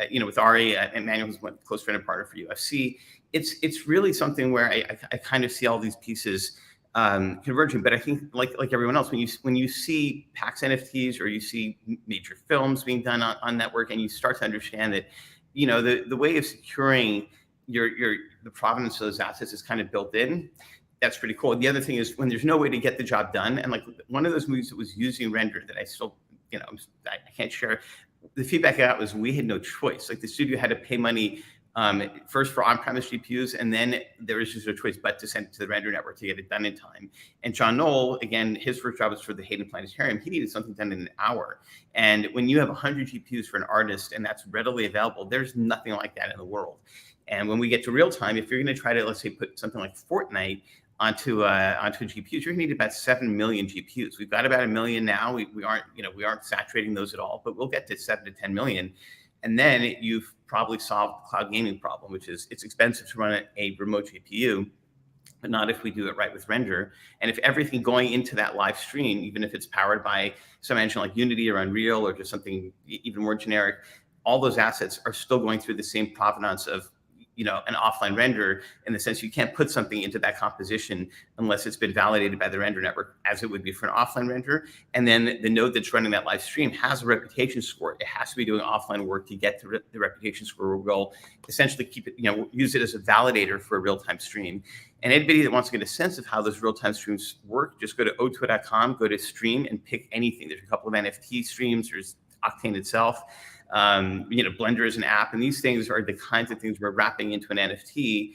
you know, with Ari and Manuel, who's a close friend and partner for UFC. It's really something where I kind of see all these pieces converging. But I think like everyone else, when you see PAX NFTs or you see major films being done on network, and you start to understand that, you know, the way of securing the provenance of those assets is kind of built in. That's pretty cool. The other thing is when there's no way to get the job done, and like one of those movies that was using render that I still, you know, I can't share. The feedback I got was we had no choice. Like the studio had to pay money first for on-premise GPUs, and then there was just no choice but to send it to the render network to get it done in time. And John Knoll, again, his first job was for the Hayden Planetarium. He needed something done in an hour. And when you have 100 GPUs for an artist and that's readily available, there's nothing like that in the world. And when we get to real time, if you're going to try to, let's say, put something like Fortnite onto GPUs, you're going to need about 7 million GPUs. We've got about 1 million now. We aren't saturating those at all, but we'll get to 7 to 10 million. And then you've probably solved the cloud gaming problem, which is it's expensive to run a remote GPU, but not if we do it right with render. And if everything going into that live stream, even if it's powered by some engine like Unity or Unreal or just something even more generic, all those assets are still going through the same provenance of, you know, an offline render, in the sense you can't put something into that composition unless it's been validated by the render network, as it would be for an offline render. And then the node that's running that live stream has a reputation score. It has to be doing offline work to get to the reputation score. We'll essentially keep it, you know, use it as a validator for a real-time stream. And anybody that wants to get a sense of how those real-time streams work, just go to o2.com, go to stream, and pick anything. There's a couple of NFT streams. There's Octane itself. You know, Blender is an app, and these things are the kinds of things we're wrapping into an NFT,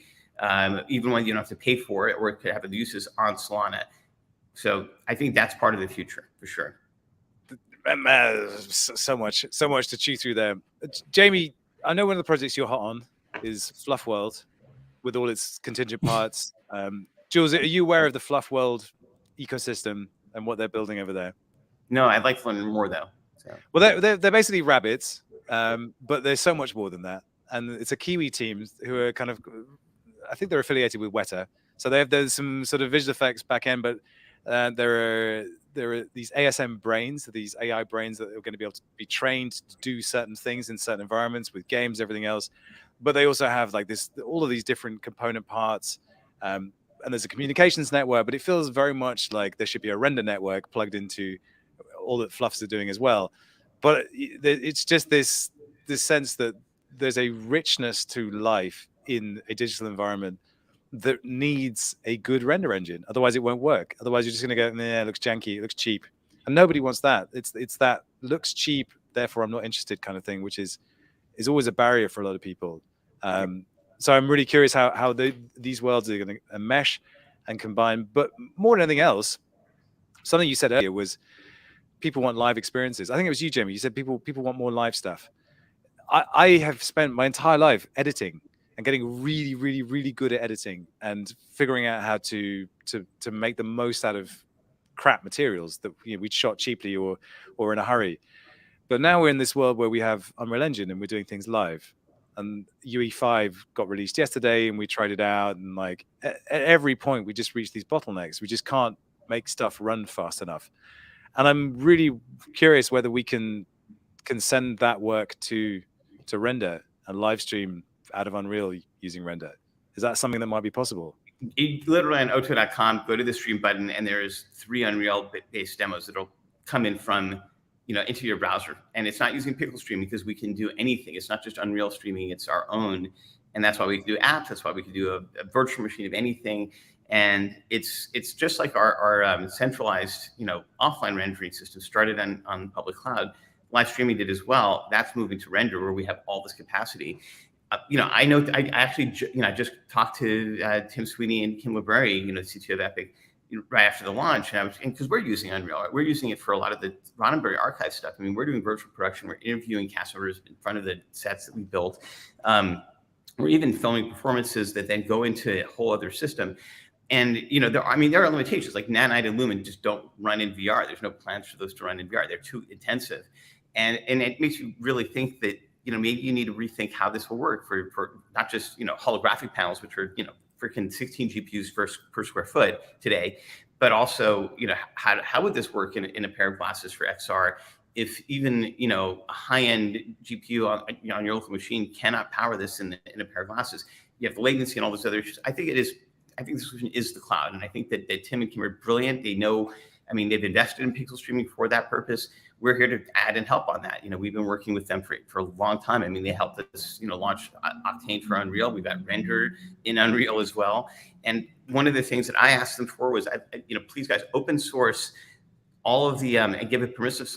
even when you don't have to pay for it, or it could have the uses on Solana. So I think that's part of the future for sure. So much to chew through there. Jamie, I know one of the projects you're hot on is Fluff World, with all its contingent parts. Jules, are you aware of the Fluff World ecosystem and what they're building over there? No, I'd like to learn more though. So. Well, they're basically rabbits, but there's so much more than that. And it's a Kiwi team who are kind of, I think they're affiliated with Weta. So there's some sort of visual effects back end, but there are these ASM brains, these AI brains that are going to be able to be trained to do certain things in certain environments with games, everything else. But they also have like all of these different component parts. And there's a communications network, but it feels very much like there should be a render network plugged into all that Fluffs are doing as well. But it's just this sense that there's a richness to life in a digital environment that needs a good render engine. Otherwise, it won't work. Otherwise, you're just going to go, nah, it looks janky, it looks cheap. And nobody wants that. It's that looks cheap, therefore I'm not interested kind of thing, which is always a barrier for a lot of people. So I'm really curious how these worlds are going to mesh and combine. But more than anything else, something you said earlier was people want live experiences. I think it was you, Jamie. You said people want more live stuff. I have spent my entire life editing and getting really, really, really good at editing and figuring out how to make the most out of crap materials that we'd shot cheaply or in a hurry. But now we're in this world where we have Unreal Engine and we're doing things live. And UE5 got released yesterday and we tried it out. And like at every point, we just reach these bottlenecks. We just can't make stuff run fast enough. And I'm really curious whether we can send that work to render and live stream out of Unreal using render. Is that something that might be possible? Literally on Oto.com, go to the stream button, and there's 3 Unreal-based demos that'll come in from into your browser. And it's not using Pickle Stream because we can do anything. It's not just Unreal streaming; it's our own, and that's why we can do apps. That's why we can do a virtual machine of anything. And it's just like our centralized offline rendering system started on public cloud. Live streaming did as well. That's moving to render where we have all this capacity. I know I actually I just talked to Tim Sweeney and Kim Library, the CTO of Epic, right after the launch, and because we're using Unreal, we're using it for a lot of the Roddenberry archive stuff. I mean, we're doing virtual production, we're interviewing cast members in front of the sets that we built. We're even filming performances that then go into a whole other system. And there are limitations, like Nanite and Lumen just don't run in VR. There's no plans for those to run in VR. They're too intensive, and it makes you really think that maybe you need to rethink how this will work for not just holographic panels, which are freaking 16 GPUs per square foot today, but also how would this work in a pair of glasses for XR if even a high-end GPU on your local machine cannot power this in a pair of glasses? You have the latency and all those other issues. I think the solution is the cloud. And I think that Tim and Kim are brilliant. They know, they've invested in pixel streaming for that purpose. We're here to add and help on that. We've been working with them for a long time. They helped us, launch Octane for Unreal. We've got Render in Unreal as well. And one of the things that I asked them for was, please guys, open source all of the, and give a permissive,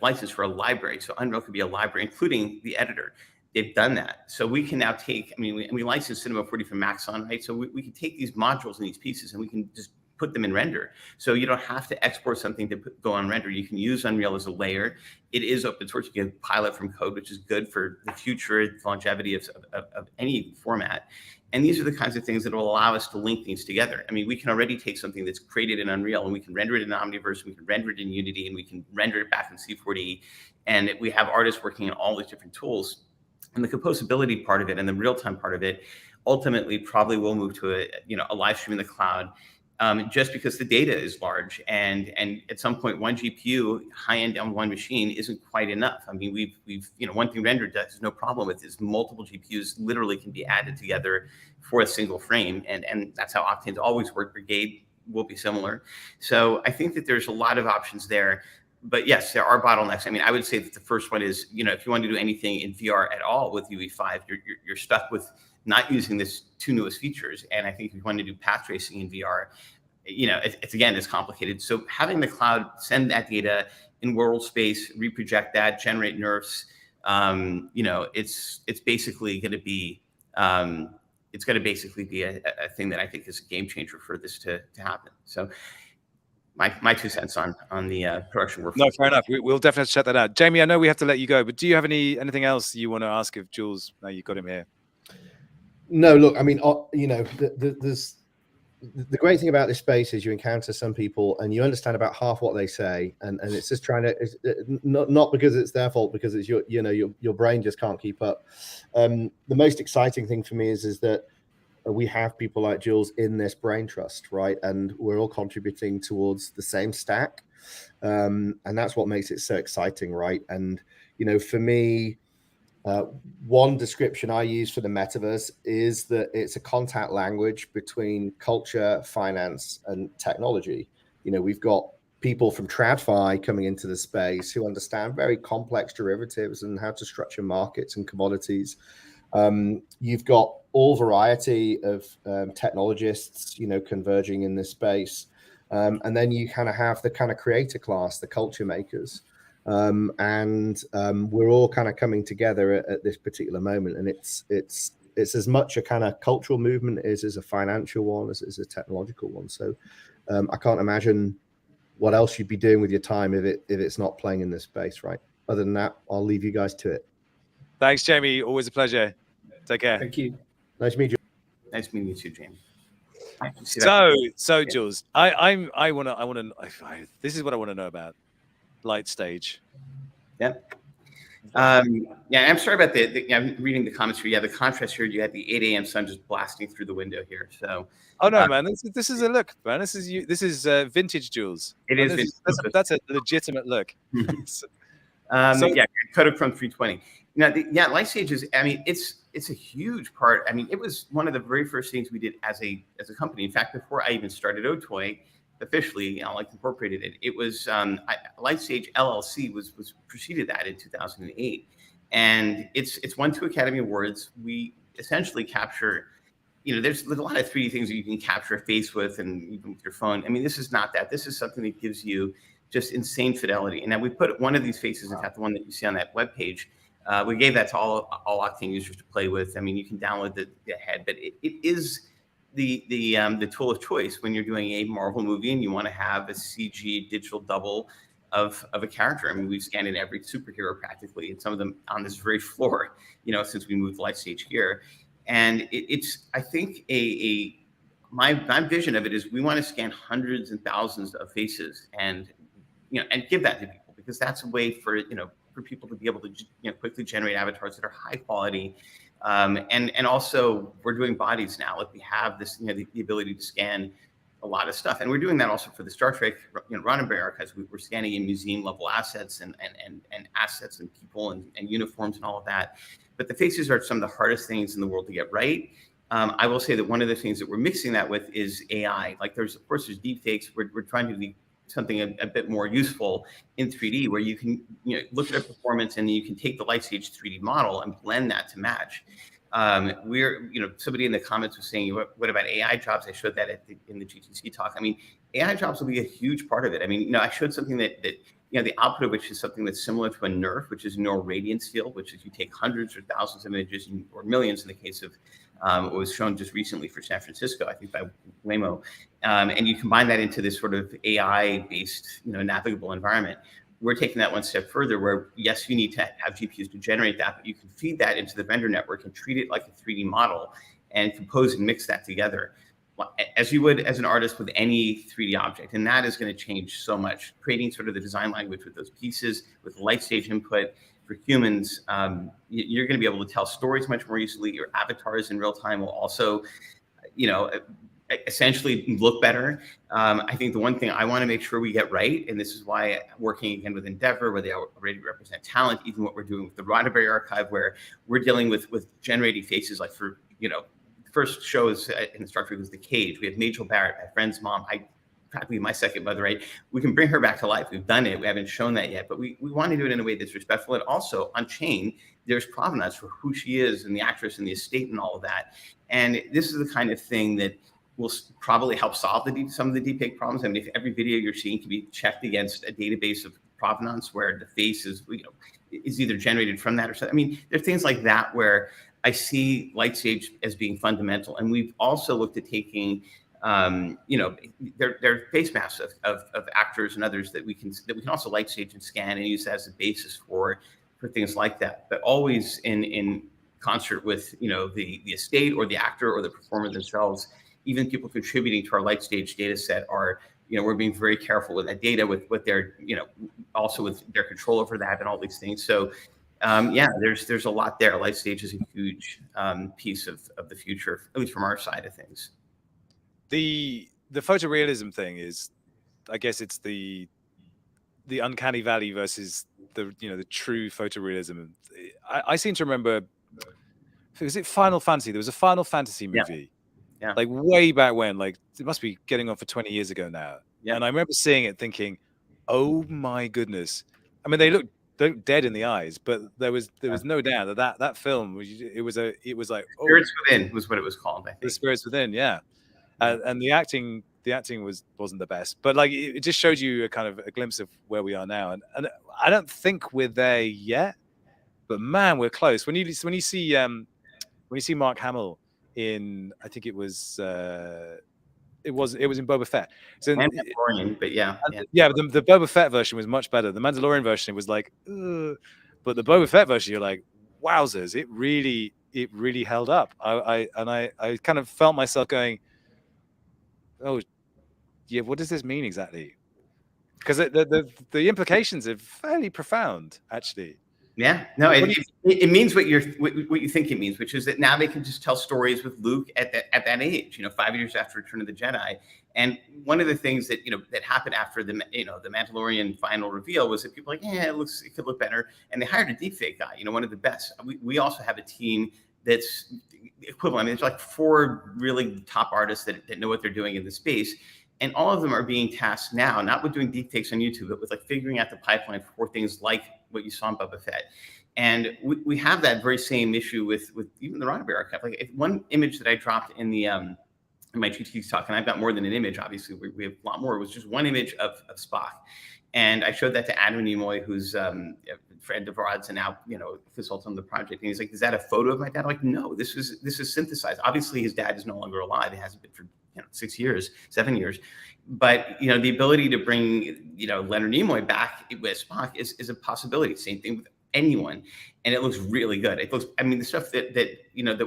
license for a library. So Unreal could be a library, including the editor. They've done that. So we can now take, we license Cinema 4D from Maxon, right? So we can take these modules and these pieces and we can just put them in render. So you don't have to export something to go on render. You can use Unreal as a layer. It is open source. You can pilot from code, which is good for the future longevity of any format. And these are the kinds of things that will allow us to link things together. We can already take something that's created in Unreal and we can render it in Omniverse, we can render it in Unity, and we can render it back in C4D. And we have artists working on all these different tools. And the composability part of it and the real-time part of it ultimately probably will move to a live stream in the cloud, just because the data is large. And at some point, one GPU high-end on one machine isn't quite enough. we've one thing Render does no problem with is multiple GPUs literally can be added together for a single frame. And that's how Octane's always worked. Brigade will be similar. So I think that there's a lot of options there. But yes, there are bottlenecks. I would say that the first one is, if you want to do anything in VR at all with UE5, you're stuck with not using this 2 newest features. And I think if you want to do path tracing in VR, it's complicated. So having the cloud send that data in world space, reproject that, generate nerfs, it's basically going to be a thing that I think is a game changer for this to happen. So my 2 cents on the production workflow. No, fair enough. We'll definitely check that out. Jamie, I know we have to let you go, but do you have anything else you want to ask of Jules? Now you've got him here. No, look, there's the great thing about this space is you encounter some people and you understand about half what they say, and it's just trying to, not because it's their fault, because it's your brain just can't keep up. The most exciting thing for me is that we have people like Jules in this brain trust, right? And we're all contributing towards the same stack. And that's what makes it so exciting, right? And, for me, one description I use for the metaverse is that it's a contact language between culture, finance, and technology. We've got people from TradFi coming into the space who understand very complex derivatives and how to structure markets and commodities. You've got all variety of technologists, converging in this space. And then you kind of have the kind of creator class, the culture makers. And we're all kind of coming together at this particular moment. And it's as much a kind of cultural movement as a financial one, as a technological one. So I can't imagine what else you'd be doing with your time if it's not playing in this space, right? Other than that, I'll leave you guys to it. Thanks, Jamie. Always a pleasure. Take care. Thank you. Nice to meet you. Nice meeting you too, Jamie. So Jules, I want to. This is what I want to know about Light Stage. Yep. Yeah, I'm sorry about I'm reading the comments here. Yeah, the contrast here. You had the 8 a.m. sun just blasting through the window here. So. Oh no, man! This is a look, man. This is vintage Jules. It is. Vintage. That's a legitimate look. Yeah, Kodachrome 320. Light Stage is. I mean, it's a huge part. I mean, it was one of the very first things we did as a company. In fact, before I even started Otoy officially, incorporated it. It was Light Stage LLC was preceded that in 2008, and it's won 2 Academy Awards. We essentially capture. There's a lot of 3D things that you can capture a face with, and even with your phone. I mean, this is not that. This is something that gives you just insane fidelity. And now we put one of these faces, in fact, the one that you see on that webpage. We gave that to all Octane users to play with. I mean, you can download the head, but it is the tool of choice when you're doing a Marvel movie and you want to have a CG digital double of a character. I mean, we've scanned in every superhero practically, and some of them on this very floor. Since we moved Light Stage here. And it's, I think, my vision of it is we want to scan hundreds and thousands of faces and give that to people, because that's a way for people to be able to quickly generate avatars that are high quality. And also we're doing bodies now. Like we have this, the ability to scan a lot of stuff. And we're doing that also for the Star Trek, Roddenberry archives. We're scanning in museum level assets and assets and people and uniforms and all of that. But the faces are some of the hardest things in the world to get right. I will say that one of the things that we're mixing that with is AI. Like there's deep fakes. We're trying to do something a bit more useful in 3D, where you can look at a performance and you can take the Light Stage 3D model and blend that to match. Somebody in the comments was saying, what about AI jobs? I showed that in the GTC talk. I mean, AI jobs will be a huge part of it. I mean, I showed something that the output of which is something that's similar to a NERF, which is neural radiance field, which is you take hundreds or thousands of images or millions in the case of what was shown just recently for San Francisco, I think by Waymo, and you combine that into this sort of AI-based, navigable environment. We're taking that one step further, where yes, you need to have GPUs to generate that, but you can feed that into the vendor network and treat it like a 3D model and compose and mix that together as you would as an artist with any 3D object. And that is going to change so much, creating sort of the design language with those pieces, with Light Stage input for humans. You're going to be able to tell stories much more easily. Your avatars in real time will also, essentially look better. I think the one thing I want to make sure we get right, and this is why working again with Endeavor, where they already represent talent, even what we're doing with the Roddenberry archive, where we're dealing with generating faces, like for, first show is in the structure was The Cage. We have Majel Barrett, my friend's mom. Practically my second mother, right? We can bring her back to life. We've done it. We haven't shown that yet, but we want to do it in a way that's respectful. And also on chain, there's provenance for who she is and the actress and the estate and all of that. And this is the kind of thing that will probably help solve some of the deepfake problems. I mean, if every video you're seeing can be checked against a database of provenance where the face is, is either generated from that or something. I mean, there are things like that where I see Light Stage as being fundamental. And we've also looked at taking, their face masks of actors and others that we can also Light Stage and scan and use as a basis for things like that, but always in concert with, the estate or the actor or the performer themselves. even people contributing to our light stage data set are, we're being very careful with that data, with what they're, also with their control over that and all these things. So there's a lot there. Light stage is a huge piece of the future, at least from our side of things. The photorealism thing is, I guess it's the uncanny valley versus the true photorealism. I seem to remember, was it Final Fantasy? There was a Final Fantasy movie, like way back when, like it must be getting on for 20 years ago now. Yeah. And I remember seeing it thinking, oh my goodness. I mean, they look dead in the eyes, but there was no doubt that film it was like Spirits Within was what it was called, I think. The Spirits Within, yeah. And the acting wasn't the best, but like it just showed you a kind of a glimpse of where we are now. And I don't think we're there yet, but man, we're close. When you see Mark Hamill in, I think it was in Boba Fett. So Mandalorian, but the Boba Fett version was much better. The Mandalorian version was like, ugh. But the Boba Fett version, you're like, wowzers! It really held up. I kind of felt myself going, oh, yeah, what does this mean exactly? Because the implications are fairly profound, actually. Yeah, no, it means what you think it means, which is that now they can just tell stories with Luke at that age, 5 years after Return of the Jedi. And one of the things that that happened after the Mandalorian final reveal was that people were like, it could look better, and they hired a deepfake guy, one of the best. We also have a team that's equivalent. I mean, there's like 4 really top artists that know what they're doing in the space. And all of them are being tasked now, not with doing deepfakes on YouTube, but with like figuring out the pipeline for things like what you saw in Boba Fett. And we have that very same issue with even the Roddenberry archive. Like one image that I dropped in the in my GTX talk, and I've got more than an image, obviously, we have a lot more. It was just one image of Spock. And I showed that to Adam Nimoy, who's a friend of Rod's and now, consultant on the project. And he's like, is that a photo of my dad? I'm like, no, this is synthesized. Obviously, his dad is no longer alive. It hasn't been for 6 years, 7 years. But, the ability to bring, Leonard Nimoy back with Spock is a possibility. Same thing with anyone. And it looks really good. It looks, I mean, the stuff that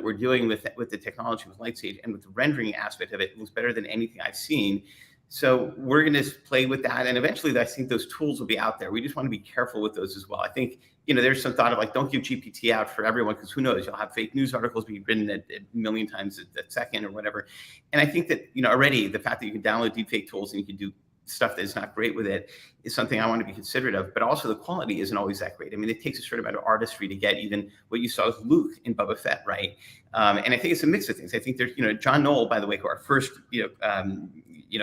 we're doing with the technology with Lightstage and with the rendering aspect of it looks better than anything I've seen. So we're going to play with that. And eventually, I think those tools will be out there. We just want to be careful with those as well. I think, there's some thought of like, don't give GPT out for everyone, because who knows, you'll have fake news articles being written at a million times a second or whatever. And I think that, already the fact that you can download deepfake tools and you can do stuff that is not great with it is something I want to be considerate of. But also the quality isn't always that great. I mean, it takes a certain amount of artistry to get even what you saw with Luke in Boba Fett, right? And I think it's a mix of things. I think there's, John Knoll, by the way, who our first,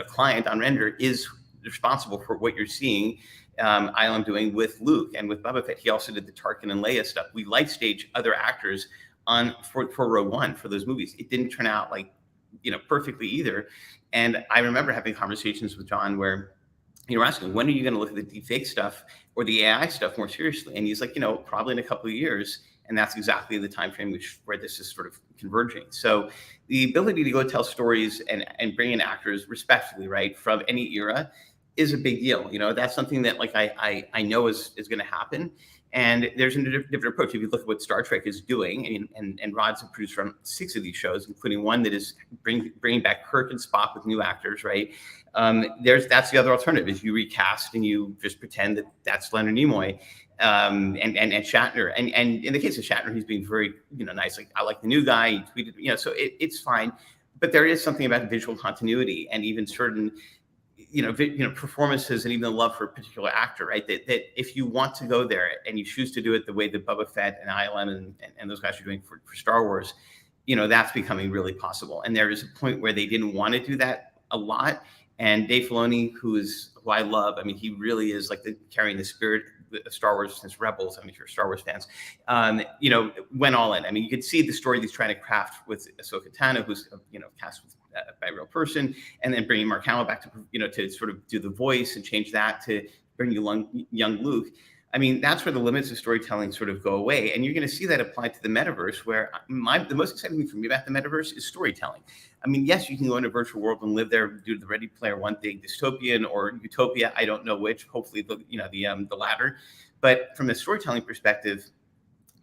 client on render, is responsible for what you're seeing Islam doing with Luke and with Boba Fett. He also did the Tarkin and Leia stuff. We light stage other actors for Rogue One for those movies. It didn't turn out like, perfectly either. And I remember having conversations with John where we're asking, when are you going to look at the deepfake stuff or the AI stuff more seriously? And he's like, probably in a couple of years. And that's exactly the time frame where this is sort of converging. So the ability to go tell stories and bring in actors respectfully, right, from any era is a big deal. That's something that like I know is going to happen. And there's a different approach. If you look at what Star Trek is doing, and Rod's produced from 6 of these shows, including one that is bringing back Kirk and Spock with new actors, right? That's the other alternative, is you recast and you just pretend that that's Leonard Nimoy and Shatner. And in the case of Shatner, he's being very nice. Like, I like the new guy. He tweeted, so it's fine. But there is something about visual continuity and even certain performances and even the love for a particular actor, right? That if you want to go there and you choose to do it the way that Boba Fett and ILM and those guys are doing for Star Wars, that's becoming really possible. And there is a point where they didn't want to do that a lot. And Dave Filoni, who I love, I mean, he really is like carrying the spirit of Star Wars since Rebels. I mean, if you're Star Wars fans, went all in. I mean, you could see the story that he's trying to craft with Ahsoka Tano, who's cast with by a real person, and then bringing Mark Hamill back to to sort of do the voice and change that to bring you young Luke. I mean, that's where the limits of storytelling sort of go away, and you're going to see that applied to the metaverse. Where the most exciting thing for me about the metaverse is storytelling. I mean, yes, you can go into a virtual world and live there, do the Ready Player One thing, dystopian or utopia. I don't know which. Hopefully, the latter. But from a storytelling perspective,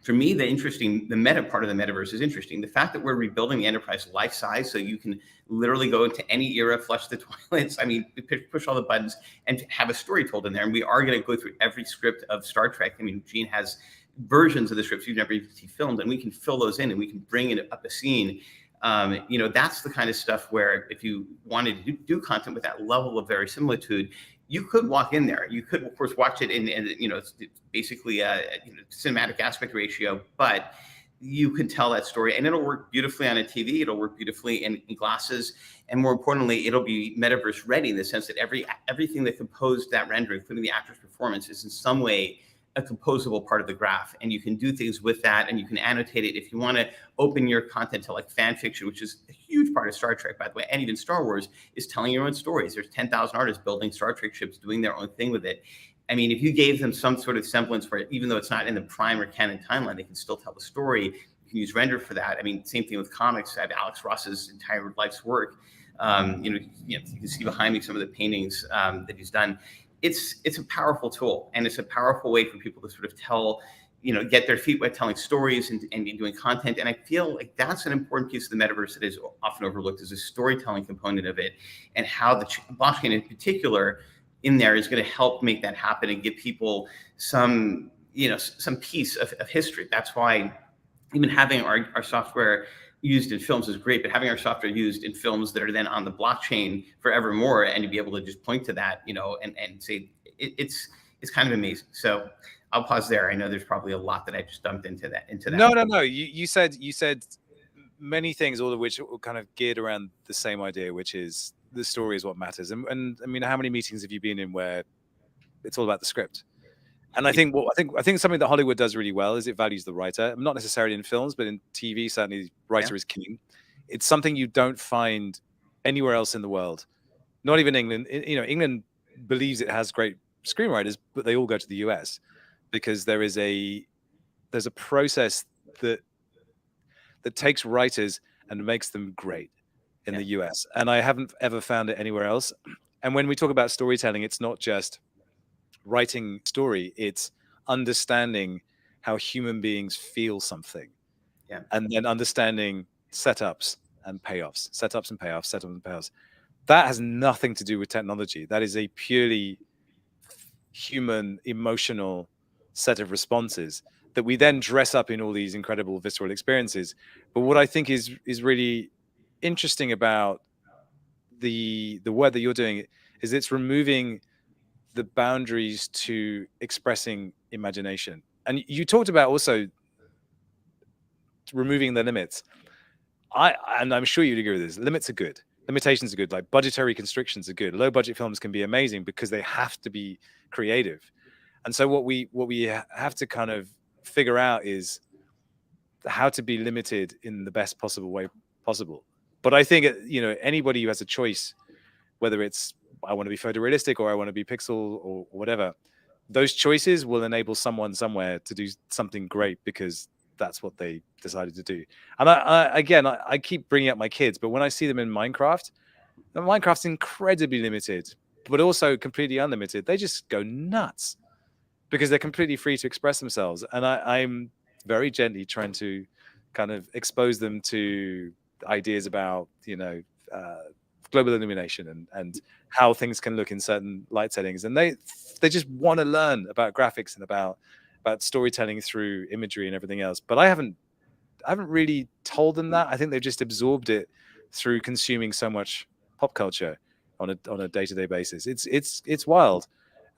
for me, the meta part of the metaverse is interesting. The fact that we're rebuilding the enterprise life size, so you can literally go into any era, flush the toilets. I mean, push all the buttons and have a story told in there. And we are going to go through every script of Star Trek. I mean, Gene has versions of the scripts you've never even seen filmed, and we can fill those in and we can bring it up a scene. That's the kind of stuff where if you wanted to do content with that level of verisimilitude, you could walk in there. You could, of course, watch it in it's basically a cinematic aspect ratio, but you can tell that story, and it'll work beautifully on a TV. It'll work beautifully in glasses, and more importantly, it'll be metaverse ready in the sense that everything that composed that render, including the actor's performance, is in some way a composable part of the graph, and you can do things with that, and you can annotate it if you want to open your content to like fan fiction, which is a huge part of Star Trek, by the way, and even Star Wars is telling your own stories. There's 10,000 artists building Star Trek ships, doing their own thing with it. I mean, if you gave them some sort of semblance where, even though it's not in the prime or canon timeline, they can still tell the story. You can use render for that. I mean, same thing with comics. I have Alex Ross's entire life's work. You can see behind me some of the paintings that he's done. It's a powerful tool, and it's a powerful way for people to sort of tell, get their feet wet telling stories and doing content. And I feel like that's an important piece of the metaverse that is often overlooked, is a storytelling component of it, and how the blockchain in particular in there is going to help make that happen and give people some piece of history. That's why even having our software used in films is great, but having our software used in films that are then on the blockchain forevermore, and to be able to just point to that, and say it's kind of amazing. So I'll pause there. I know there's probably a lot that I just dumped into that. No. You said many things, all of which are kind of geared around the same idea, which is the story is what matters. And I mean, how many meetings have you been in where it's all about the script? And I think something that Hollywood does really well is it values the writer. Not necessarily in films, but in TV, certainly the writer is king. It's something you don't find anywhere else in the world. Not even England. England believes it has great screenwriters, but they all go to the US because there's a process that takes writers and makes them great in the US. And I haven't ever found it anywhere else. And when we talk about storytelling, it's not just writing story, it's understanding how human beings feel something, and then understanding setups and payoffs. That has nothing to do with technology. That is a purely human, emotional set of responses that we then dress up in all these incredible visceral experiences. But what I think is really interesting about the work that you're doing is it's removing the boundaries to expressing imagination. And you talked about also removing the limits. And I'm sure you'd agree with this. Limits are good. Limitations are good. Like budgetary constrictions are good. Low budget films can be amazing because they have to be creative. And so what we have to kind of figure out is how to be limited in the best possible way possible. But I think, anybody who has a choice, whether it's I want to be photorealistic or I want to be pixel or whatever, those choices will enable someone somewhere to do something great because that's what they decided to do. And I keep bringing up my kids, but when I see them in Minecraft's incredibly limited, but also completely unlimited. They just go nuts because they're completely free to express themselves. And I'm very gently trying to kind of expose them to ideas about, global illumination and how things can look in certain light settings, and they just want to learn about graphics and about storytelling through imagery and everything else. But I haven't really told them that. I think they've just absorbed it through consuming so much pop culture on a day-to-day basis. It's wild.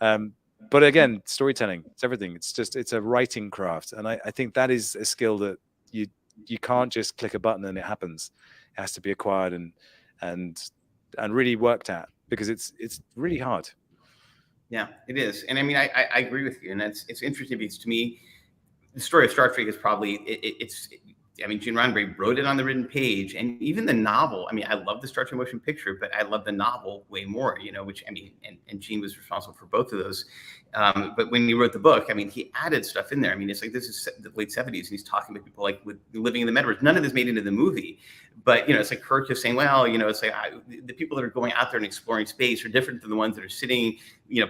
But again, storytelling, it's everything. It's a writing craft, and I think that is a skill that you can't just click a button and it happens. It has to be acquired and really worked at, because it's really hard. Yeah, it is. And I mean, I agree with you. And it's interesting because to me, the story of Star Trek is probably, Gene Roddenberry wrote it on the written page, and even the novel. I mean, I love the Star Trek motion picture, but I love the novel way more, which, and Gene was responsible for both of those. But when he wrote the book, he added stuff in there. It's like, this is the late 70s, and he's talking to people like with living in the metaverse. None of this made into the movie, but, it's like Kirk just saying, well, it's like the people that are going out there and exploring space are different than the ones that are sitting,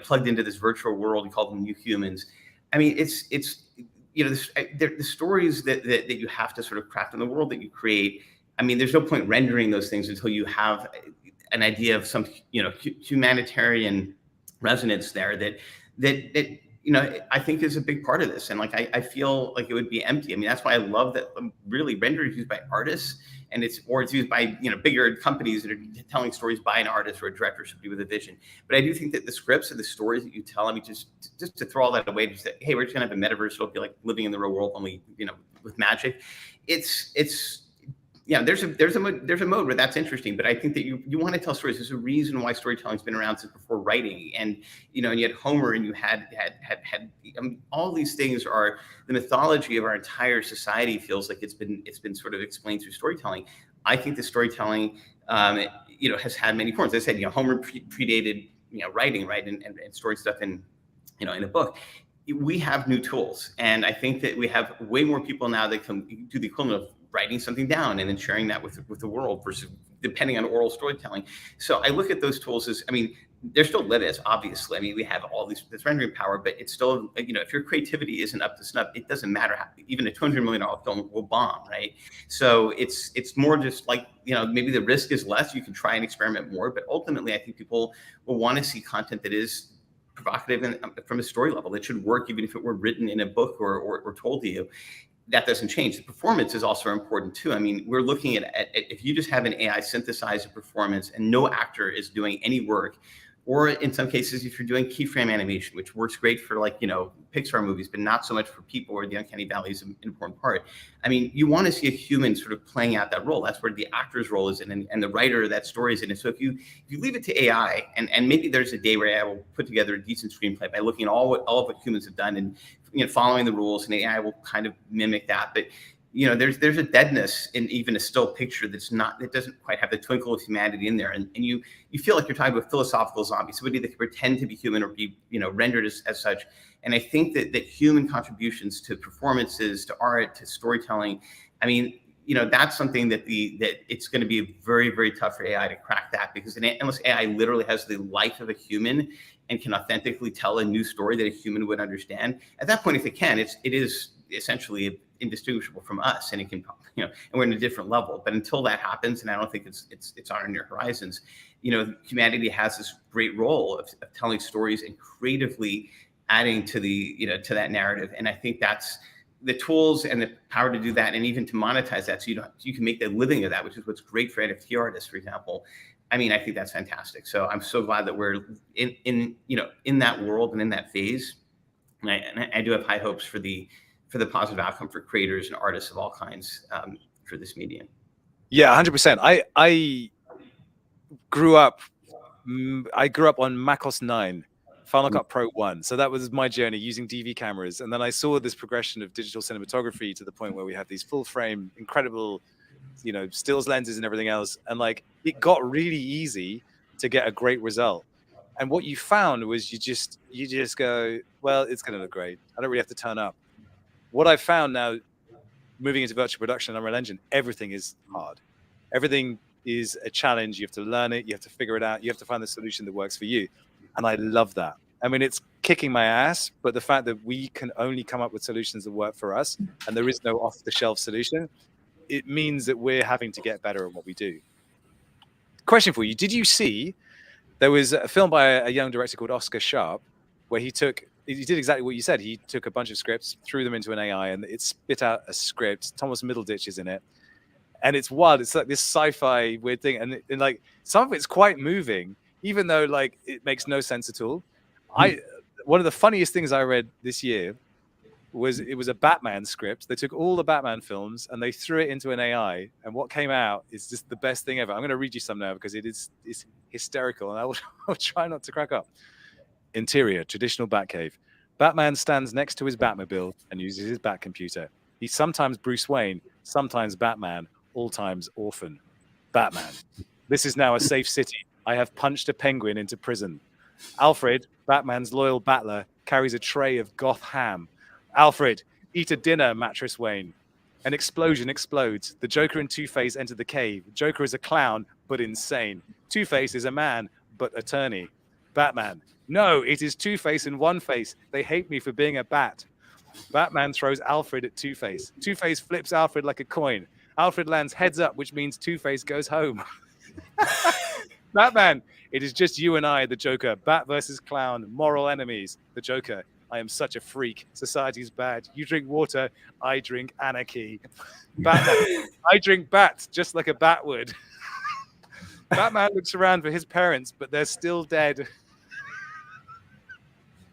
plugged into this virtual world. He called them new humans. It's the stories that you have to sort of craft in the world that you create. I mean, there's no point rendering those things until you have an idea of some, humanitarian resonance there that I think is a big part of this. And like, I feel like it would be empty. I mean, that's why I love that really render is used by artists, and it's used by, bigger companies that are telling stories by an artist or a director, somebody with a vision. But I do think that the scripts and the stories that you tell, I mean, just to throw all that away, just say, hey, we're just gonna have a metaverse. It'll be like living in the real world, only, with magic. There's a mode where that's interesting, but I think that you want to tell stories. There's a reason why storytelling's been around since before writing, and and you had Homer, and you had all these things are the mythology of our entire society. Feels like it's been sort of explained through storytelling. I think the storytelling, has had many forms. As I said, Homer predated writing, right, and storing stuff in a book. We have new tools, and I think that we have way more people now that can do the equivalent of writing something down and then sharing that with the world versus depending on oral storytelling. So I look at those tools as, I mean, they're still limits, obviously. I mean, we have all this rendering power, but it's still, if your creativity isn't up to snuff, it doesn't matter how, even a $200 million film will bomb, right? So it's more just like, maybe the risk is less. You can try and experiment more, but ultimately I think people will want to see content that is provocative and from a story level that should work, even if it were written in a book or told to you. That doesn't change. The performance is also important too. I mean, we're looking at if you just have an AI synthesize a performance and no actor is doing any work, or in some cases, if you're doing keyframe animation, which works great for Pixar movies, but not so much for people where the uncanny valley is an important part. I mean, you want to see a human sort of playing out that role. That's where the actor's role is in, and the writer of that story is in it. So if you leave it to AI, and maybe there's a day where AI will put together a decent screenplay by looking at all of what humans have done and following the rules, and AI will kind of mimic that. But there's a deadness in even a still picture that doesn't quite have the twinkle of humanity in there, and you feel like you're talking about a philosophical zombie, somebody that can pretend to be human or be rendered as such. And I think that human contributions to performances, to art, to storytelling, I mean, that's something that it's going to be very, very tough for AI to crack that, because unless AI literally has the life of a human and can authentically tell a new story that a human would understand, at that point, if it can, it is essentially indistinguishable from us, and it can, and we're in a different level. But until that happens, and I don't think it's on our near horizons, humanity has this great role of telling stories and creatively adding to to that narrative. And I think that's the tools and the power to do that, and even to monetize that, so you can make a living of that, which is what's great for NFT artists, for example. I mean, I think that's fantastic. So I'm so glad that we're in that world and in that phase. And I do have high hopes for the positive outcome for creators and artists of all kinds for this medium. Yeah, 100%. I grew up on Mac OS 9, Final Cut Pro 1. So that was my journey using DV cameras. And then I saw this progression of digital cinematography to the point where we have these full frame, incredible, stills lenses and everything else. And it got really easy to get a great result. And what you found was you just go, well, it's going to look great. I don't really have to turn up. What I found now, moving into virtual production and Unreal Engine, everything is hard. Everything is a challenge. You have to learn it. You have to figure it out. You have to find the solution that works for you. And I love that. I mean, it's kicking my ass, but the fact that we can only come up with solutions that work for us, and there is no off-the-shelf solution, it means that we're having to get better at what we do. Question for you. Did you see there was a film by a young director called Oscar Sharp where he did exactly what you said. He took a bunch of scripts, threw them into an AI, and it spit out a script. Thomas Middleditch is in it. And it's wild. It's like this sci-fi weird thing. And some of it's quite moving, even though it makes no sense at all. One of the funniest things I read this year was it was a Batman script. They took all the Batman films and they threw it into an AI, and what came out is just the best thing ever. I'm going to read you some now because it's hysterical, and I'll try not to crack up. Interior, traditional Batcave. Batman stands next to his Batmobile and uses his Batcomputer. He's sometimes Bruce Wayne, sometimes Batman, all times orphan. Batman. This is now a safe city. I have punched a penguin into prison. Alfred, Batman's loyal battler, carries a tray of goth ham. Alfred, eat a dinner, Mattress Wayne. An explosion explodes. The Joker and Two-Face enter the cave. Joker is a clown, but insane. Two-Face is a man, but attorney. Batman. No, it is Two-Face and One-Face. They hate me for being a bat. Batman throws Alfred at Two-Face. Two-Face flips Alfred like a coin. Alfred lands heads up, which means Two-Face goes home. Batman, it is just you and I, the Joker. Bat versus clown, moral enemies. The Joker, I am such a freak. Society's bad. You drink water, I drink anarchy. Batman, I drink bats just like a bat would. Batman looks around for his parents, but they're still dead.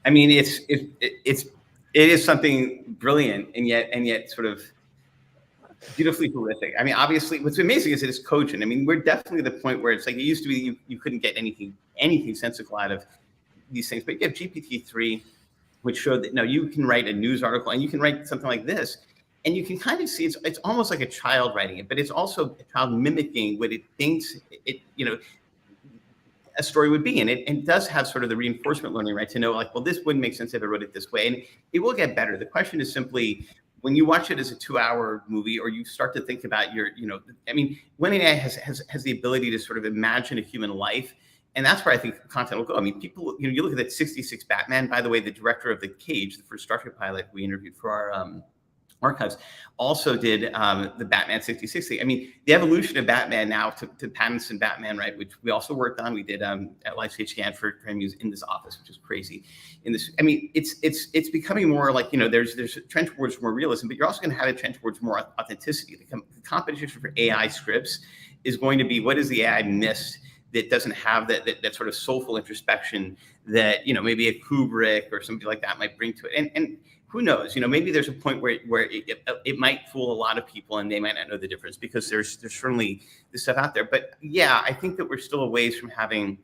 I mean, it is something brilliant and yet sort of beautifully horrific. I mean, obviously, what's amazing is it is cogent. I mean, we're definitely at the point where it's like it used to be you couldn't get anything sensical out of these things, but you have GPT-3, which showed that no, you can write a news article and you can write something like this, and you can kind of see it's almost like a child writing it, but it's also a child mimicking what it thinks a story would be, and it does have sort of the reinforcement learning, right? To know like, well, this wouldn't make sense if I wrote it this way, and it will get better. The question is simply, when you watch it as a 2-hour movie, or you start to think about I mean, when AI has the ability to sort of imagine a human life, and that's where I think content will go. I mean, people, you look at that 66 Batman, by the way, the director of The Cage, the first Star Trek pilot we interviewed for our archives, also did the Batman 66 thing. I mean, the evolution of Batman now to Pattinson Batman, right, which we also worked on. We did at Lifestage Scan for him use in this office, which is crazy. I mean, it's becoming more like, there's a trend towards more realism, but you're also going to have a trend towards more authenticity. The competition for AI scripts is going to be, what is the AI missed that doesn't have that sort of soulful introspection that maybe a Kubrick or somebody like that might bring to it, and who knows? Maybe there's a point where it might fool a lot of people and they might not know the difference, because there's certainly this stuff out there. But yeah, I think that we're still a ways from having,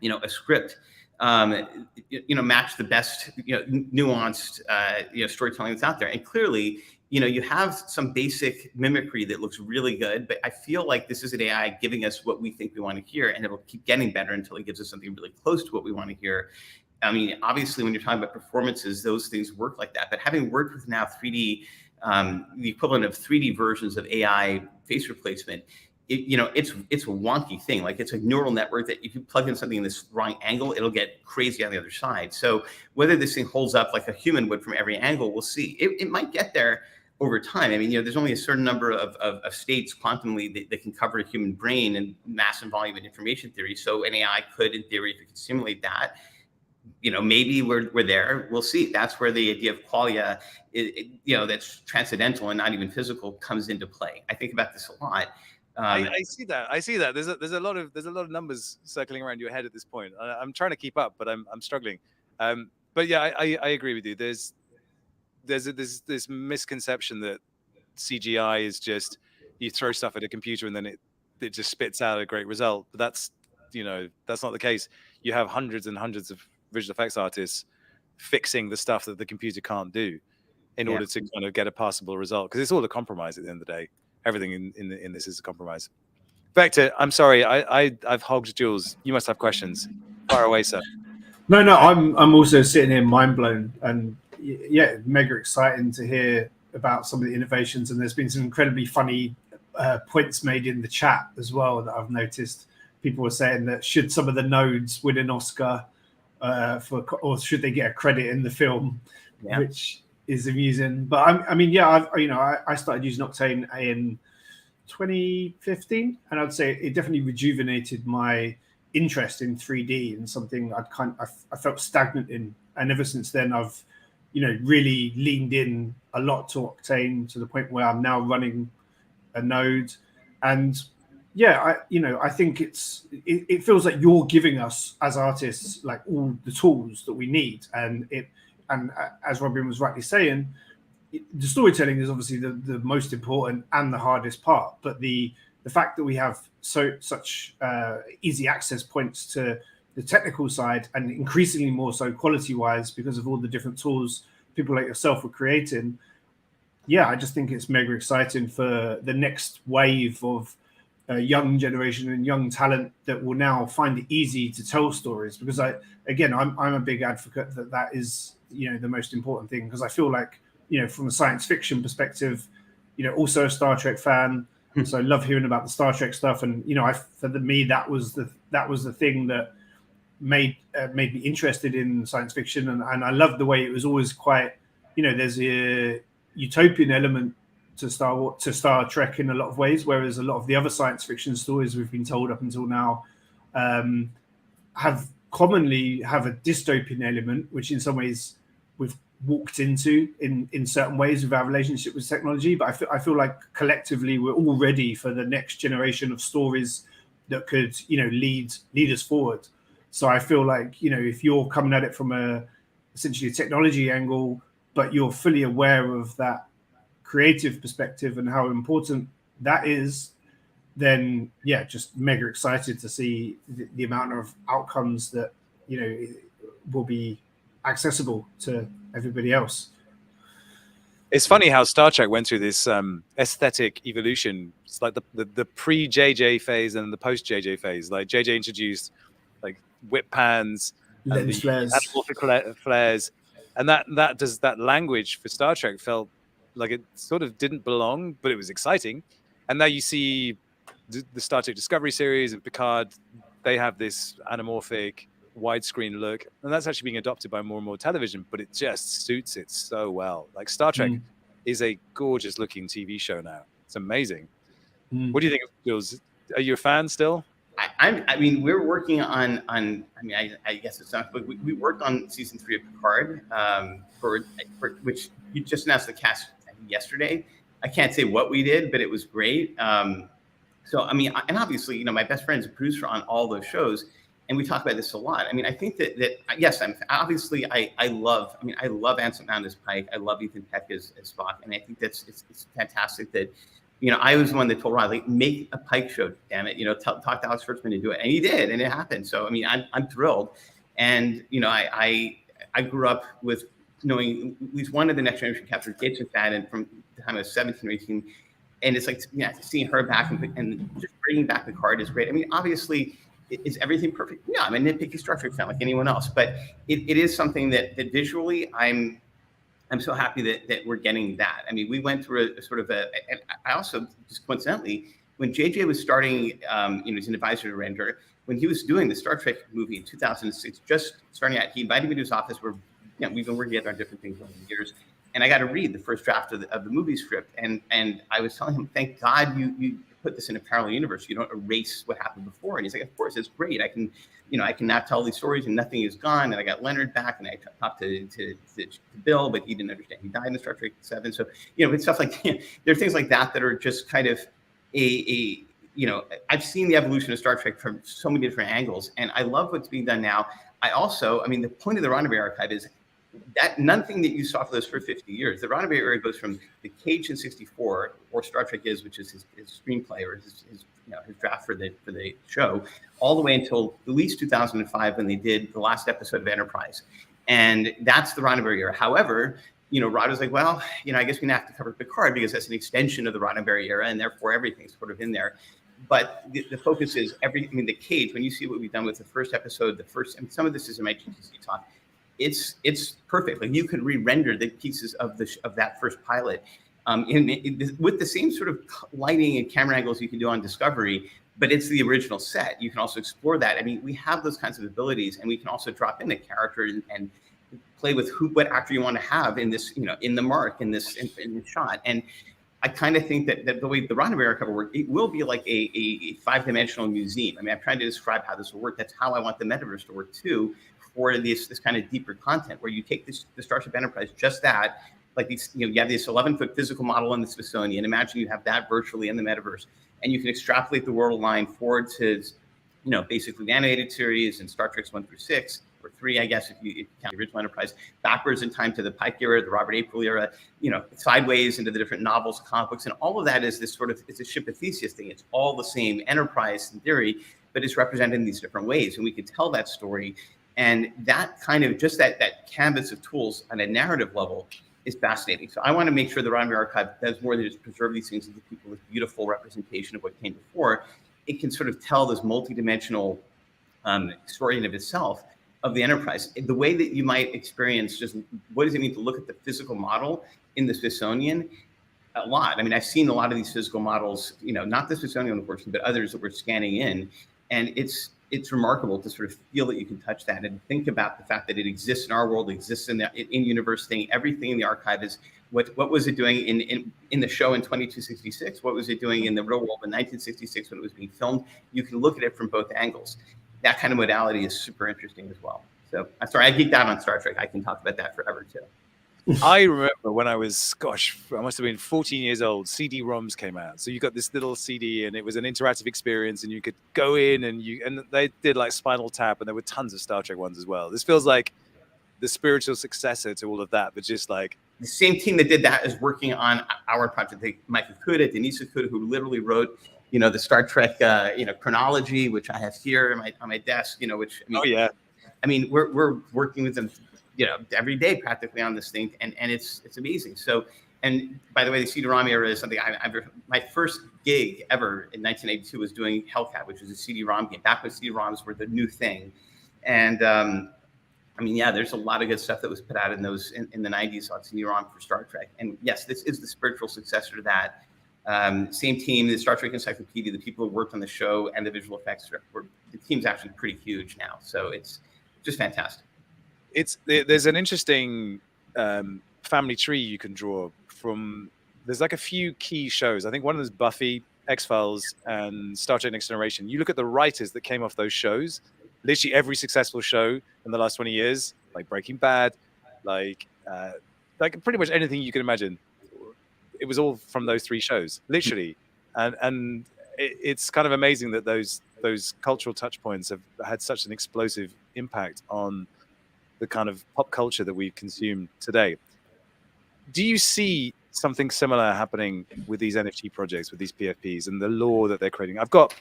a script, match the best, nuanced, storytelling that's out there. And clearly, you have some basic mimicry that looks really good, but I feel like this is an AI giving us what we think we want to hear, and it'll keep getting better until it gives us something really close to what we want to hear. I mean, obviously, when you're talking about performances, those things work like that. But having worked with now 3D, the equivalent of 3D versions of AI face replacement, it's a wonky thing. Like, it's a neural network that if you plug in something in this wrong angle, it'll get crazy on the other side. So whether this thing holds up like a human would from every angle, we'll see. It might get there over time. I mean, there's only a certain number of states quantumly that can cover a human brain and mass and volume and information theory. So an AI could, in theory, if it could simulate that, maybe we're there. We'll see. That's where the idea of qualia, that's transcendental and not even physical, comes into play. I think about this a lot. I see that. There's a lot of numbers circling around your head at this point. I'm trying to keep up, but I'm struggling. But yeah, I agree with you. There's this misconception that CGI is just you throw stuff at a computer and then it just spits out a great result. But that's not the case. You have hundreds and hundreds of visual effects artists fixing the stuff that the computer can't do in order to kind of get a passable result, because it's all a compromise at the end of the day. Everything in this is a compromise. Vector, I'm sorry, I've hogged Jules. You must have questions. Fire away, sir. No, I'm also sitting here mind blown, and yeah, mega exciting to hear about some of the innovations. And there's been some incredibly funny points made in the chat as well that I've noticed. People were saying that should some of the nodes win an Oscar or should they get a credit in the film, which is amusing. But I mean, I started using Octane in 2015, and I'd say it definitely rejuvenated my interest in 3D and something I felt stagnant in. And ever since then, I've really leaned in a lot to Octane, to the point where I'm now running a node. And I think it feels like you're giving us as artists like all the tools that we need, and as Robin was rightly saying, the storytelling is obviously the most important and the hardest part. But the fact that we have such easy access points to the technical side, and increasingly more so quality wise, because of all the different tools people like yourself were creating. I just think it's mega exciting for the next wave of young generation and young talent that will now find it easy to tell stories, because I'm a big advocate that is the most important thing, because I feel like from a science fiction perspective, also a Star Trek fan, so I love hearing about the Star Trek stuff, and for me that was the thing that made me interested in science fiction, and I loved the way it was always quite there's a utopian element to Star Trek in a lot of ways, whereas a lot of the other science fiction stories we've been told up until now commonly have a dystopian element, which in some ways we've walked into in certain ways with our relationship with technology. But I feel like collectively we're all ready for the next generation of stories that could lead us forward. So I feel like if you're coming at it from essentially a technology angle, but you're fully aware of that creative perspective and how important that is, then yeah, just mega excited to see the amount of outcomes that will be accessible to everybody else. It's funny how Star Trek went through this aesthetic evolution. It's like the pre-JJ phase and the post-JJ phase. Like JJ introduced like whip pans, lens flares, anamorphic flares, and that language for Star Trek felt like it sort of didn't belong, but it was exciting. And now you see the Star Trek Discovery series and Picard, they have this anamorphic widescreen look, and that's actually being adopted by more and more television, but it just suits it so well. Like Star Trek is a gorgeous looking TV show now. It's amazing. What do you think, Jules? Are you a fan still? I mean, we're working on. I mean, I guess it's not, but we worked on season 3 of Picard, for which you just announced the cast yesterday. I can't say what we did, but it was great. So I mean, and obviously, my best friend's a producer on all those shows, and we talk about this a lot. I mean, I think that yes, I love Anson Mount as Pike. I love Ethan Peck as Spock, and I think it's fantastic that. I was the one that told Riley, make a Pike show, damn it. Talk to Alex Kurtzman to do it. And he did, and it happened. So, I mean, I'm thrilled. And, I grew up with knowing at least one of the Next Generation captains, Gates McFadden, from the time I was 17 or 18. And it's like, seeing her back and just bringing back the card is great. I mean, obviously, is everything perfect? Yeah, I'm a nitpicky Star Trek fan like anyone else. But it is something that visually I'm so happy that we're getting that. I mean, we went through a sort of and I also just coincidentally, when JJ was starting, he's an advisor to Render, when he was doing the Star Trek movie in 2006, just starting out, he invited me to his office where, we've been working together on different things over the years. And I got to read the first draft of the movie script. And I was telling him, thank God you put this in a parallel universe. You don't erase what happened before. And he's like, of course, it's great. I can now tell these stories and nothing is gone. And I got Leonard back and I talked to Bill, but he didn't understand. He died in Star Trek 7. So, it's stuff like, there are things like that are just kind of I've seen the evolution of Star Trek from so many different angles. And I love what's being done now. The point of the Roddenberry Archive is that nothing that you saw for those first 50 years. The Roddenberry era goes from the Cage in 64, or Star Trek is, which is his screenplay or his draft for the show, all the way until at least 2005 when they did the last episode of Enterprise. And that's the Roddenberry era. However, Rod was like, well, I guess we have to cover Picard because that's an extension of the Roddenberry era, and therefore everything's sort of in there. But the focus is the Cage, when you see what we've done with the first episode, some of this is in my GTC talk, it's perfect. Like you could re-render the pieces of that first pilot with the same sort of lighting and camera angles you can do on Discovery, but it's the original set. You can also explore that. I mean, we have those kinds of abilities, and we can also drop in a character and play with what actor you want to have in this, in the mark, in this shot. And I kind of think that the way the Roddenberry cover work, it will be like a 5-dimensional museum. I mean, I'm trying to describe how this will work. That's how I want the metaverse to work too, for this kind of deeper content where you take the Starship Enterprise, just that, like these, you have this 11-foot physical model in the Smithsonian. Imagine you have that virtually in the metaverse, and you can extrapolate the world line forward to, basically the animated series and Star Trek 1 through 6, or 3, I guess, if you count the original Enterprise, backwards in time to the Pike era, the Robert April era, sideways into the different novels, comic books, and all of that is this sort of, it's a Ship of Theseus thing. It's all the same Enterprise in theory, but it's represented in these different ways, and we can tell that story. And that kind of just that canvas of tools on a narrative level is fascinating. So I want to make sure the Roddenberry Archive does more than just preserve these things and give people this beautiful representation of what came before. It can sort of tell this multidimensional story in of itself of the Enterprise. The way that you might experience just what does it mean to look at the physical model in the Smithsonian? A lot. I mean, I've seen a lot of these physical models, not the Smithsonian, unfortunately, but others that we're scanning in. And it's it's remarkable to sort of feel that you can touch that and think about the fact that it exists in our world, exists in the in-universe thing. Everything in the archive is what was it doing in the show in 2266? What was it doing in the real world in 1966 when it was being filmed? You can look at it from both angles. That kind of modality is super interesting as well. So I'm sorry, I geeked out on Star Trek. I can talk about that forever too. I remember when I was, gosh, I must have been 14 years old, CD-ROMs came out. So you got this little CD and it was an interactive experience and you could go in and they did like Spinal Tap and there were tons of Star Trek ones as well. This feels like the spiritual successor to all of that, but just like... The same team that did that is working on our project. Michael Kuda, Denise Kuda, who literally wrote, the Star Trek, chronology, which I have here on my desk, which... Oh, yeah. I mean, we're working with them every day practically on this thing, and it's amazing. So, and by the way, the CD-ROM era is something my first gig ever in 1982 was doing Hellcat, which was a CD-ROM game back when CD-ROMs were the new thing. And I mean, yeah, there's a lot of good stuff that was put out in the 90s on CD-ROM for Star Trek. And yes, this is the spiritual successor to that. Same team, the Star Trek Encyclopedia, the people who worked on the show and the visual effects, the team's actually pretty huge now. So it's just fantastic. There's an interesting family tree you can draw from. There's like a few key shows. I think one of them is Buffy, X-Files, and Star Trek Next Generation. You look at the writers that came off those shows. Literally every successful show in the last 20 years, like Breaking Bad, like pretty much anything you can imagine, it was all from those three shows, literally. And it's kind of amazing that those cultural touch points have had such an explosive impact on the kind of pop culture that we consume today. Do you see something similar happening with these NFT projects, with these PFPs and the lore that they're creating? I've got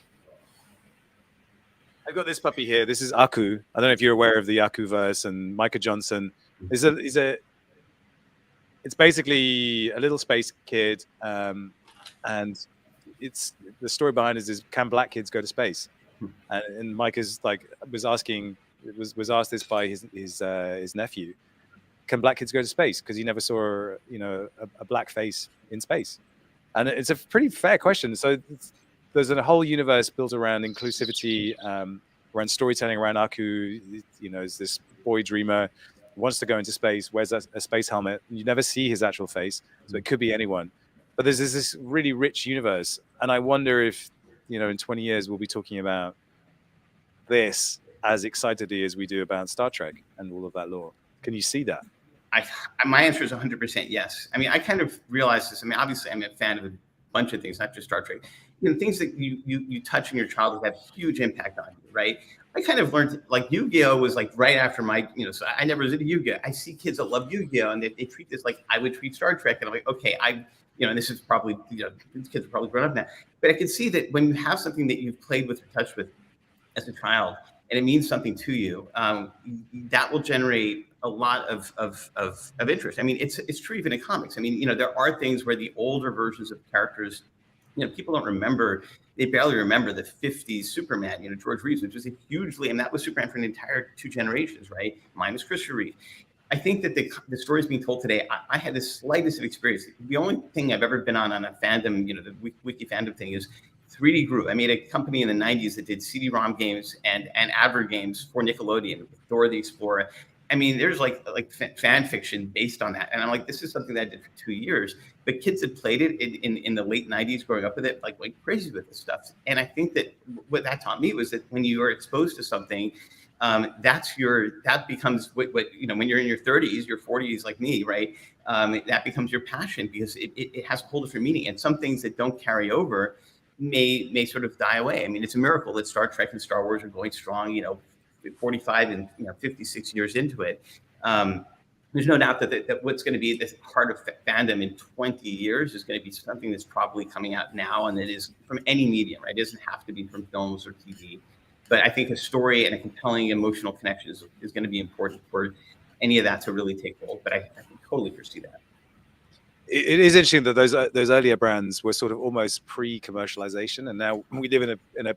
this puppy here. This is Aku. I don't know if you're aware of the Aku verse and Micah Johnson. It's basically a little space kid, and it's the story behind it is can black kids go to space? And Micah's was asked this by his nephew. Can black kids go to space? Because he never saw a black face in space, and it's a pretty fair question. So there's a whole universe built around inclusivity, around storytelling, around Aku. Is this boy dreamer, wants to go into space, wears a space helmet. You never see his actual face, so it could be anyone. But there's this really rich universe, and I wonder if in 20 years we'll be talking about this as excitedly as we do about Star Trek and all of that lore. Can you see that? My answer is 100% yes. I mean, I kind of realized this. I mean, obviously, I'm a fan of a bunch of things, not just Star Trek. Things that you touch in your childhood have huge impact on you, right? I kind of learned like Yu-Gi-Oh was like right after my, so I never was into Yu-Gi-Oh. I see kids that love Yu-Gi-Oh and they treat this like I would treat Star Trek, and I'm like, okay, and this is probably, these kids are probably grown up now, but I can see that when you have something that you've played with or touched with as a child, and it means something to you, that will generate a lot of interest. I mean, it's true even in comics. I mean, there are things where the older versions of characters, people don't remember. They barely remember the 50s Superman, George Reeves, which was and that was Superman for an entire 2 generations, right? Mine was Christopher Reeve. I think that the stories being told today, I had the slightest of experience. The only thing I've ever been on a fandom, the wiki fandom thing is 3D Group. I made a company in the 90s that did CD-ROM games and advert games for Nickelodeon, Dora the Explorer. I mean, there's like fan fiction based on that. And I'm like, this is something that I did for 2 years. But kids that played it in the late 90s growing up with it, like went crazy with this stuff. And I think that what that taught me was that when you are exposed to something, that becomes what when you're in your 30s, your 40s like me, right? That becomes your passion because it has a whole different meaning. And some things that don't carry over may sort of die away. I mean, it's a miracle that Star Trek and Star Wars are going strong, 45 and 56 years into it. There's no doubt that what's going to be the heart of fandom in 20 years is going to be something that's probably coming out now, and it is from any medium, right? It doesn't have to be from films or TV. But I think a story and a compelling emotional connection is going to be important for any of that to really take hold. But I can totally foresee that. It is interesting that those earlier brands were sort of almost pre-commercialization, and now we live in a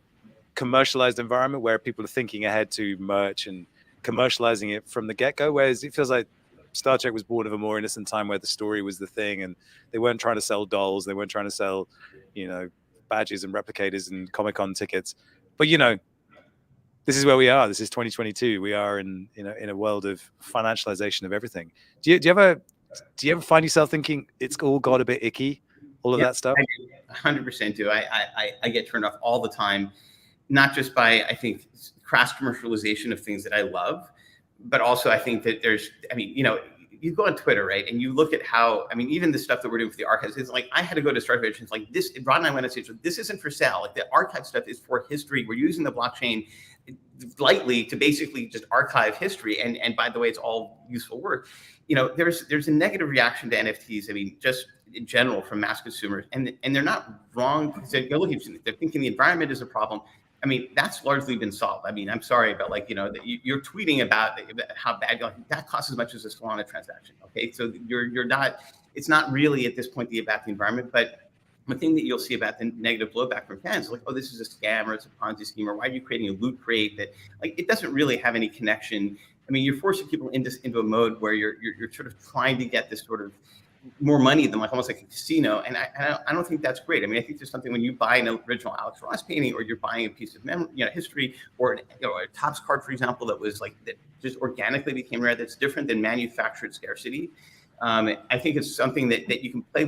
commercialized environment where people are thinking ahead to merch and commercializing it from the get-go. Whereas it feels like Star Trek was born of a more innocent time where the story was the thing, and they weren't trying to sell dolls, they weren't trying to sell, badges and replicators and Comic-Con tickets. But this is where we are. This is 2022. We are in a world of financialization of everything. Do you ever find yourself thinking it's all got a bit icky, all of that stuff? I 100% do. I get turned off all the time, not just by, I think, crass commercialization of things that I love, but also I think that there's, I mean, you go on Twitter, right? And you look at how, I mean, even the stuff that we're doing for the archives, it's like, I had to go to Start Editions, like this, Rod and I went on stage, this isn't for sale. Like the archive stuff is for history. We're using the blockchain lightly to basically just archive history. And by the way, it's all useful work. There's a negative reaction to NFTs. I mean, just in general from mass consumers, and they're not wrong. They're thinking the environment is a problem. I mean, that's largely been solved. I mean, I'm sorry, but you're tweeting about how bad that costs as much as a Solana transaction. Okay, so you're not. It's not really at this point about the environment, but the thing that you'll see about the negative blowback from fans is like, oh, this is a scam or it's a Ponzi scheme, or why are you creating a loot crate that it doesn't really have any connection. I mean, you're forcing people into a mode where you're sort of trying to get this sort of more money than almost like a casino, and I don't think that's great. I mean, I think there's something when you buy an original Alex Ross painting, or you're buying a piece of history, or a Topps card, for example, that just organically became rare. That's different than manufactured scarcity. I think it's something that you can play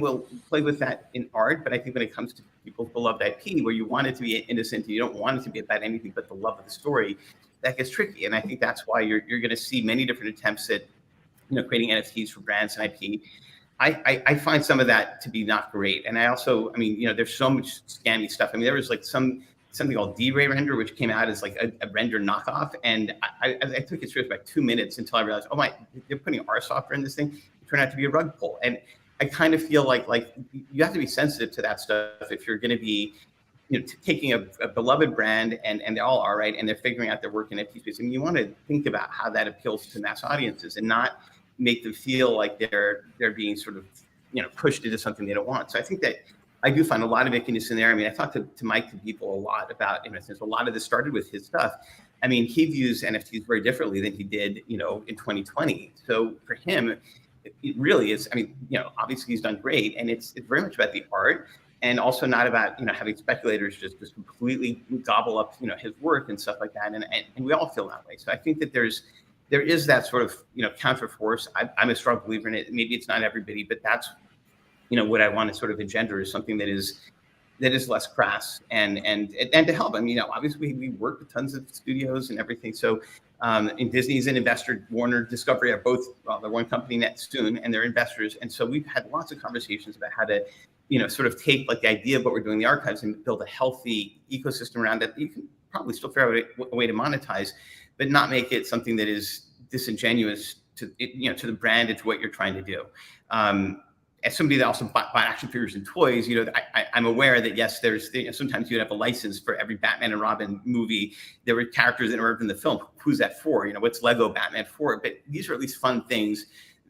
with that in art, but I think when it comes to people's beloved IP, where you want it to be innocent, and you don't want it to be about anything but the love of the story, that gets tricky. And I think that's why you're going to see many different attempts at creating NFTs for brands and IP. I find some of that to be not great. And I also, I mean, there's so much scammy stuff. I mean, there was like something called D-Ray Render, which came out as like a render knockoff. And I took it seriously for like 2 minutes until I realized, oh my, they're putting our software in this thing. It turned out to be a rug pull. And I kind of feel like you have to be sensitive to that stuff if you're going to be, taking a beloved brand, and they all are, right, and they're figuring out their work in NFT space. I mean, you want to think about how that appeals to mass audiences and not make them feel like they're being sort of pushed into something they don't want. So I think that I do find a lot of ickiness in there. I mean, I talked to Mike people a lot about, since a lot of this started with his stuff. I mean, he views NFTs very differently than he did, in 2020. So for him, it really is. I mean, obviously he's done great, and it's very much about the art, and also not about having speculators just completely gobble up his work and stuff like that. And we all feel that way. So I think that there is that sort of counter force. I'm a strong believer in it. Maybe it's not everybody, but that's what I want to sort of engender is something that is less crass and to help. I mean, obviously we work with tons of studios and everything. So in Disney's an investor, Warner, Discovery are both they're one company next soon, and they're investors. And so we've had lots of conversations about how to sort of take like the idea of what we're doing in the archives and build a healthy ecosystem around it. You can probably still figure out a way to monetize, but not make it something that is disingenuous to to the brand and to what you're trying to do. As somebody that also bought action figures and toys, I'm aware that yes, there's sometimes you'd have a license for every Batman and Robin movie. There were characters that were in the film. Who's that for? What's Lego Batman for? But these are at least fun things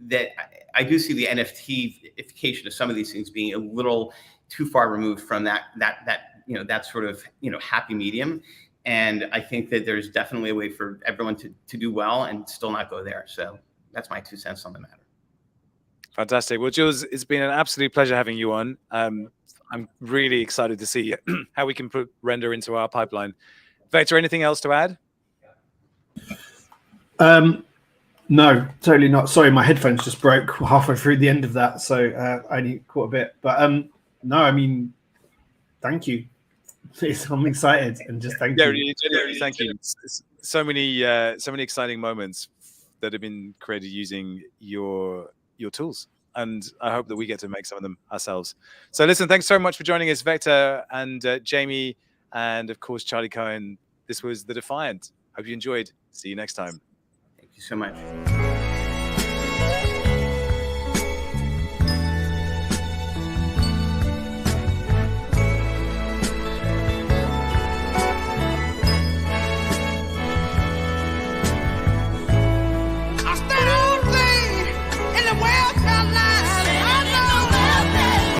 that I do see the NFTification of some of these things being a little too far removed from that sort of happy medium. And I think that there's definitely a way for everyone to do well and still not go there. So that's my 2 cents on the matter. Fantastic. Well, Jules, it's been an absolute pleasure having you on. I'm really excited to see how we can put render into our pipeline. Vector, anything else to add? No, totally not. Sorry, my headphones just broke halfway through the end of that, so I only caught a bit. But no, I mean, thank you. I'm excited, and just thank you. Thank you. So many exciting moments that have been created using your tools, and I hope that we get to make some of them ourselves. So listen, thanks so much for joining us, Vector and Jamie, and of course Charlie Cohen. This was The Defiant. Hope you enjoyed. See you next time. Thank you so much. I spent all day in the world,